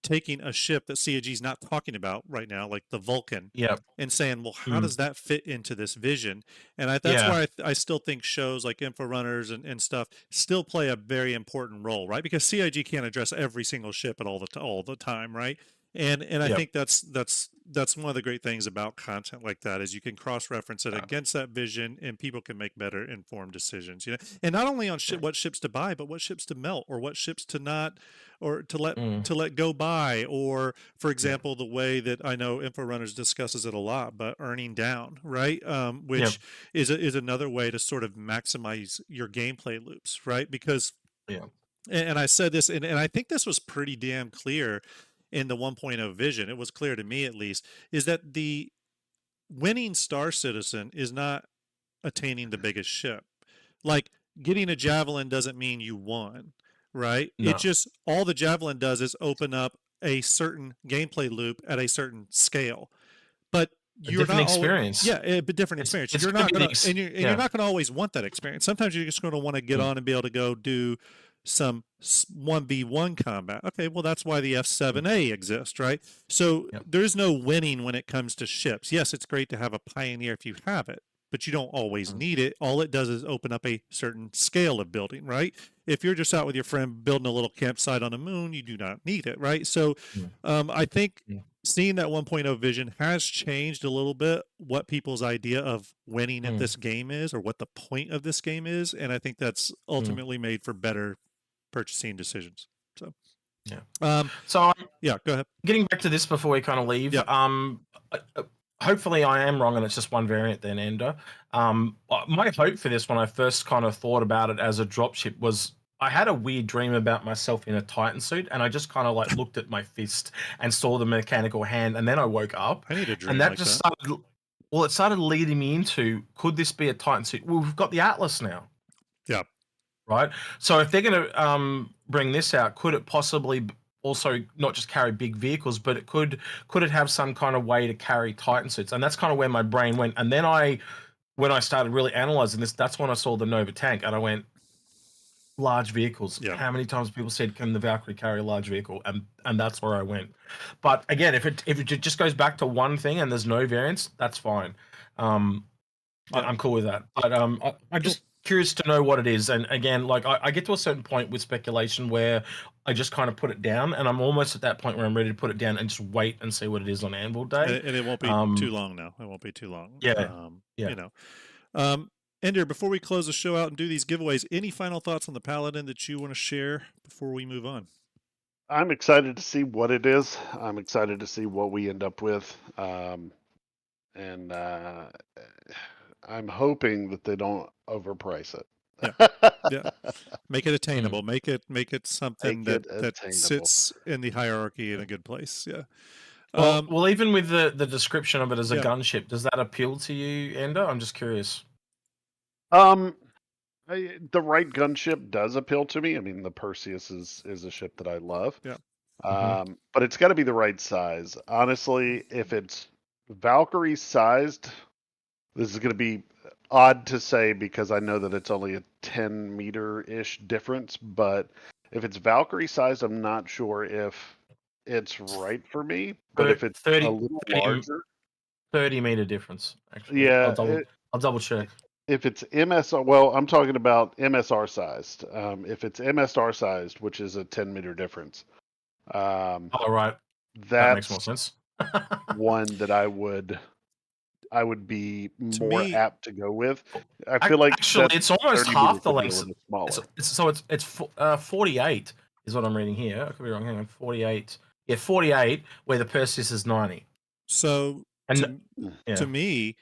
taking a ship that CAG is not talking about right now, like the Vulcan, Yep. and saying, well, how Mm. does that fit into this vision? And that's Yeah. why I still think shows like Info Runners and stuff still play a very important role, right? Because CIG can't address every single ship at all the time, right? And I Yep. think that's one of the great things about content like that is you can cross reference it against that vision and people can make better informed decisions, you know. And not only on what ships to buy, but what ships to melt or what ships to not, or to let go by, or for example, the way that I know Info Runners discusses it a lot, but earning down, right? Which is another way to sort of maximize your gameplay loops, right? Because and I said this, and I think this was pretty damn clear in the 1.0 vision. It was clear to me, at least, is that the winning Star Citizen is not attaining the biggest ship. Like, getting a Javelin doesn't mean you won, right? No. It just, all the Javelin does is open up a certain gameplay loop at a certain scale. But you're not experience. but different experience. It's You're not gonna, and you're not gonna always want that experience. Sometimes you're just gonna want to get on and be able to go do some 1v1 combat. Okay, well, that's why the F7A exists, right? So there's no winning when it comes to ships. Yes, it's great to have a Pioneer if you have it, but you don't always need it. All it does is open up a certain scale of building, right? If you're just out with your friend building a little campsite on the moon, you do not need it, right? So I think seeing that 1.0 vision has changed a little bit what people's idea of winning at this game is, or what the point of this game is. And I think that's ultimately made for better purchasing decisions. So so yeah, go ahead. Getting back to this before we kind of leave, hopefully I am wrong and it's just one variant then, Ender. My hope for this when I first kind of thought about it as a dropship was, I had a weird dream about myself in a Titan suit, and I just kind of like looked at my fist and saw the mechanical hand, and then I woke up. I need a dream and that like just that. started. Well, it started leading me into, could this be a Titan suit? Well, we've got the Atlas now. Yeah. Right. So if they're going to bring this out, could it possibly also not just carry big vehicles, but could it have some kind of way to carry Titan suits? And that's kind of where my brain went. And then when I started really analyzing this, that's when I saw the Nova tank, and I went, large vehicles. How many times people said, can the Valkyrie carry a large vehicle? And that's where I went. But again, if it just goes back to one thing and there's no variants, that's fine. I'm cool with that. But I'm just curious to know what it is. And again, like I get to a certain point with speculation where I just kind of put it down, and I'm almost at that point where I'm ready to put it down and just wait and see what it is on Anvil Day. And it won't be too long now. It won't be too long. You know. Ender, before we close the show out and do these giveaways, any final thoughts on the Paladin that you want to share before we move on? I'm excited to see what it is. I'm excited to see what we end up with. And I'm hoping that they don't overprice it. Yeah. Make it attainable. Make it something that sits in the hierarchy in a good place. Yeah. Well, even with the description of it as a gunship, does that appeal to you, Ender? I'm just curious. The right gunship does appeal to me. I mean, the Perseus is a ship that I love. Yeah. But it's got to be the right size. Honestly, if it's Valkyrie sized, this is going to be odd to say because I know that it's only a 10 meter ish difference. But if it's Valkyrie sized, I'm not sure if it's right for me. But if it's 30, a little larger, 30-meter difference. Actually, yeah, I'll double check. If it's MSR, well, I'm talking about MSR sized. If it's MSR sized, which is a 10 meter difference, right, that makes more sense. one that I would I would be To more me, apt to go with. I feel like Actually, that it's almost 30 meter half the could be a length. little bit smaller. It's 48 is what I'm reading here. I could be wrong. Hang on, 48. Yeah, 48. Where the Perseus is 90. so And to yeah, me,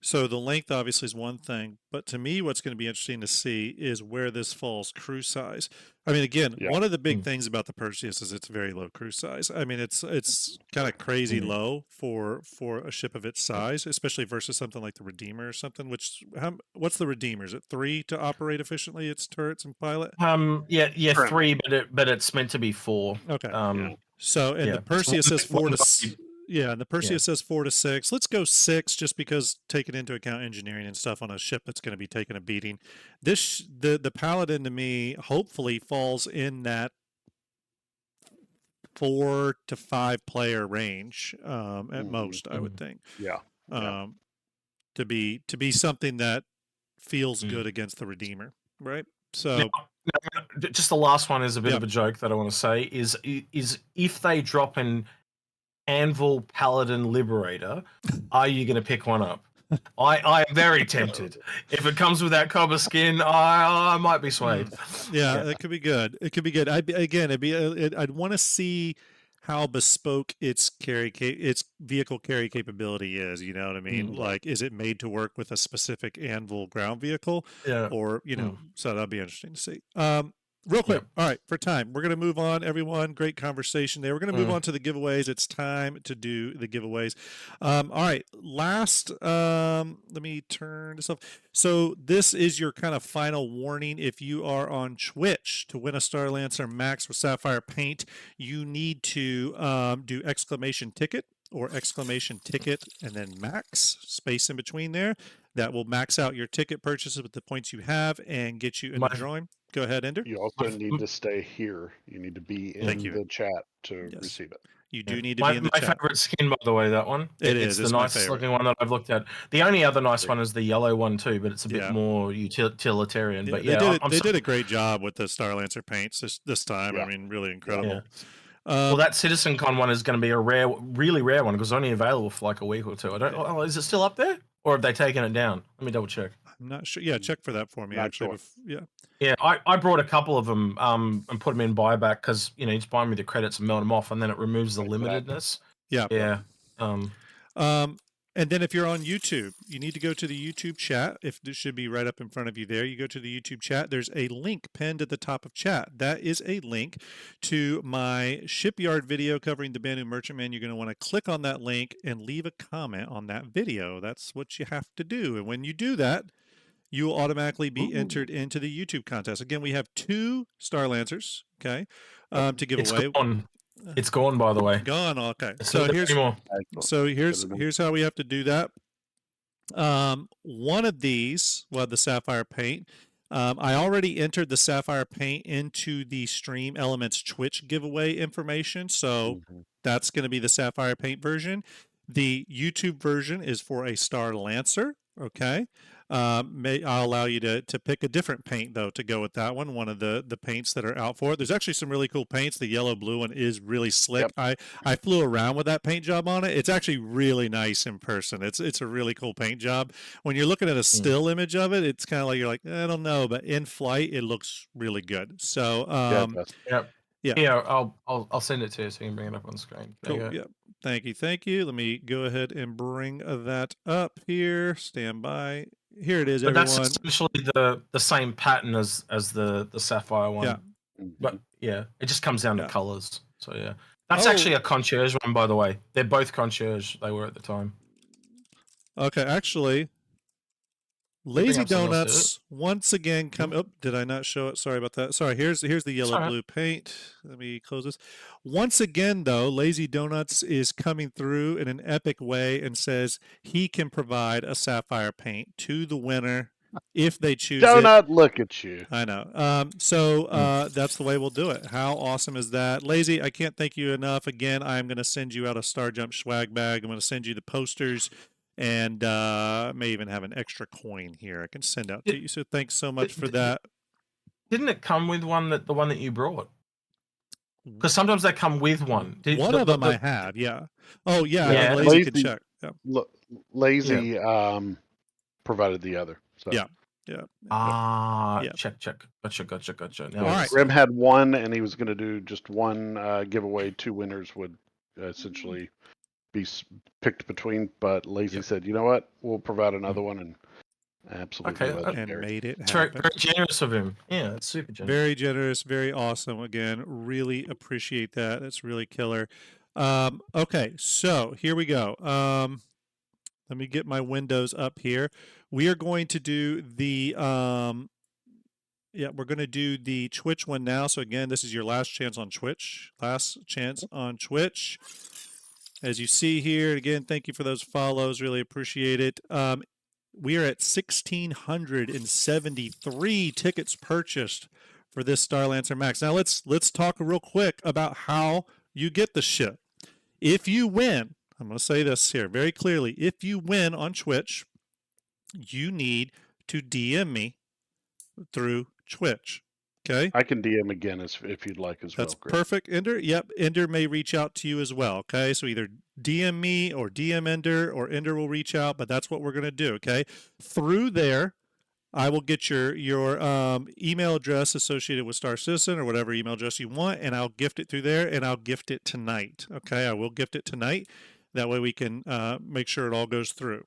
so the length obviously is one thing, but to me, what's going to be interesting to see is where this falls crew size. I mean, again, Yeah. one of the big things about the Perseus is it's very low crew size. I mean, it's kind of crazy low for a ship of its size, especially versus something like the Redeemer or something. What's the Redeemer? Is it 3 to operate efficiently? Its turrets and pilot. yeah, Currently. 3, but it's meant to be 4. Okay. Yeah. So, and Yeah, the it's Perseus says 4 one to guy. yeah, and the Perseus says 4 to 6. Let's go 6, just because taking into account engineering and stuff on a ship that's going to be taking a beating. The Paladin to me hopefully falls in that 4 to 5 player range at most, I would think. Yeah. To be something that feels good against the Redeemer, right? So Just the last one is a bit Yeah. of a joke that I want to say is if they drop an Anvil Paladin Liberator, are you going to pick one up? I am very tempted. If it comes with that cobber skin, I might be swayed. Yeah, it could be good. It could be good. I'd want to see how bespoke its its vehicle carry capability is. You know what I mean? Like, is it made to work with a specific Anvil ground vehicle, Yeah. or So that'd be interesting to see. Real quick. All right, for time, we're going to move on, everyone. Great conversation there. We're going to move on to the giveaways. It's time to do the giveaways. All right, last, let me turn this off. So this is your kind of final warning. If you are on Twitch to win a Starlancer Max with Sapphire Paint, you need to do exclamation ticket or exclamation ticket and then max, space in between there. That will max out your ticket purchases with the points you have and get you in the drawing. Go ahead, Ender. You also need to stay here. You need to be in the chat to receive it. You do need to be in the chat. My favorite skin, by the way, that one. It's the nicest looking one that I've looked at. The only other nice one is the yellow one too, but it's a bit more utilitarian. But they did a great job with the Starlancer paints this time. I mean, really incredible. Well, that CitizenCon one is going to be a really rare one because it's only available for like a week or two. Is it still up there, or have they taken it down? Let me double check. I'm not sure. Yeah, check for that for me. Actually, yeah, I brought a couple of them and put them in buyback because you just buy me the credits and melt them off, and then it removes the limitedness. Yeah. And then if you're on YouTube, you need to go to the YouTube chat. If this should be right up in front of you there, you go to the YouTube chat. There's a link pinned at the top of chat. That is a link to my shipyard video covering the Banu Merchantman. You're going to want to click on that link and leave a comment on that video. That's what you have to do. And when you do that, you will automatically be entered into the YouTube contest. Again, we have 2 Starlancers, okay, to give away. It's gone, by the way. Gone. Okay. So here's how we have to do that. One of these, the Sapphire Paint. I already entered the Sapphire Paint into the Stream Elements Twitch giveaway information, so that's going to be the Sapphire Paint version. The YouTube version is for a Starlancer. Okay. I'll allow you to pick a different paint though to go with that one of the paints that are out for it. There's actually some really cool paints. The yellow blue one is really slick. I flew around with that paint job on it. It's actually really nice in person. It's a really cool paint job. When you're looking at a still image of it, it's kind of like you're like, I don't know, but in flight it looks really good. So I'll send it to you so you can bring it up on the screen. Cool. Yeah. Thank you. Let me go ahead and bring that up here. Stand by. Here it is, but everyone. That's essentially the same pattern as the Sapphire one. Yeah. But yeah, it just comes down to colors. So yeah. That's actually a concierge one, by the way. They're both concierge, they were at the time. Okay, actually, Lazy Donuts once again come. Oh, did I not show it? Sorry about that. Sorry. Here's the yellow blue paint. Let me close this. Once again, though, Lazy Donuts is coming through in an epic way and says he can provide a Sapphire Paint to the winner if they choose Donut, look at you. I know. So that's the way we'll do it. How awesome is that? Lazy, I can't thank you enough. Again, I'm going to send you out a Starjump swag bag. I'm going to send you the posters. And may even have an extra coin here I can send out to you. So thanks so much for that. Didn't it come with the one that you brought? Because sometimes they come with one. One of them I have, yeah. Oh yeah, Lazy can check. Look, Lazy provided the other. So Yeah. Yeah. Check. Gotcha. Now All I right. see. Grim had one, and he was going to do just one giveaway. 2 winners would essentially be picked between. But Lazy said, "You know what? We'll provide another one." And absolutely Okay, legendary. And made it It's happen. very generous of him. Yeah, it's super generous. Very generous, very awesome. Again, really appreciate that. That's really killer. Okay, so here we go. Let me get my windows up here. We are going to do the we're going to do the Twitch one now. So again, this is your last chance on Twitch. Last chance on Twitch. As you see here, again, thank you for those follows. Really appreciate it. We are at 1,673 tickets purchased for this Starlancer Max. Now let's talk real quick about how you get the ship. If you win, I'm going to say this here very clearly. If you win on Twitch, you need to DM me through Twitch. Okay. I can DM again if you'd like as That's well. Grim. perfect, Ender. Yep, Ender may reach out to you as well. Okay, so either DM me or DM Ender, or Ender will reach out. But that's what we're gonna do. Okay, through there, I will get your email address associated with Star Citizen or whatever email address you want, and I'll gift it through there, and I'll gift it tonight. Okay, I will gift it tonight. That way we can make sure it all goes through.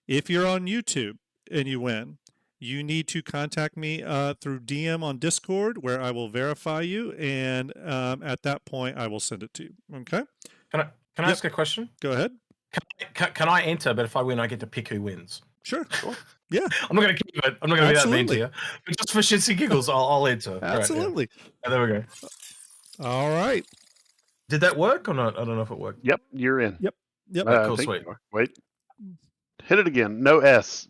If you're on YouTube and you win, you need to contact me through DM on Discord, where I will verify you, and at that point, I will send it to you. Okay? Can I ask a question? Go ahead. Can I enter? But if I win, I get to pick who wins. Sure. Yeah. I'm not going to keep it. I'm not going to be that mean to Absolutely. you. But just for shits and giggles, I'll enter. Absolutely. Right, there we go. All right. Did that work or not? I don't know if it worked. Yep, you're in. Yep. I Cool, think sweet. you are. Wait. Hit it again. No S.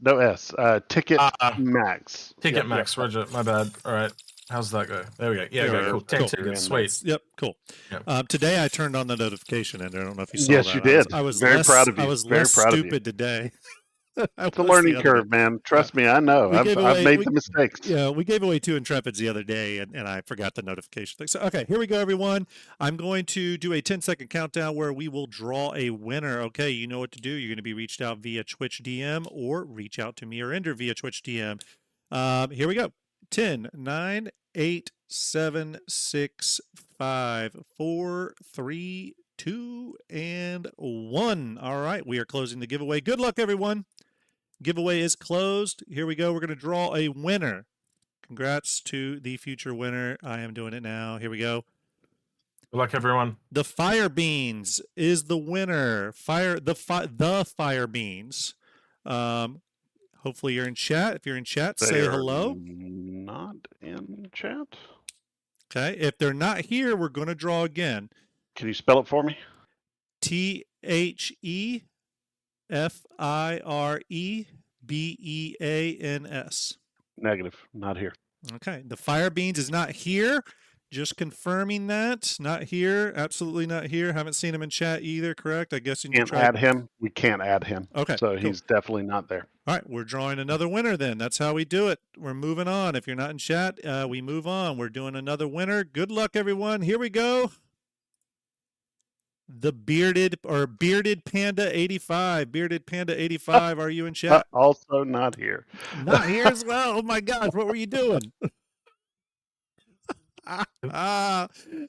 Ticket Max. Ticket Yep, Max, yep. Roger. My bad. All right. How's that go? There we go. Yeah, There we go. go. Cool. 10 Cool. tickets. Sweet. Yep. Cool. Yep. Today I turned on the notification, and I don't know if you saw Yes, that. you did. I was Very less, proud of you. I was Very less proud of you. stupid today. It's a learning curve, man. Trust me, I know. I've made the mistakes. Yeah, we gave away 2 Intrepids the other day, and I forgot the notification thing. So, okay, here we go, everyone. I'm going to do a 10-second countdown where we will draw a winner. Okay, you know what to do. You're going to be reached out via Twitch DM or reach out to me or Ender via Twitch DM. Here we go. 10, 9, 8, 7, 6, 5, 4, 3, 2, and 1. All right, we are closing the giveaway. Good luck, everyone. Giveaway is closed. Here we go. We're going to draw a winner. Congrats to the future winner. I am doing it now. Here we go. Good luck, everyone. The Fire Beans is the winner. The Fire Beans. Hopefully you're in chat. If you're in chat, They say are hello. Not in chat. Okay. If they're not here, we're going to draw again. Can you spell it for me? TheFireBeans. Negative. Not here. Okay. The Fire Beans is not here. Just confirming that. Not here. Absolutely not here. Haven't seen him in chat either, correct? I guess you need to Can't add him. We can't add him. Okay. So cool. he's definitely not there. All right. We're drawing another winner then. That's how we do it. We're moving on. If you're not in chat, we move on. We're doing another winner. Good luck, everyone. Here we go. The Bearded Panda 85. Bearded Panda 85. Are you in chat? Also not here. Not here as well. Oh my gosh. What were you doing?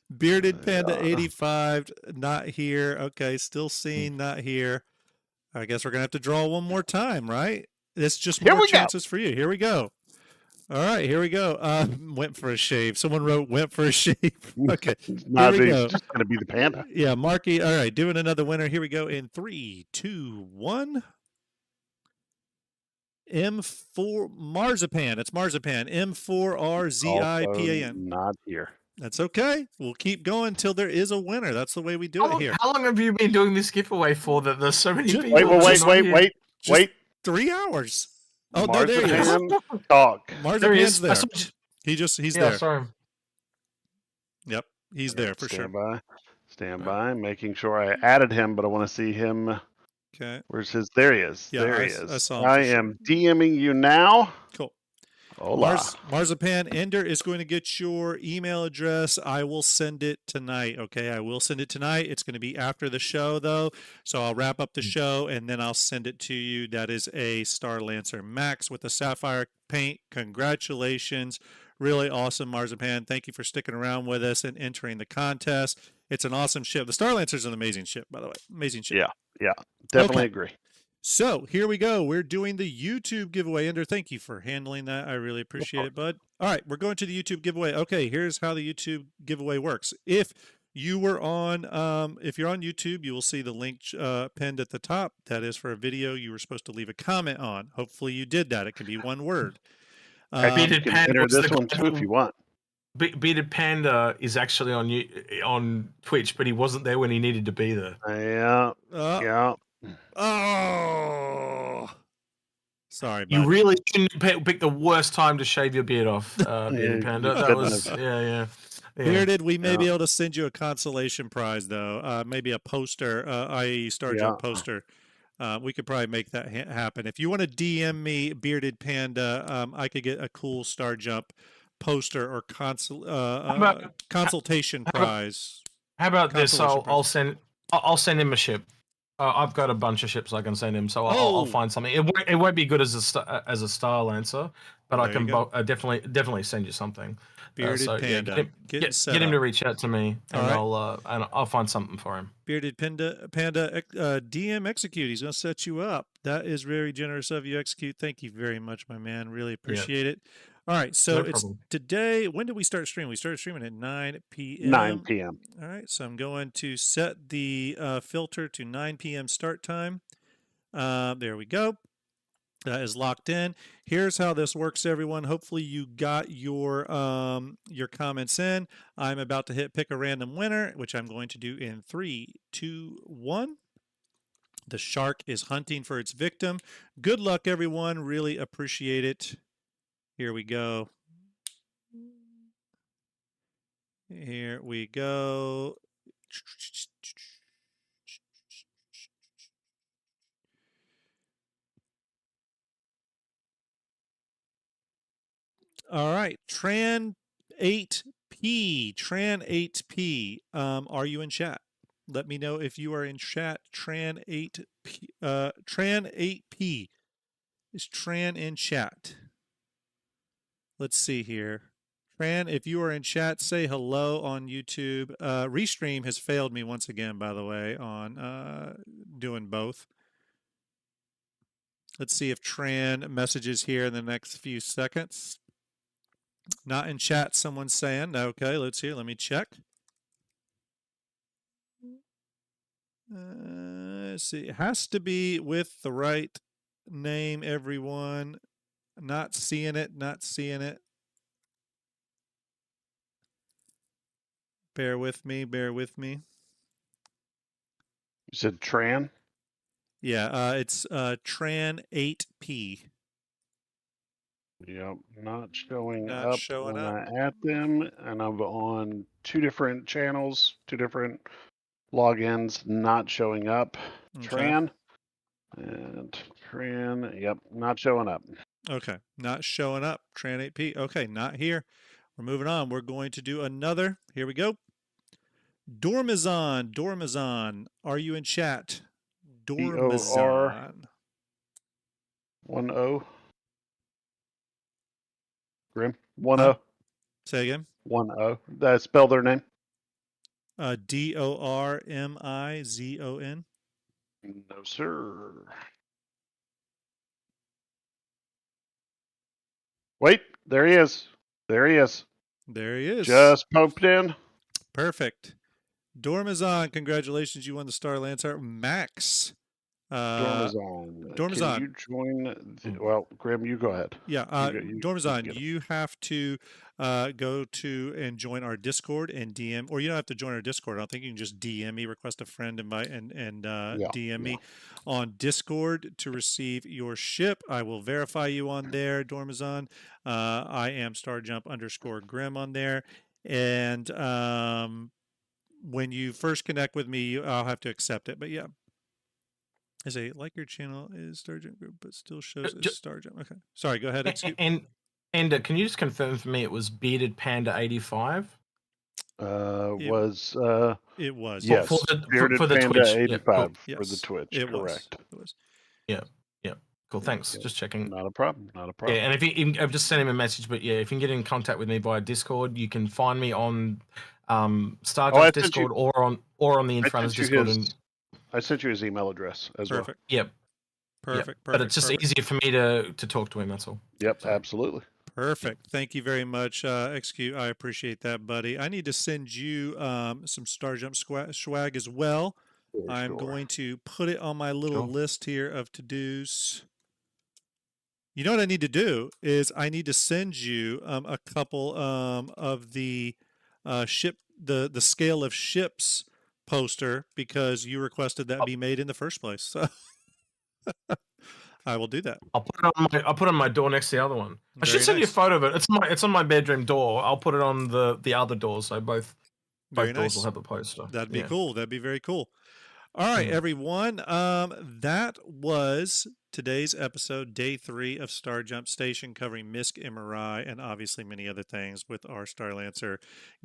Bearded Panda 85, not here. Okay, still seen, not here. I guess we're gonna have to draw one more time, right? It's just more chances for you. Here we go. All right, here we go. Went for a shave. Someone wrote went for a shave. Okay, Not here we go. It's just gonna be the panda. Yeah, Marky. All right, doing another winner. Here we go in 3, 2, 1. M4 Marzipan. It's Marzipan. M4RZIPAN. Not here. That's okay. We'll keep going until there is a winner. That's the way we do it here. How long have you been doing this giveaway for? That there's so many people. Wait. 3 hours. Oh, there he is. Talk. Marzipan's there. He's there. Sorry. Yep, he's there for sure. Stand by. Making sure I added him, but I want to see him. Okay. Where's his? There he is. Yeah, there he is. I saw him. I am DMing you now. Cool. Hola. Marzipan Ender is going to get your email address. I will send it tonight. Okay, I will send it tonight. It's going to be after the show though, so I'll wrap up the show and then I'll send it to you. That is a Starlancer Max with the sapphire paint. Congratulations. Really awesome, Marzipan. Thank you for sticking around with us and entering the contest. It's an awesome ship. The Starlancer is an amazing ship, by the way. Amazing ship. Yeah, definitely Okay. agree. So here we go. We're doing the YouTube giveaway. Ender, thank you for handling that. I really appreciate it, bud. All right, we're going to the YouTube giveaway. Okay, here's how the YouTube giveaway works. If you're on YouTube, you will see the link pinned at the top. That is for a video you were supposed to leave a comment on. Hopefully you did that. It can be one word. Actually, you can enter this one too if you want. Bearded Panda is actually on Twitch, but he wasn't there when he needed to be there. Yeah. Oh, sorry, bud. You really shouldn't pick the worst time to shave your beard off, Bearded Panda. That was yeah. Bearded, we may be able to send you a consolation prize though. Maybe a poster, IAE Starjump poster. We could probably make that happen. If you want to DM me, Bearded Panda, I could get a cool Starjump poster or consultation prize. How about this? I'll send him a ship. I've got a bunch of ships I can send him, so I'll find something. It won't be good as a Starlancer, but I can definitely send you something. Bearded Panda, get him to reach out to me, and I'll find something for him. Bearded Panda, DM Execute. He's going to set you up. That is very generous of you, Execute. Thank you very much, my man. Really appreciate it. All right, so it's today. When did we start streaming? We started streaming at 9 p.m. 9 p.m. All right, so I'm going to set the filter to 9 p.m. start time. There we go. That is locked in. Here's how this works, everyone. Hopefully you got your comments in. I'm about to hit pick a random winner, which I'm going to do in 3, 2, 1. The shark is hunting for its victim. Good luck, everyone. Really appreciate it. Here we go. Here we go. All right, Tran 8P. Tran 8P. Are you in chat? Let me know if you are in chat. Tran 8P. Tran 8P. Is Tran in chat? Let's see here. Tran, if you are in chat, say hello on YouTube. Restream has failed me once again, by the way, on doing both. Let's see if Tran messages here in the next few seconds. Not in chat, someone's saying. Okay, let's see. Let me check. Let's see. It has to be with the right name, everyone. Not seeing it, not seeing it. Bear with me, bear with me. You said Tran? Yeah, it's Tran 8P. Yep, not showing Not up showing when up. I add them, and I'm on 2 different channels, 2 different logins, not showing up. Okay. Tran and Tran, yep, not showing up. Okay, not showing up. Tran 8P. Okay, not here. We're moving on. We're going to do another. Here we go. Dormizon. Dormizon. Are you in chat? Dormizon. 10. Grim? 10. Say again. 10. Spell their name. Dormizon. No, sir. Wait, there he is. There he is. There he is. Just poked in. Perfect. Dormizon, congratulations. You won the Starlancer Max. Dormizon. Dormizon. Can you join? Well, Grim, you go ahead. Yeah, Dormizon, you have to go to and join our Discord and DM, or you don't have to join our Discord. I don't think you can just DM me, request a friend invite, and DM me on Discord to receive your ship. I will verify you on there, Dormizon. I am Starjump_Grim on there, and when you first connect with me, I'll have to accept it. But yeah. I say, like your channel is Starjump Group, but still shows as Starjump. Okay. Sorry, go ahead. Panda, can you just confirm for me it was Bearded Panda 85? Was It was, For, for yes, the Bearded for the Panda Twitch. Yeah, 85 cool. for the yes, Twitch, it was. correct. It was. Yeah, cool. Yeah, Thanks. Yeah, Just checking. not a problem, not a Yeah, problem. and if you, I've just sent him a message, but yeah, if you can get in contact with me via Discord, you can find me on Starjump's Discord or on the Infrunners Discord. I sent you his email address as Perfect. well. Yep. Perfect. But it's just easier for me to talk to him. That's all. Yep, So, absolutely. Perfect. Thank you very much, Execute. I appreciate that, buddy. I need to send you some Starjump swag as well. I'm going to put it on my little list here of to-dos. You know what I need to do is I need to send you a couple of the the scale of ships poster because you requested that be made in the first place. So I will do that. I'll put it on my door next to the other one. I should Very send you a nice. photo of it. It's on my bedroom door. I'll put it on the other door, so both Very doors nice. will have a poster. That'd be cool. That'd be very cool. All right, everyone. That was today's episode, day 3 of Starjump Station, covering Misk MARAI and obviously many other things with our Starlancer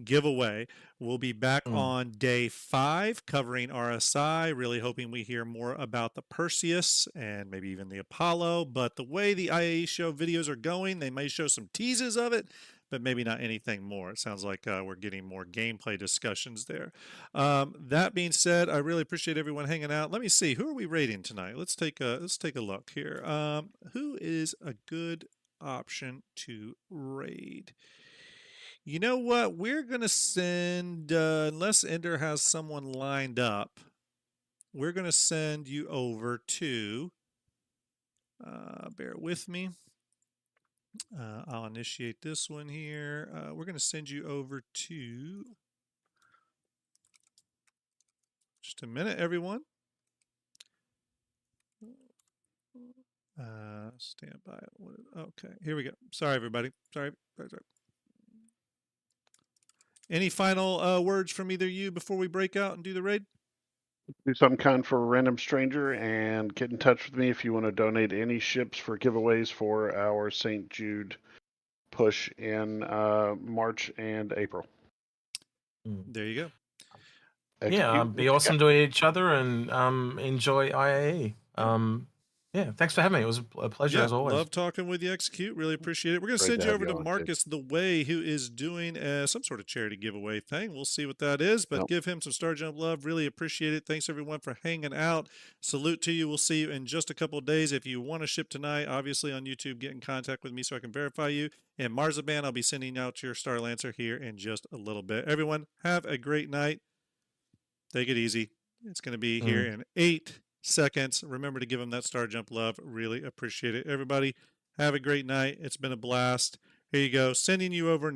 giveaway. We'll be back on day 5 covering RSI, really hoping we hear more about the Perseus and maybe even the Apollo. But the way the IAE show videos are going, they may show some teases of it, but maybe not anything more. It sounds like we're getting more gameplay discussions there. That being said, I really appreciate everyone hanging out. Let me see, who are we rating tonight? Let's take a look here. Who is a good option to raid? You know what? We're gonna send unless Ender has someone lined up. We're gonna send you over to. Bear with me. I'll initiate this one here. We're going to send you over to, just a minute, everyone. Stand by. Okay, here we go. Sorry, everybody. Sorry. Any final words from either you before we break out and do the raid? Do something kind for a random stranger and get in touch with me if you want to donate any ships for giveaways for our St. Jude push in March and April. There you go. Execute. Be awesome to each other and enjoy IAE. Yeah, thanks for having me. It was a pleasure as always. Love talking with you, Execute. Really appreciate it. We're going to send you over to Marcus the Way, who is doing some sort of charity giveaway thing. We'll see what that is, but give him some Starjump love. Really appreciate it. Thanks, everyone, for hanging out. Salute to you. We'll see you in just a couple of days. If you want to ship tonight, obviously on YouTube, get in contact with me so I can verify you. And Marzipan, I'll be sending out your Starlancer here in just a little bit. Everyone, have a great night. Take it easy. It's going to be here in 8 seconds. Remember to give them that Starjump love. Really appreciate it. Everybody, have a great night. It's been a blast. Here you go. Sending you over